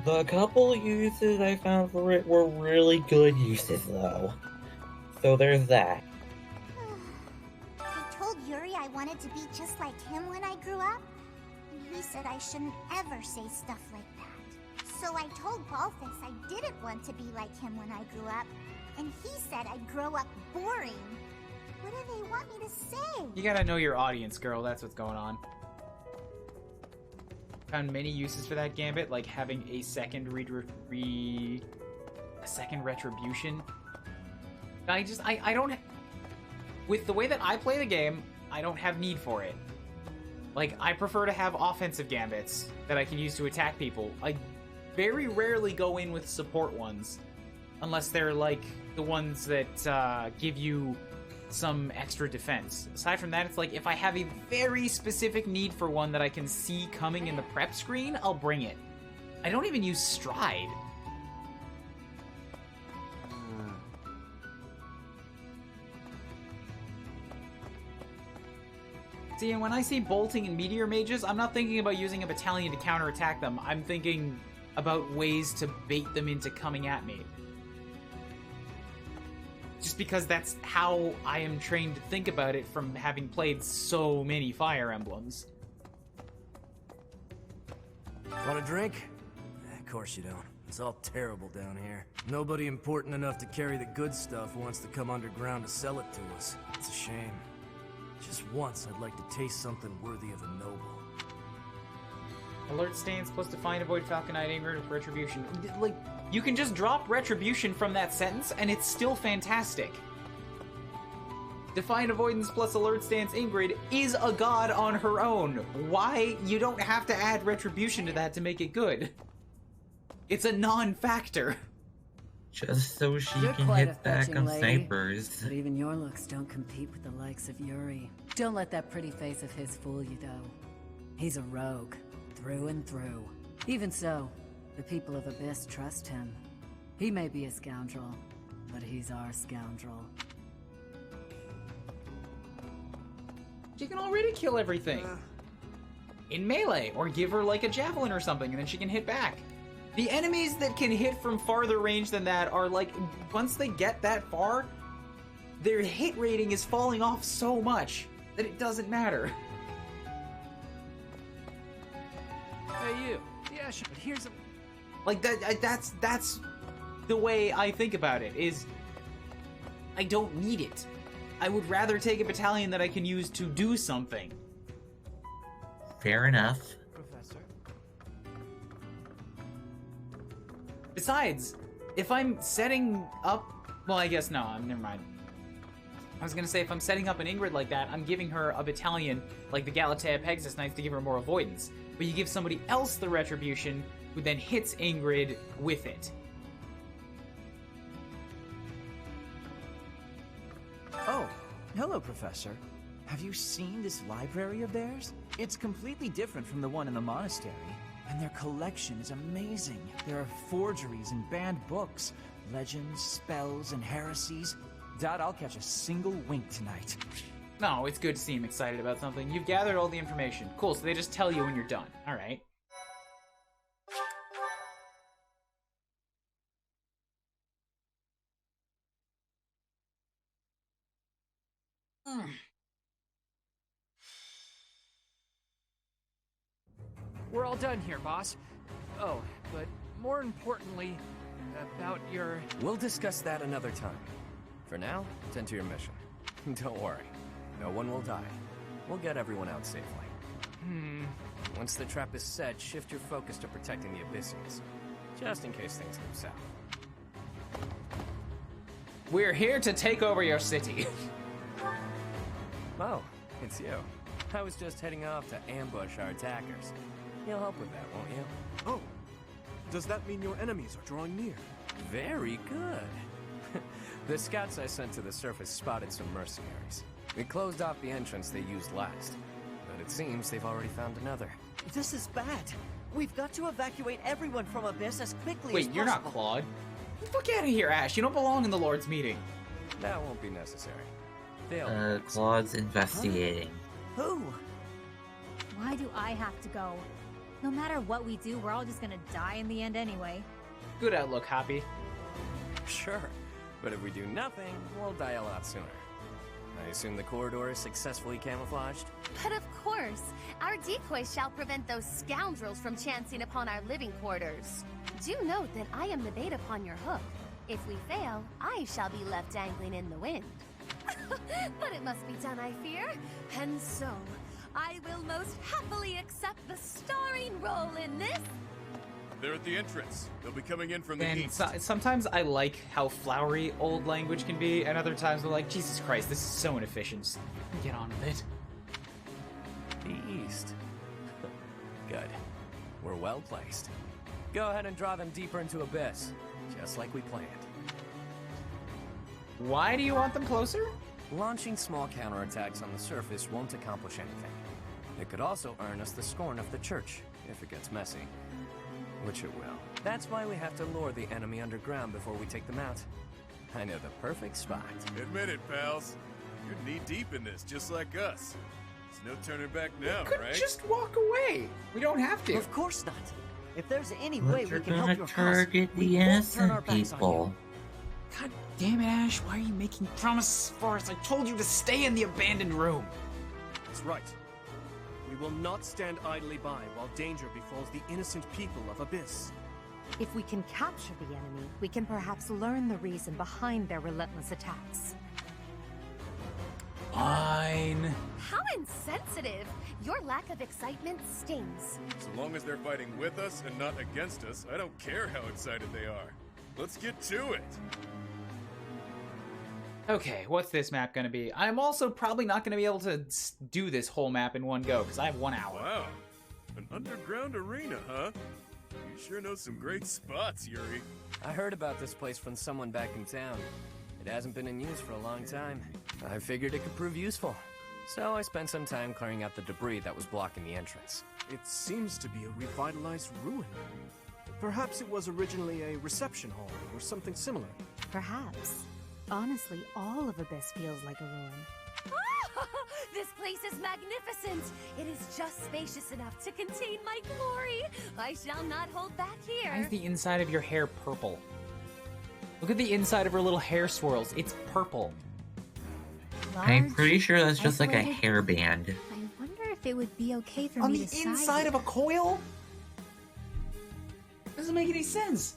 The couple uses I found for it were really good uses, though. So there's that. I told Yuri I wanted to be just like him when I grew up, and he said I shouldn't ever say stuff like that. So I told Balthus I didn't want to be like him when I grew up, and he said I'd grow up boring. What do they want me to say? You gotta know your audience, girl. That's what's going on. Found many uses for that gambit, like having a second retribution. I don't. With the way that I play the game, I don't have need for it. Like, I prefer to have offensive gambits that I can use to attack people. I very rarely go in with support ones, unless they're like the ones that give you some extra defense. Aside from that, it's like if I have a very specific need for one that I can see coming in the prep screen, I'll bring it. I don't even use Stride. See, and when I see bolting and meteor mages, I'm not thinking about using a battalion to counterattack them. I'm thinking about ways to bait them into coming at me. Just because that's how I am trained to think about it from having played so many Fire Emblems. Want a drink? Of course you don't. It's all terrible down here. Nobody important enough to carry the good stuff wants to come underground to sell it to us. It's a shame. Just once, I'd like to taste something worthy of a noble. Alert stance plus define, avoid Falconite, Ingrid with retribution. Like, you can just drop retribution from that sentence, and it's still fantastic. Define avoidance plus alert stance Ingrid is a god on her own. Why? You don't have to add retribution to that to make it good. It's a non-factor. Just so she You're can quite hit a back fetching on lady, snipers. but even your looks don't compete with the likes of Yuri. Don't let that pretty face of his fool you, though. He's a rogue, through and through. Even so, the people of Abyss trust him. He may be a scoundrel, but he's our scoundrel. She can already kill everything. In melee, or give her like a javelin or something, and then she can hit back. The enemies that can hit from farther range than that are like, once they get that far, their hit rating is falling off so much that it doesn't matter. Hey, you. Yeah, sure, but here's a... Like, that's the way I think about it, is I don't need it. I would rather take a battalion that I can use to do something. Fair enough. Professor. Besides, if I'm setting up... Well, I guess no, never mind. I was gonna say, if I'm setting up an Ingrid like that, I'm giving her a battalion like the Galatea Pegasus Knights to give her more avoidance. But you give somebody else the retribution, who then hits Ingrid with it. Oh, hello, Professor. Have you seen this library of theirs? It's completely different from the one in the monastery. And their collection is amazing. There are forgeries and banned books, legends, spells, and heresies. Doubt I'll catch a single wink tonight. No, it's good to see him excited about something. You've gathered all the information. Cool, so they just tell you when you're done. Alright. We're all done here, boss. Oh, but more importantly, about your... We'll discuss that another time. For now, tend to your mission. Don't worry. No one will die. We'll get everyone out safely. Once the trap is set, shift your focus to protecting the Abyssians. Just in case things go south. We're here to take over your city. Oh, it's you. I was just heading off to ambush our attackers. You'll help with that, won't you? Oh, does that mean your enemies are drawing near? Very good. The scouts I sent to the surface spotted some mercenaries. We closed off the entrance they used last, but it seems they've already found another. This is bad. We've got to evacuate everyone from Abyss as quickly as Wait, possible. you're not Claude. Get the fuck out of here, Ash. You don't belong in the Lord's meeting. That won't be necessary. Claude's investigating. Who? Why do I have to go? No matter what we do, we're all just gonna die in the end anyway. Good outlook, Hoppy. Sure, but if we do nothing, we'll die a lot sooner. I assume the corridor is successfully camouflaged? But of course, our decoys shall prevent those scoundrels from chancing upon our living quarters. Do note that I am the bait upon your hook. If we fail, I shall be left dangling in the wind. But it must be done, I fear. And so, I will most happily accept the starring role in this. They're at the entrance. They'll be coming in from the And east. sometimes I like how flowery old language can be, and other times I'm like, Jesus Christ, this is so inefficient. Just get on with it. The east. Good. We're well placed. Go ahead and draw them deeper into Abyss, just like we planned. Why do you want them closer? Launching small counterattacks on the surface won't accomplish anything. It could also earn us the scorn of the church, if it gets messy. Which it will. That's why we have to lure the enemy underground before we take them out. I know the perfect spot. Admit it, pals. You're knee-deep in this, just like us. There's no turning back now, Could right? just walk away. We don't have to. Of course not. If there's any But way you're we can gonna help your cause, target we the won't turn innocent our backs on people. God damn it, Ash. Why are you making promises for us? I told you to stay in the abandoned room. That's right. We will not stand idly by while danger befalls the innocent people of Abyss. If we can capture the enemy, we can perhaps learn the reason behind their relentless attacks. Fine. How insensitive! Your lack of excitement stings. So long as they're fighting with us and not against us, I don't care how excited they are. Let's get to it! Okay, what's this map gonna be? I'm also probably not gonna be able to do this whole map in one go, because I have 1 hour. Wow. An underground arena, huh? You sure know some great spots, Yuri. I heard about this place from someone back in town. It hasn't been in use for a long time. I figured it could prove useful. So I spent some time clearing out the debris that was blocking the entrance. It seems to be a revitalized ruin. Perhaps it was originally a reception hall or something similar. Perhaps. Honestly, all of Abyss feels like a ruin. This place is magnificent! It is just spacious enough to contain my glory! I shall not hold back here! Why is the inside of your hair purple? Look at the inside of her little hair swirls. It's purple. I'm pretty sure that's just like a hairband. I wonder if it would be okay for On me the to inside of a coil? Doesn't make any sense.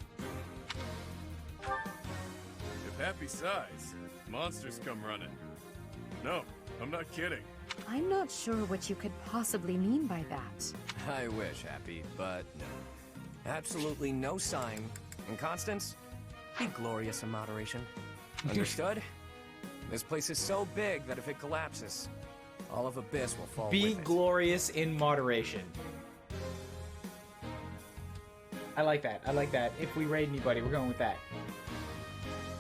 If Happy sighs, monsters come running. No, I'm not kidding. I'm not sure what you could possibly mean by that. I wish, Happy, but no. Absolutely no sign. And Constance, be glorious in moderation. Understood? This place is so big that if it collapses, all of Abyss will fall Be with it. glorious in moderation. I like that. I like that. If we raid anybody, we're going with that.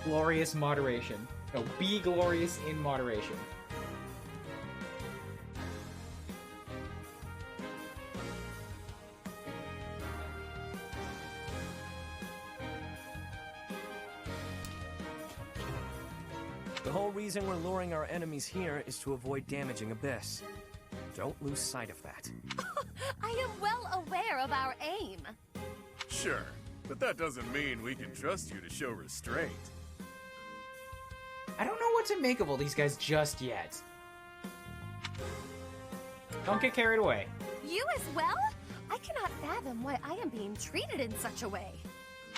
Glorious moderation. No, be glorious in moderation. The whole reason we're luring our enemies here is to avoid damaging Abyss. Don't lose sight of that. I am well aware of our aim. Sure, but that doesn't mean we can trust you to show restraint. I don't know what to make of all these guys just yet. Don't get carried away. You as well? I cannot fathom why I am being treated in such a way.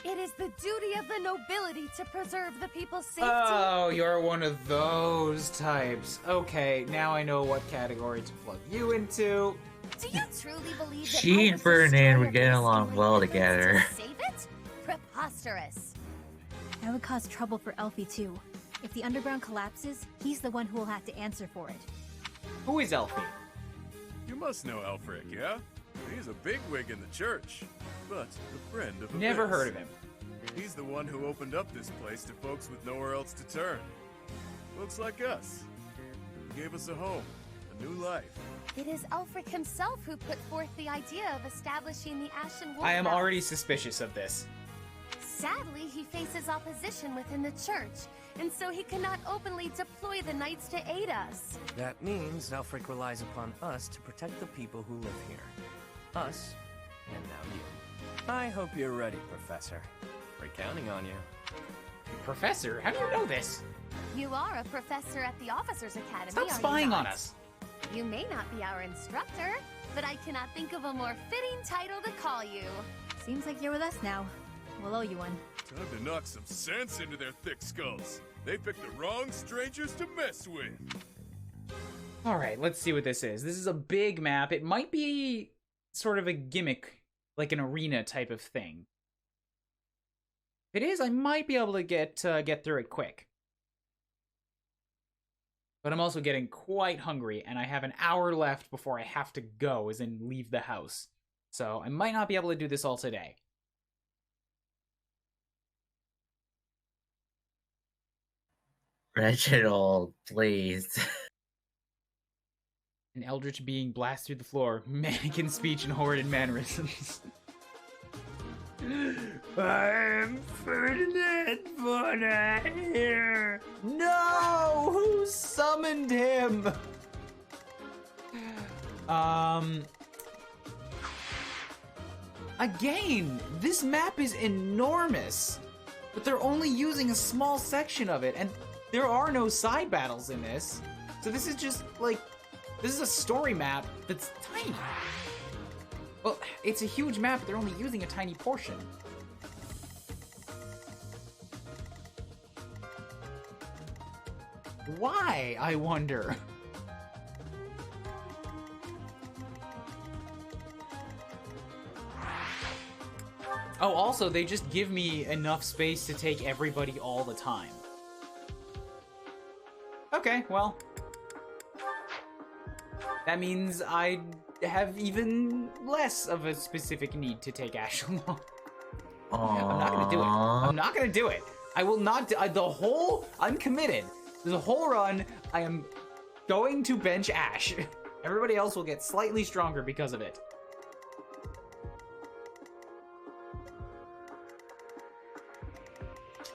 It is the duty of the nobility to preserve the people's safety. Oh, you're one of those types. Okay, now I know what category to plug you into. Do you truly believe that She and Ferdinand would get along well together. save it? Preposterous. That would cause trouble for Elfie too. If the underground collapses, he's the one who will have to answer for it. Who is Elfie? You must know Alfric, yeah? He's a bigwig in the church, but a friend of Abyss. Never heard of him. He's the one who opened up this place to folks with nowhere else to turn. Folks like us. He gave us a home, a new life. It is Alfric himself who put forth the idea of establishing the Ashen Wolf I am House. already suspicious of this. Sadly, he faces opposition within the church, and so he cannot openly deploy the knights to aid us. That means Alfric relies upon us to protect the people who live here. Us, and now you. I hope you're ready, Professor. We're counting on you. Professor? How do you know this? You are a professor at the Officers Academy, Stop are you spying not? on us. You may not be our instructor, but I cannot think of a more fitting title to call you. Seems like you're with us now. We'll owe you one. Time to knock some sense into their thick skulls. They picked the wrong strangers to mess with. Alright, let's see what this is. This is a big map. It might be sort of a gimmick, like an arena type of thing. If it is, I might be able to get through it quick. But I'm also getting quite hungry, and I have an hour left before I have to go, as in leave the house. So I might not be able to do this all today. Reginald, please. An eldritch being blasts through the floor, mannequin speech and horrid mannerisms. I'm Ferdinand von here. No! Who summoned him? Again, this map is enormous, but they're only using a small section of it, and there are no side battles in this. So this is just, like, This is a story map that's tiny. Well, it's a huge map, but they're only using a tiny portion. Why, I wonder? Oh, also, they just give me enough space to take everybody all the time. Okay, well. That means I have even less of a specific need to take Ashen. I'm not gonna do it. I'm not gonna do it. I will not do I'm committed. The whole run, I am going to bench Ash. Everybody else will get slightly stronger because of it.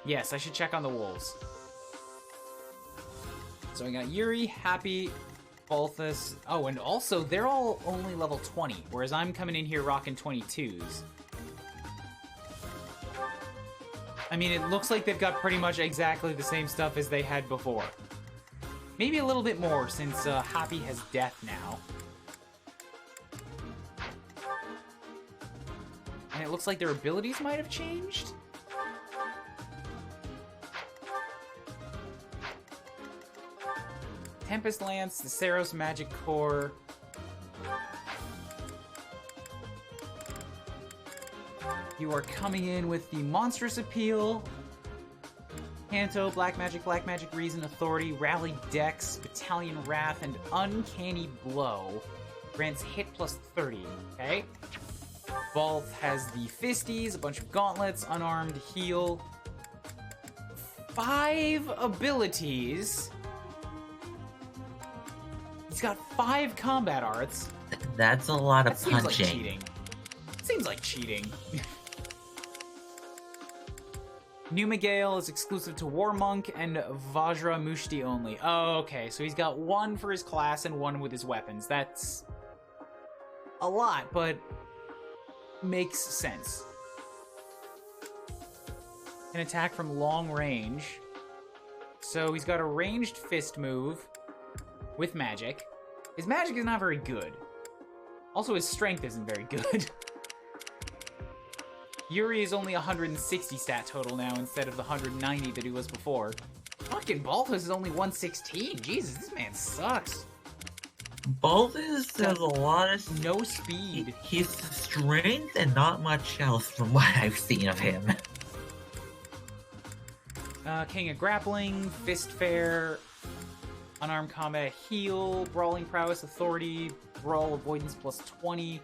Yes, I should check on the wolves. So we got Yuri, Happy, Balthus. Oh, and also, they're all only level 20, whereas I'm coming in here rocking 22s. I mean, it looks like they've got pretty much exactly the same stuff as they had before. Maybe a little bit more, since Happy has Death now. And it looks like their abilities might have changed? Tempest Lance, the Saros Magic Core. You are coming in with the Monstrous Appeal. Kanto, Black Magic, Reason, Authority, Rally Dex, Battalion Wrath, and Uncanny Blow. Grants hit plus 30, okay? Balth has the Fisties, a bunch of gauntlets, Unarmed Heal. 5 abilities. He's got 5 combat arts. That's a lot of Seems punching. like cheating. Seems like cheating. Numigale is exclusive to War Monk and Vajra Mushti only. Oh, okay, so he's got 1 for his class and 1 with his weapons. That's a lot, but makes sense. Can attack from long range. So he's got a ranged fist move with magic. His magic is not very good. Also, his strength isn't very good. Yuri is only 160 stat total now instead of the 190 that he was before. Fucking Balthus is only 116. Jesus, this man sucks. Balthus has a lot of... No speed. He's strength and not much else from what I've seen of him. King of Grappling, Fist Fair, Unarmed Combat Heal, Brawling Prowess, Authority, Brawl Avoidance plus 20,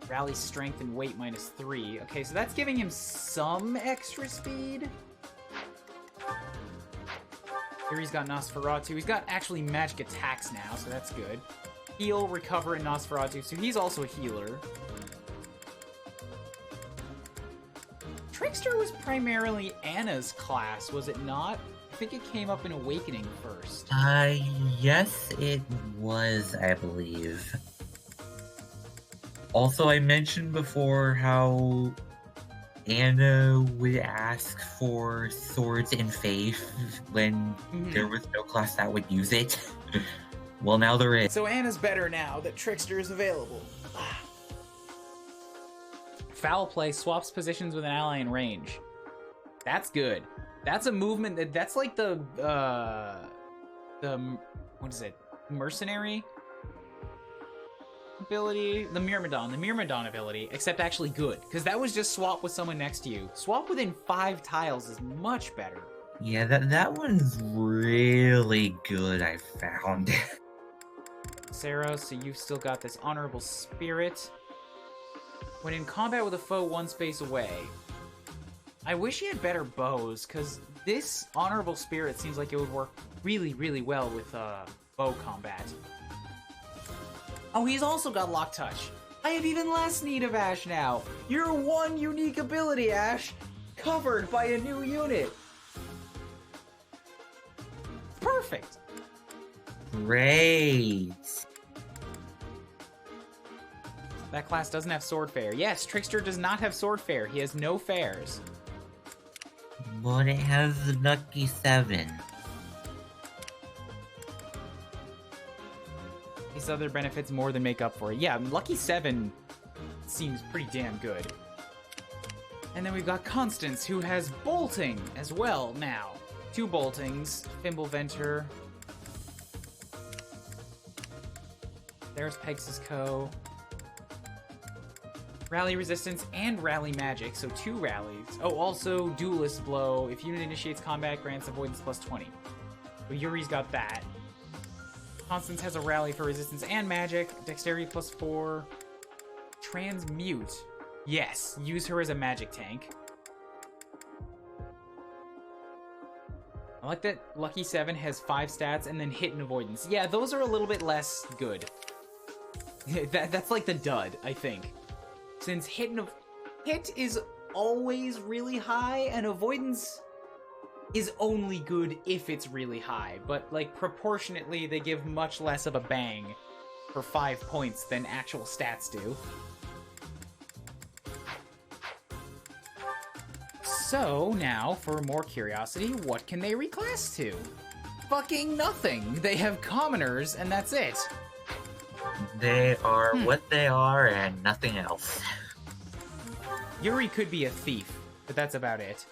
Rally Strength and Weight minus 3. Okay, so that's giving him some extra speed. Here he's got Nosferatu. He's got actually magic attacks now, so that's good. Heal, Recover, and Nosferatu, so he's also a healer. Trickster was primarily Anna's class, was it not? I think it came up in Awakening first. Yes, it was, I believe. Also, I mentioned before how Anna would ask for Swords in Faith when there was no class that would use it. Well, now there is. So Anna's better now that Trickster is available. Foul Play swaps positions with an ally in range. That's good. That's a movement that's like the what is it? Mercenary ability? The Myrmidon ability, except actually good, because that was just swap with someone next to you. Swap within 5 tiles is much better. Yeah, that one's really good, I found. Saros, so you've still got this Honorable Spirit. When in combat with a foe 1 space away. I wish he had better bows, because this Honorable Spirit seems like it would work really, really well with bow combat. Oh, he's also got Lock Touch. I have even less need of Ash now. Your 1 unique ability, Ash, covered by a new unit. Perfect. Great. That class doesn't have Sword Fair. Yes, Trickster does not have Sword Fair. He has no fairs. But it has the Lucky 7. These other benefits more than make up for it. Yeah, Lucky 7 seems pretty damn good. And then we've got Constance, who has bolting as well now. 2 boltings, Thimble Venter. There's Pegasus Co. Rally Resistance and Rally Magic, so 2 rallies. Oh, also Duelist Blow. If unit initiates combat, grants avoidance plus 20. So Yuri's got that. Constance has a rally for resistance and magic. Dexterity plus 4. Transmute. Yes, use her as a magic tank. I like that Lucky 7 has 5 stats and then hit and avoidance. Yeah, those are a little bit less good. That's like the dud, I think. Since hit is always really high, and avoidance is only good if it's really high. But, like, proportionately, they give much less of a bang for 5 points than actual stats do. So, now, for more curiosity, what can they reclass to? Fucking nothing! They have commoners, and that's it. They are what they are and nothing else. Yuri could be a thief, but that's about it.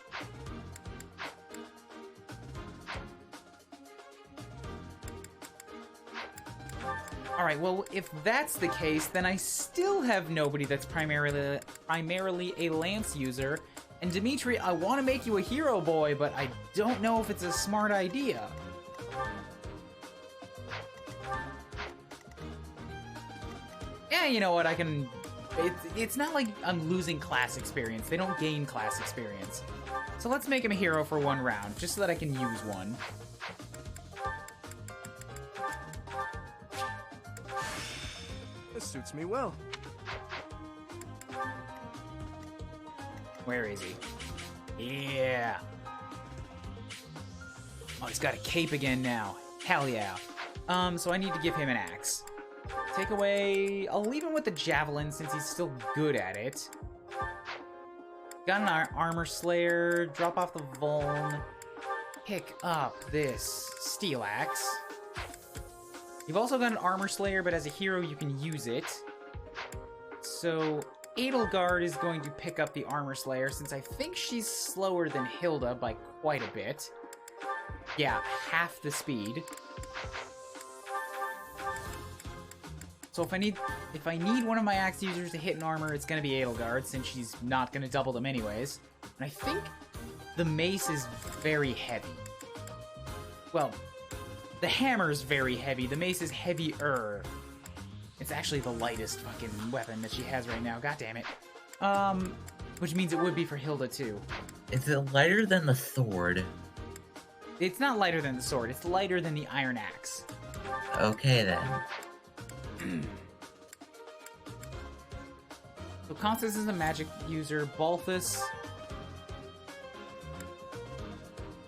Alright, well, if that's the case, then I still have nobody that's primarily a lance user. And Dimitri, I want to make you a hero boy, but I don't know if it's a smart idea. Yeah, you know what, I can... It's not like I'm losing class experience. They don't gain class experience. So let's make him a hero for 1 round, just so that I can use one. This suits me well. Where is he? Yeah. Oh, he's got a cape again now. Hell yeah. So I need to give him an axe. Take away... I'll leave him with the javelin since he's still good at it. Got an armor slayer. Drop off the vuln. Pick up this steel axe. You've also got an armor slayer, but as a hero you can use it. So Edelgard is going to pick up the armor slayer since I think she's slower than Hilda by quite a bit. Yeah, half the speed. So if I need one of my axe users to hit an armor, it's gonna be Edelgard, since she's not gonna double them anyways. And I think the mace is very heavy. Well, the hammer's very heavy. The mace is heavier. It's actually the lightest fucking weapon that she has right now. God damn it. Which means it would be for Hilda too. Is it lighter than the sword? It's not lighter than the sword. It's lighter than the iron axe. Okay then. So Constance is a magic user. Balthus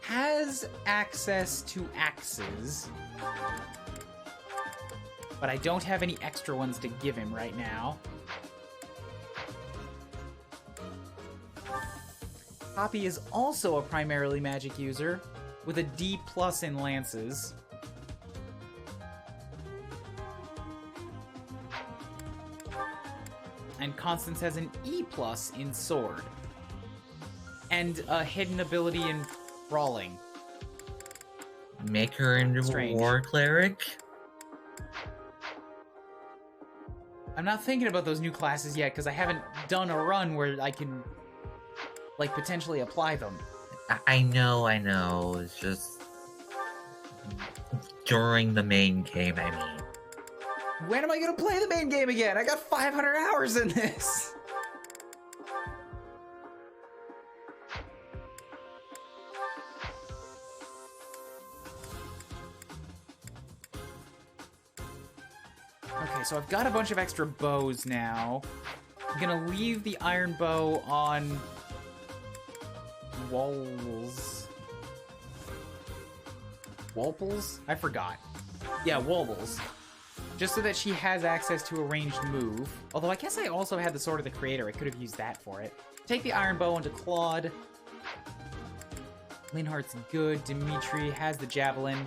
has access to axes, but I don't have any extra ones to give him right now. Poppy is also a primarily magic user with a D+ in lances. And Constance has an E+ in sword. And a hidden ability in brawling. Make her into a war cleric? I'm not thinking about those new classes yet, because I haven't done a run where I can, like, potentially apply them. I know. It's just... during the main game, I mean. When am I gonna play the main game again? I got 500 hours in this! Okay, so I've got a bunch of extra bows now. I'm gonna leave the iron bow on... Walls. Walples? I forgot. Yeah, Wobbles. Just so that she has access to a ranged move. Although I guess I also had the Sword of the Creator. I could have used that for it. Take the Iron Bow into Claude. Linhardt's good. Dimitri has the Javelin.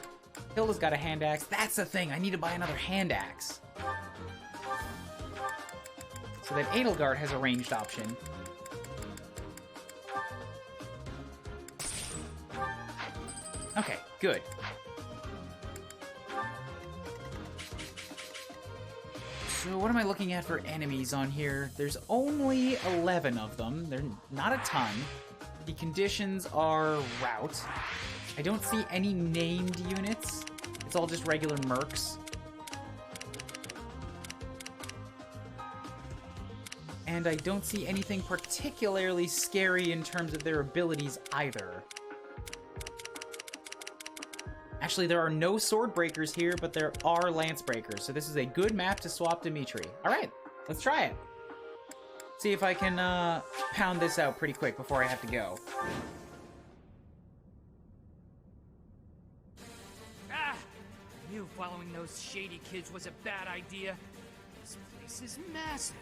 Hilda's got a hand axe. That's the thing. I need to buy another hand axe. So that Edelgard has a ranged option. Okay, good. So what am I looking at for enemies on here? There's only 11 of them. They're not a ton. The conditions are rout. I don't see any named units. It's all just regular mercs. And I don't see anything particularly scary in terms of their abilities either. Actually, there are no sword breakers here, but there are lance breakers. So this is a good map to swap DIMITRI. All right, let's try it. See if I can pound this out pretty quick before I have to go. Ah! I knew following those shady kids was a bad idea. This place is massive.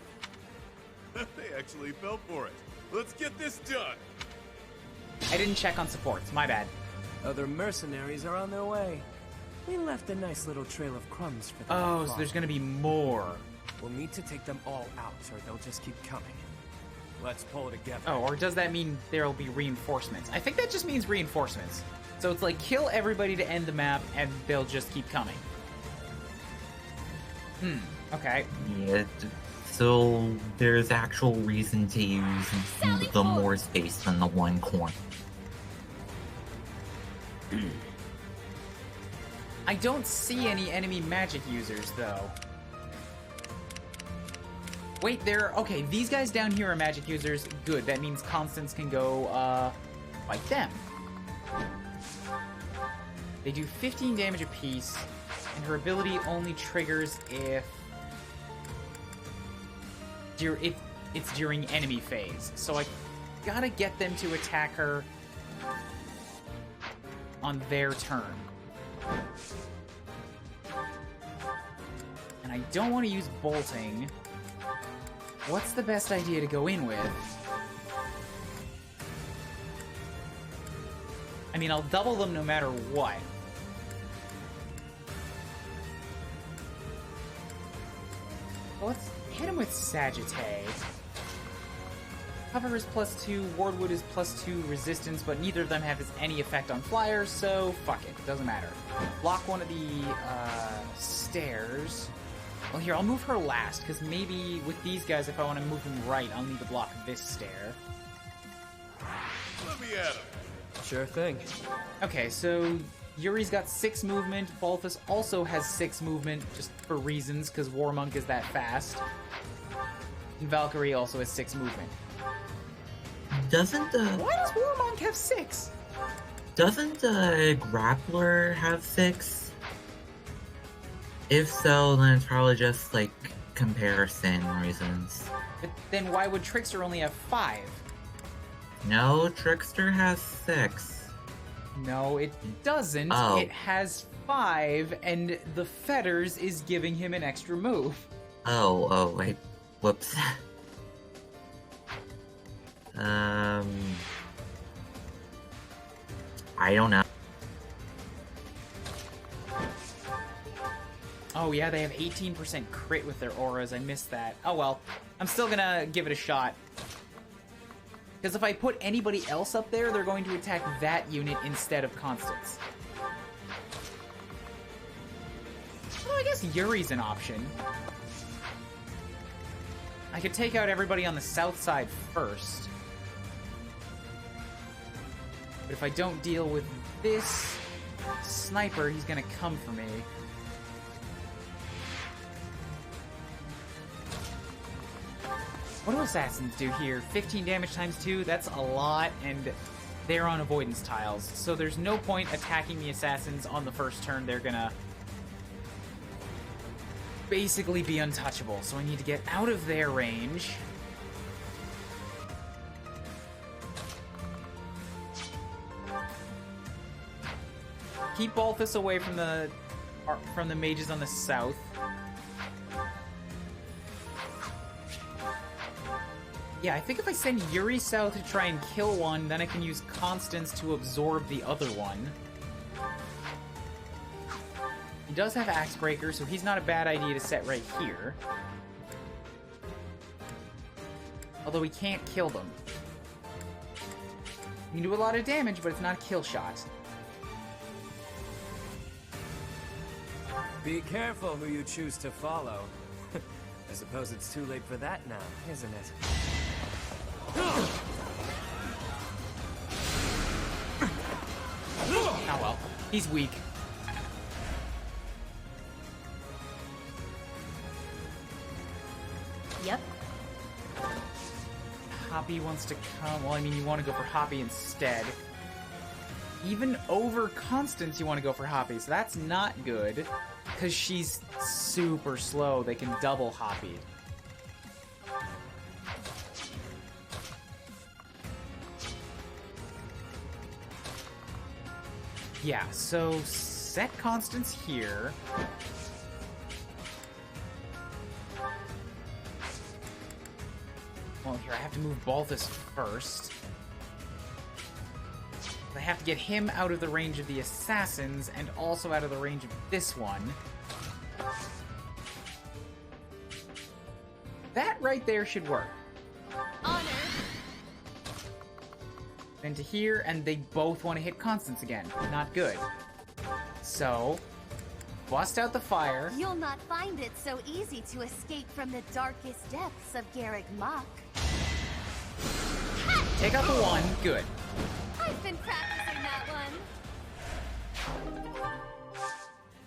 They actually fell for it. Let's get this done. I didn't check on supports. My bad. Other mercenaries are on their way. We left a nice little trail of crumbs for them. Oh, so there's gonna be more. We'll need to take them all out, or they'll just keep coming. Let's pull it together. Oh, or does that mean there'll be reinforcements? I think that just means reinforcements. So it's like, kill everybody to end the map, and they'll just keep coming. Okay. Yeah, so there's actual reason to use the more space than the one corner. I don't see any enemy magic users, though. Wait, okay, these guys down here are magic users. Good, that means Constance can go, fight them. They do 15 damage apiece, and her ability only triggers if... it's during enemy phase. So I gotta get them to attack her on their turn. And I don't want to use bolting. What's the best idea to go in with? I mean, I'll double them no matter what. Well, let's hit him with Sagittae. Cover is +2, Wardwood is +2 resistance, but neither of them have any effect on flyers, so fuck it, doesn't matter. Block one of the stairs. Well, here, I'll move her last, because maybe with these guys, if I want to move them right, I'll need to block this stair. Let me at him. Sure thing. Okay, so Yuri's got 6 movement. Balthus also has 6 movement, just for reasons, because Warmonk is that fast. And Valkyrie also has 6 movement. Doesn't Why does Warmonk have 6? Doesn't Grappler have 6? If so, then it's probably just like comparison reasons. But then why would Trickster only have 5? No, Trickster has 6. No, it doesn't. Oh. It has 5, and the Fetters is giving him an extra move. Oh, wait. Whoops. I don't know. Oh yeah, they have 18% crit with their auras. I missed that. Oh well, I'm still gonna give it a shot. Because if I put anybody else up there, they're going to attack that unit instead of Constance. Well, I guess Yuri's an option. I could take out everybody on the south side first. But if I don't deal with this sniper, he's gonna come for me. What do assassins do here? 15 damage times 2, that's a lot, and they're on avoidance tiles. So there's no point attacking the assassins on the first turn. They're gonna basically be untouchable. So I need to get out of their range. Keep Balthus away from the mages on the south. Yeah, I think if I send Yuri south to try and kill one, then I can use Constance to absorb the other one. He does have Axe Breaker, so he's not a bad idea to set right here. Although he can't kill them. You can do a lot of damage, but it's not a kill shot. Be careful who you choose to follow. I suppose it's too late for that now, isn't it? Oh well. He's weak. Yep. Hoppy wants to come. Well, I mean, you want to go for Hoppy instead. Even over Constance, you want to go for Hoppy, so that's not good. Because she's super slow, they can double Hoppy. Yeah, so set Constance here. Well, here, I have to move Balthus first. I have to get him out of the range of the assassins and also out of the range of this one. That right there should work. Honor. Then to here, and they both want to hit Constance again. Not good. So, bust out the fire. You'll not find it so easy to escape from the darkest depths of Garreg Mach. Take out the one. Good. I've been practicing that one.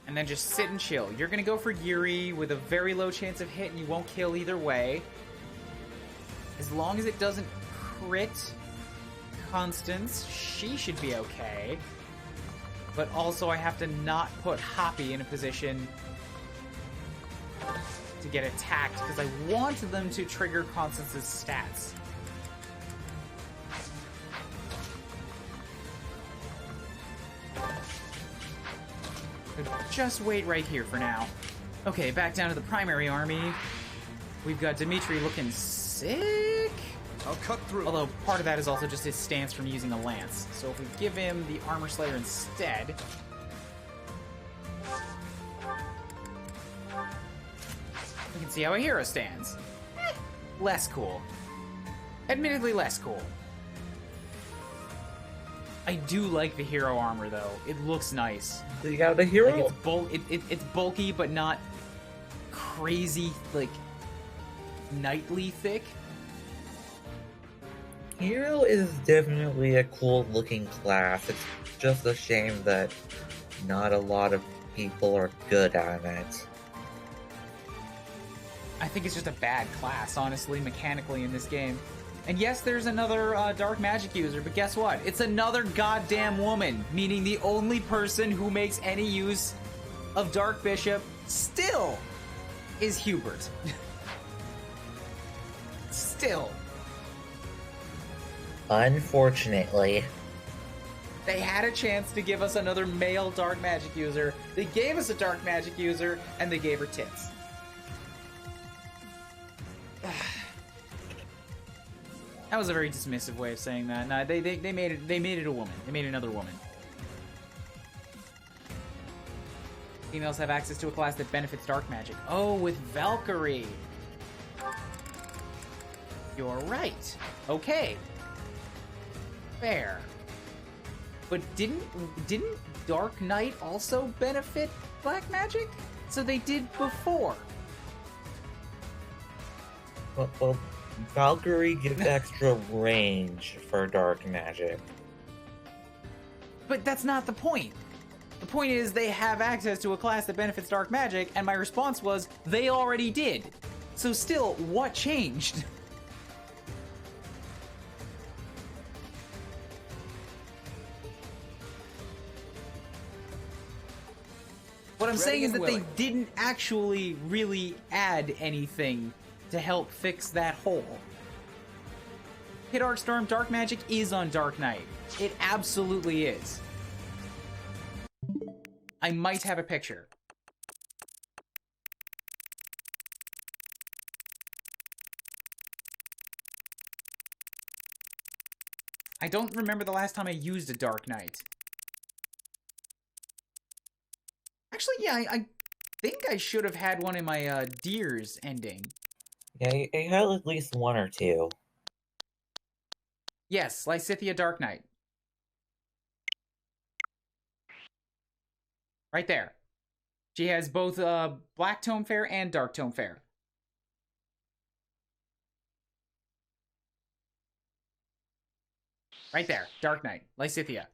And then just sit and chill. You're gonna go for Yuri with a very low chance of hit, and you won't kill either way. As long as it doesn't crit Constance, she should be okay. But also I have to not put Hoppy in a position to get attacked, because I want them to trigger Constance's stats. Just wait right here for now. Okay, back down to the primary army. We've got Dimitri looking sick. I'll cut through. Although part of that is also just his stance from using a lance. So if we give him the Armor Slayer instead... we can see how a hero stands. Less cool. Admittedly less cool. I do like the hero armor, though. It looks nice. You got the hero? Like it's bulky, but not crazy, like, knightly thick. Hero is definitely a cool-looking class. It's just a shame that not a lot of people are good at it. I think it's just a bad class, honestly, mechanically in this game. And yes, there's another dark magic user, but guess what? It's another goddamn woman, meaning the only person who makes any use of Dark Bishop still is Hubert. Still. Unfortunately. They had a chance to give us another male dark magic user. They gave us a dark magic user, and they gave her tits. That was a very dismissive way of saying that. Nah, they made it a woman. They made another woman. Females have access to a class that benefits dark magic. Oh, with Valkyrie. You're right. Okay. Fair. But didn't Dark Knight also benefit black magic? So they did before. Well, Valkyrie gives extra range for dark magic. But that's not the point. The point is they have access to a class that benefits dark magic, and my response was, they already did. So still, what changed? What I'm saying is that they didn't actually really add anything to help fix that hole. Hit Arcstorm Dark Magic is on Dark Knight. It absolutely is. I might have a picture. I don't remember the last time I used a Dark Knight. Actually, yeah, I think I should have had one in my Deers ending. Yeah, you had at least one or two. Yes, Lysithea Dark Knight. Right there. She has both Black Tome Fair and Dark Tome Fair. Right there. Dark Knight. Lysithea.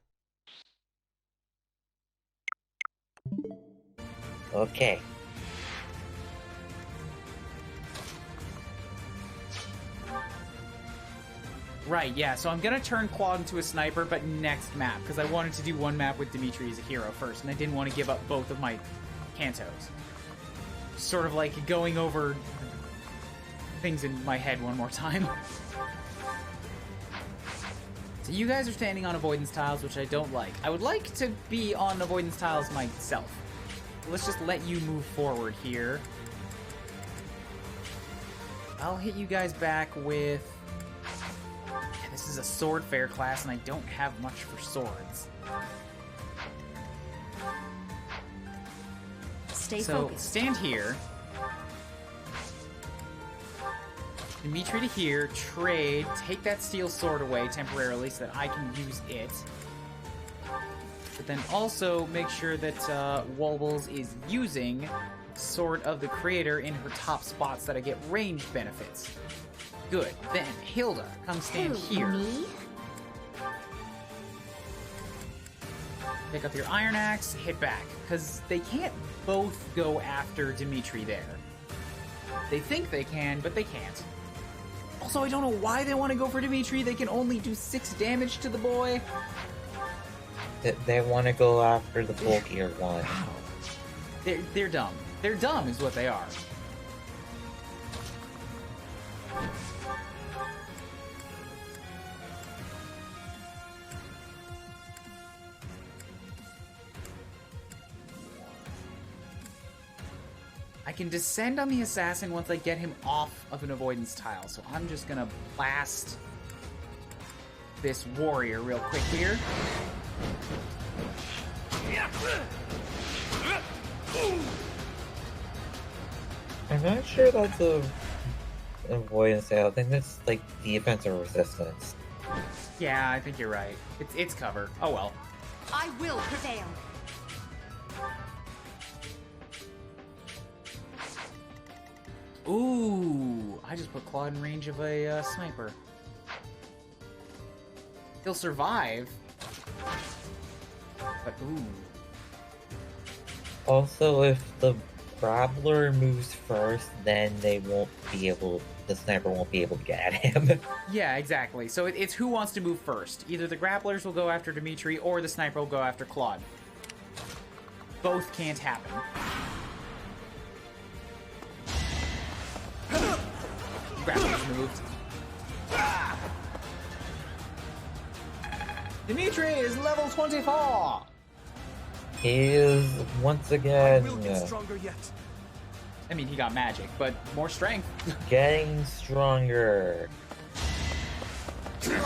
Okay. Right, yeah, so I'm gonna turn Claude into a sniper, but next map, because I wanted to do one map with Dimitri as a hero first, and I didn't want to give up both of my Cantos. Sort of like going over things in my head one more time. So you guys are standing on avoidance tiles, which I don't like. I would like to be on avoidance tiles myself. Let's just let you move forward here. I'll hit you guys back with... Yeah, this is a sword fair class, and I don't have much for swords. Stay so focused. Stand here. Dimitri to here, trade, take that steel sword away temporarily so that I can use it. But then also make sure that Wobbles is using Sword of the Creator in her top spots that I get range benefits. Good. Then, Hilda, come stand here. Me? Pick up your Iron Axe, hit back. Because they can't both go after Dimitri there. They think they can, but they can't. Also, I don't know why they want to go for Dimitri. They can only do 6 damage to the boy. They want to go after the bulkier one. They're dumb. They're dumb is what they are. I can descend on the assassin once I get him off of an avoidance tile, so I'm just gonna blast this warrior real quick here. I'm not sure that's a avoidance tile. I think that's like defense or resistance. Yeah, I think you're right. It's cover. Oh well. I will prevail. Ooh, I just put Claude in range of a sniper. He'll survive. But ooh. Also, if the Grappler moves first, then they won't be able. The sniper won't be able to get at him. Yeah, exactly. So it's who wants to move first. Either the grapplers will go after Dimitri, or the sniper will go after Claude. Both can't happen. Grapplers moved. Dimitri is level 24! He is once again I mean, he got magic, but more strength. getting stronger. You're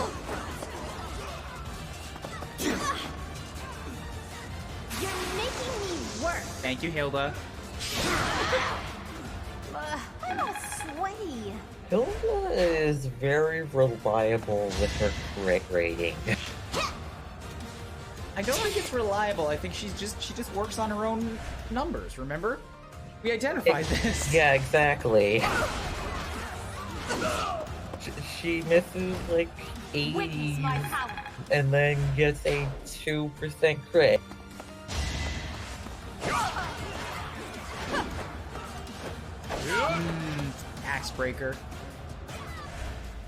making me work. Thank you, Hilda. I'm all sweaty. Hilda is very reliable with her crit rating. I don't think it's reliable. I think she just works on her own numbers, remember? We identified this. Yeah, exactly. She misses like 80 and then gets a 2% crit. Axe breaker.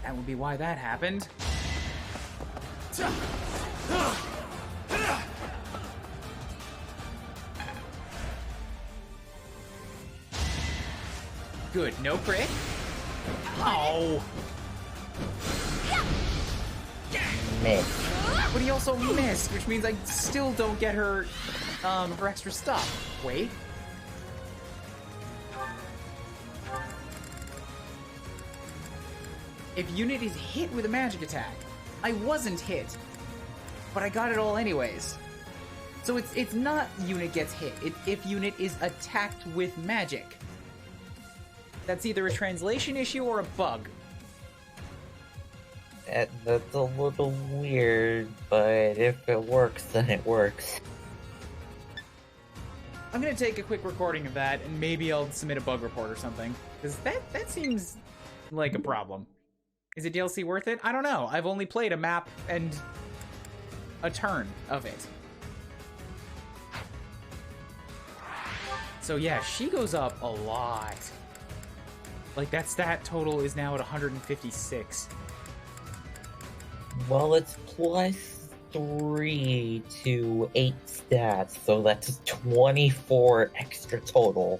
That would be why that happened. Good, no crit. Oh. Miss. But he also missed, which means I still don't get her, her extra stuff. Wait. If unit is hit with a magic attack, I wasn't hit, but I got it all anyways. So it's not unit gets hit. It's if unit is attacked with magic. That's either a translation issue or a bug. That's a little weird, but if it works, then it works. I'm gonna take a quick recording of that, and maybe I'll submit a bug report or something. Because that seems like a problem. Is it DLC worth it? I don't know. I've only played a map and a turn of it. So yeah, she goes up a lot. Like, that stat total is now at 156. Well, it's +3 to 8 stats, so that's 24 extra total.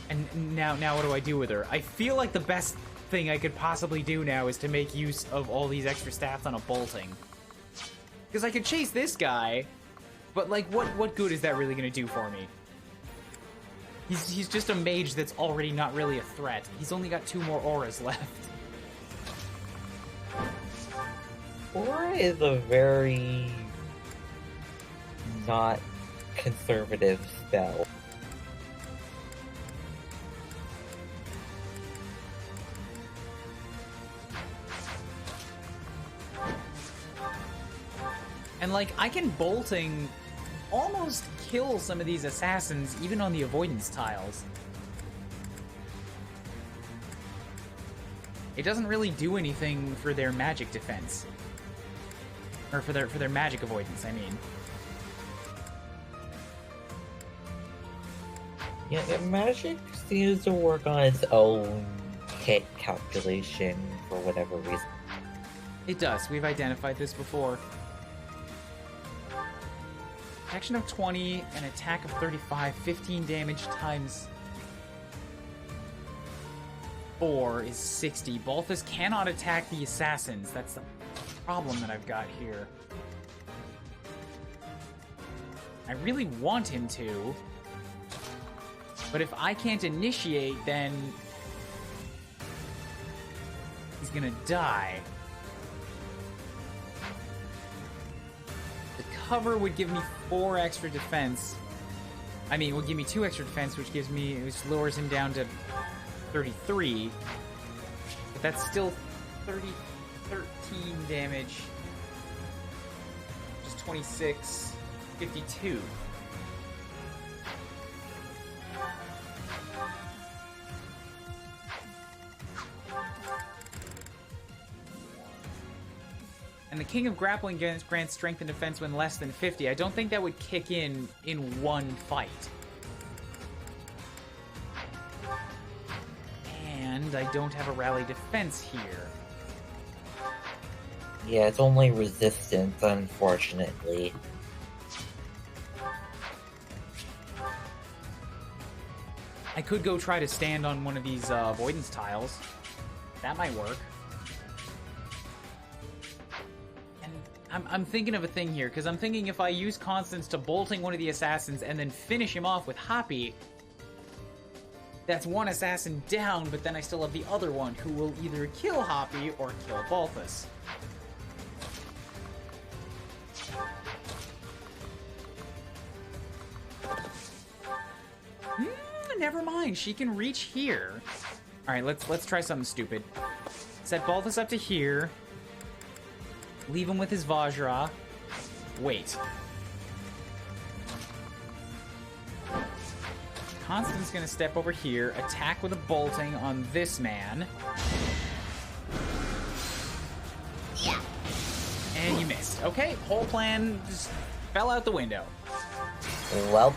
And now what do I do with her? I feel like the best thing I could possibly do now is to make use of all these extra stats on a bolting. Because I could chase this guy, but like, what good is that really going to do for me? He's just a mage that's already not really a threat. He's only got 2 more auras left. Aura is a very not conservative spell. And like, I can bolting almost kill some of these assassins even on the avoidance tiles. It doesn't really do anything for their magic defense. Or for their magic avoidance, I mean. Yeah, magic seems to work on its own hit calculation for whatever reason. It does. We've identified this before. Action of 20, an attack of 35, 15 damage times 4 is 60. Balthus cannot attack the assassins. That's the problem that I've got here. I really want him to, but if I can't initiate, then he's gonna die. Cover would give me 4 extra defense. I mean, it would give me 2 extra defense, which lowers him down to 33. But that's still 13 damage. Just 26, 52. And the King of Grappling grants strength and defense when less than 50. I don't think that would kick in one fight. And I don't have a rally defense here. Yeah, it's only resistance, unfortunately. I could go try to stand on one of these avoidance tiles. That might work. I'm thinking of a thing here, because I'm thinking if I use Constance to bolting one of the assassins and then finish him off with Hoppy, that's one assassin down, but then I still have the other one who will either kill Hoppy or kill Balthus. Never mind, she can reach here. Alright, let's try something stupid. Set Balthus up to here. Leave him with his Vajra. Wait. Constance's gonna step over here, attack with a bolting on this man. Yeah. And you missed. Okay, whole plan just fell out the window. Well.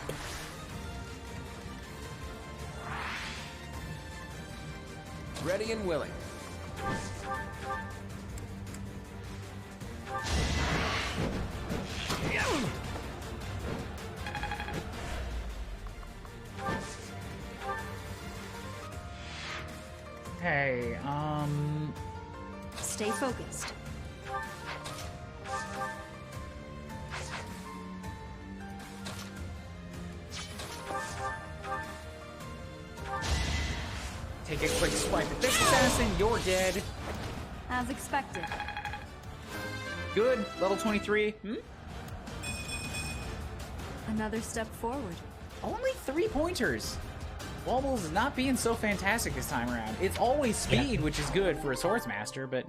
Ready and willing. Hey, Stay focused. Take a quick swipe at this assassin, you're dead. As expected. Good. Level 23. Another step forward. Only 3 pointers. Wobbles not being so fantastic this time around. It's always speed, which is good for a swordsmaster, but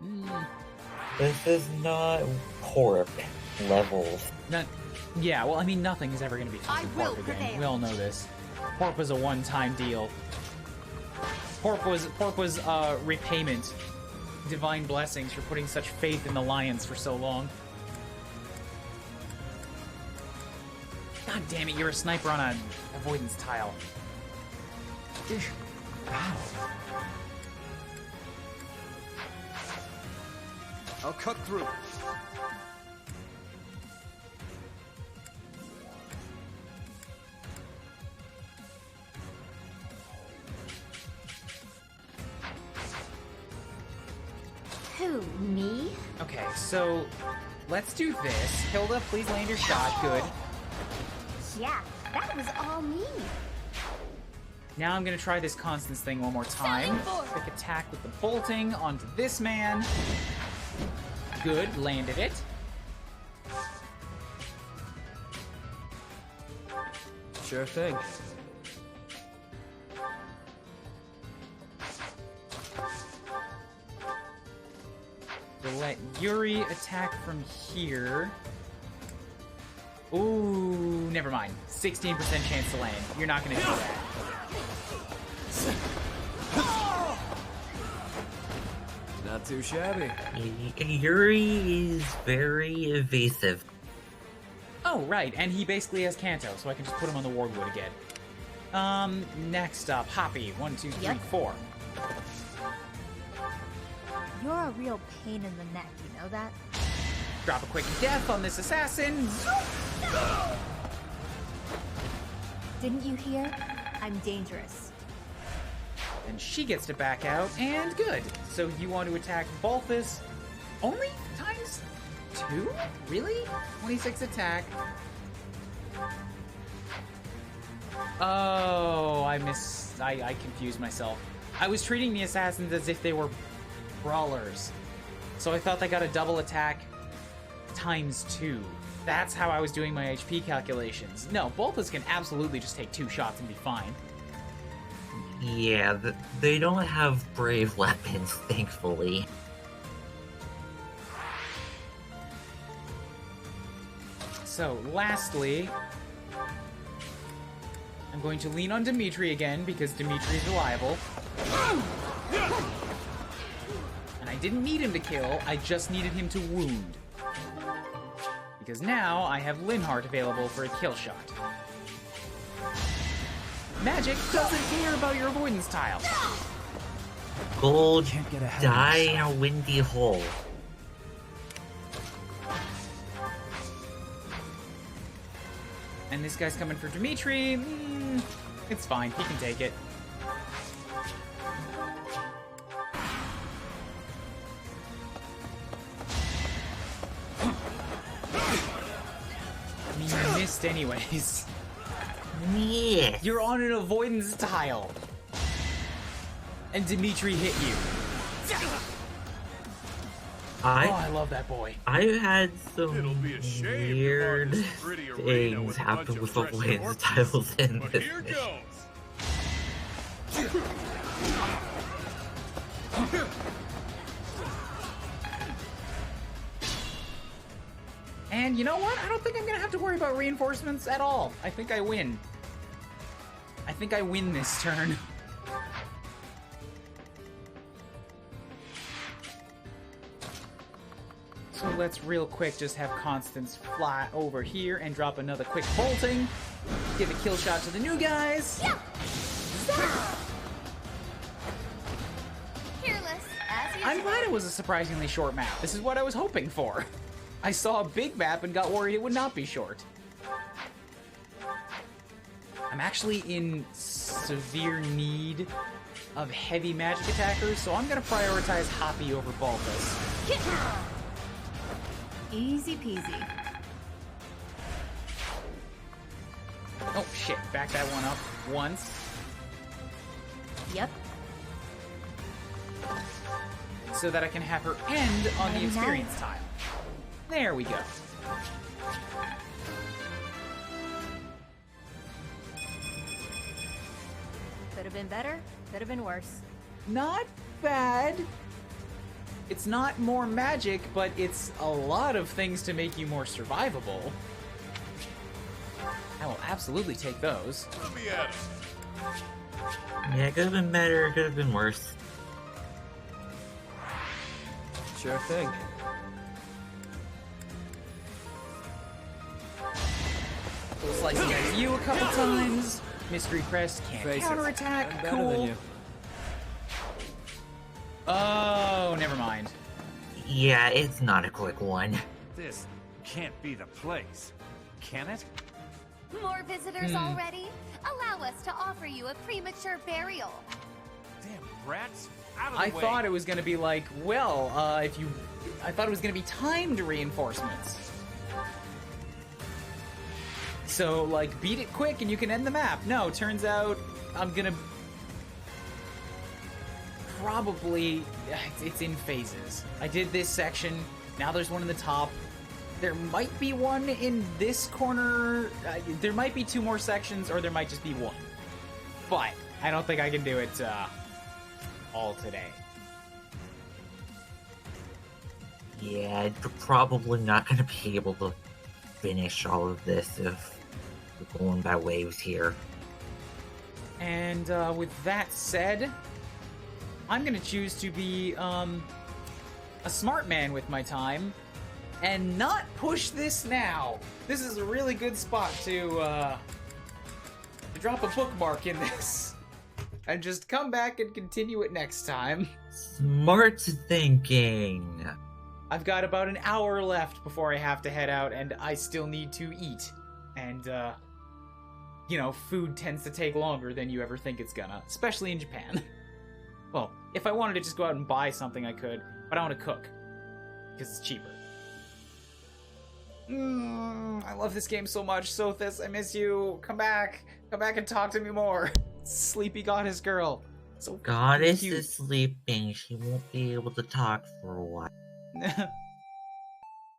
This is not Corp levels. yeah, well, I mean, nothing is ever going to be fucking Porp again. We all know this. Porp was a one-time deal. Porp was repayment. Divine blessings for putting such faith in the Lions for so long. God damn it, you're a sniper on an avoidance tile. Ow. I'll cut through. Who, me? Okay, so let's do this. Hilda, please land your shot. Good. Yeah, that was all me. Now I'm gonna try this Constance thing one more time. Quick attack with the bolting onto this man. Good, landed it. Sure thing. We'll let Yuri attack from here. Ooh, never mind. 16% chance to land. You're not gonna do that. Not too shabby. Yuri is very evasive. Oh, right, and he basically has Kanto, so I can just put him on the Wardwood again. Next up, Hoppy. 1, 2, 3, 4. You're a real pain in the neck, you know that? Drop a quick death on this assassin. Didn't you hear? I'm dangerous. And she gets to back out, and good. So you want to attack Balthus only times 2? Really? 26 attack. Oh, I confused myself. I was treating the assassins as if they were brawlers. So I thought they got a double attack times 2. That's how I was doing my HP calculations. No, Balthus can absolutely just take 2 shots and be fine. Yeah, they don't have brave weapons, thankfully. So, lastly, I'm going to lean on Dimitri again, because Dimitri is reliable. And I didn't need him to kill, I just needed him to wound. Because now I have Linhardt available for a kill shot. Magic doesn't care about your avoidance tile. Gold, die in a windy hole. And this guy's coming for Dimitri. It's fine, he can take it. I mean, you missed anyways. Yeah. You're on an avoidance tile. And Dimitri hit you. I love that boy. I've had some weird things happen with avoidance tiles in this mission. And you know what? I don't think I'm gonna have to worry about reinforcements at all. I think I win. I think I win this turn. So let's real quick just have Constance fly over here and drop another quick bolting. Give a kill shot to the new guys. Yeah. Fearless, as usual. I'm glad it was a surprisingly short map. This is what I was hoping for. I saw a big map and got worried it would not be short. I'm actually in severe need of heavy magic attackers, so I'm gonna prioritize Hoppy over Balthus. Easy peasy. Oh shit, back that one up once. Yep. so that I can have her end on the experience tile. There we go. Could have been better, could have been worse. Not bad. It's not more magic, but it's a lot of things to make you more survivable. I will absolutely take those. Let me at it. Yeah, it could have been better, it could have been worse. Sure thing. Slicing at you a couple times. Mystery Crest can't counterattack. Cool. Oh, never mind. Yeah, it's not a quick one. This can't be the place, can it? More visitors already? Allow us to offer you a premature burial. Damn rats! Out of the I way. thought it was gonna be like, well, I thought it was gonna be timed reinforcements. So, like, beat it quick and you can end the map. No, turns out I'm gonna probably... It's in phases. I did this section, now there's one in the top. There might be one in this corner. There might be 2 more sections, or there might just be 1. But I don't think I can do it all today. Yeah, you're probably not going to be able to finish all of this if we're going by waves here. And with that said, I'm going to choose to be a smart man with my time and not push this now. This is a really good spot to drop a bookmark in this and just come back and continue it next time. Smart thinking. I've got about an hour left before I have to head out, and I still need to eat. And, you know, food tends to take longer than you ever think it's gonna, especially in Japan. Well, if I wanted to just go out and buy something, I could, but I want to cook, because it's cheaper. I love this game so much, Sothis, I miss you. Come back and talk to me more. Sleepy goddess girl. So Goddess cute. is sleeping, she won't be able to talk for a while.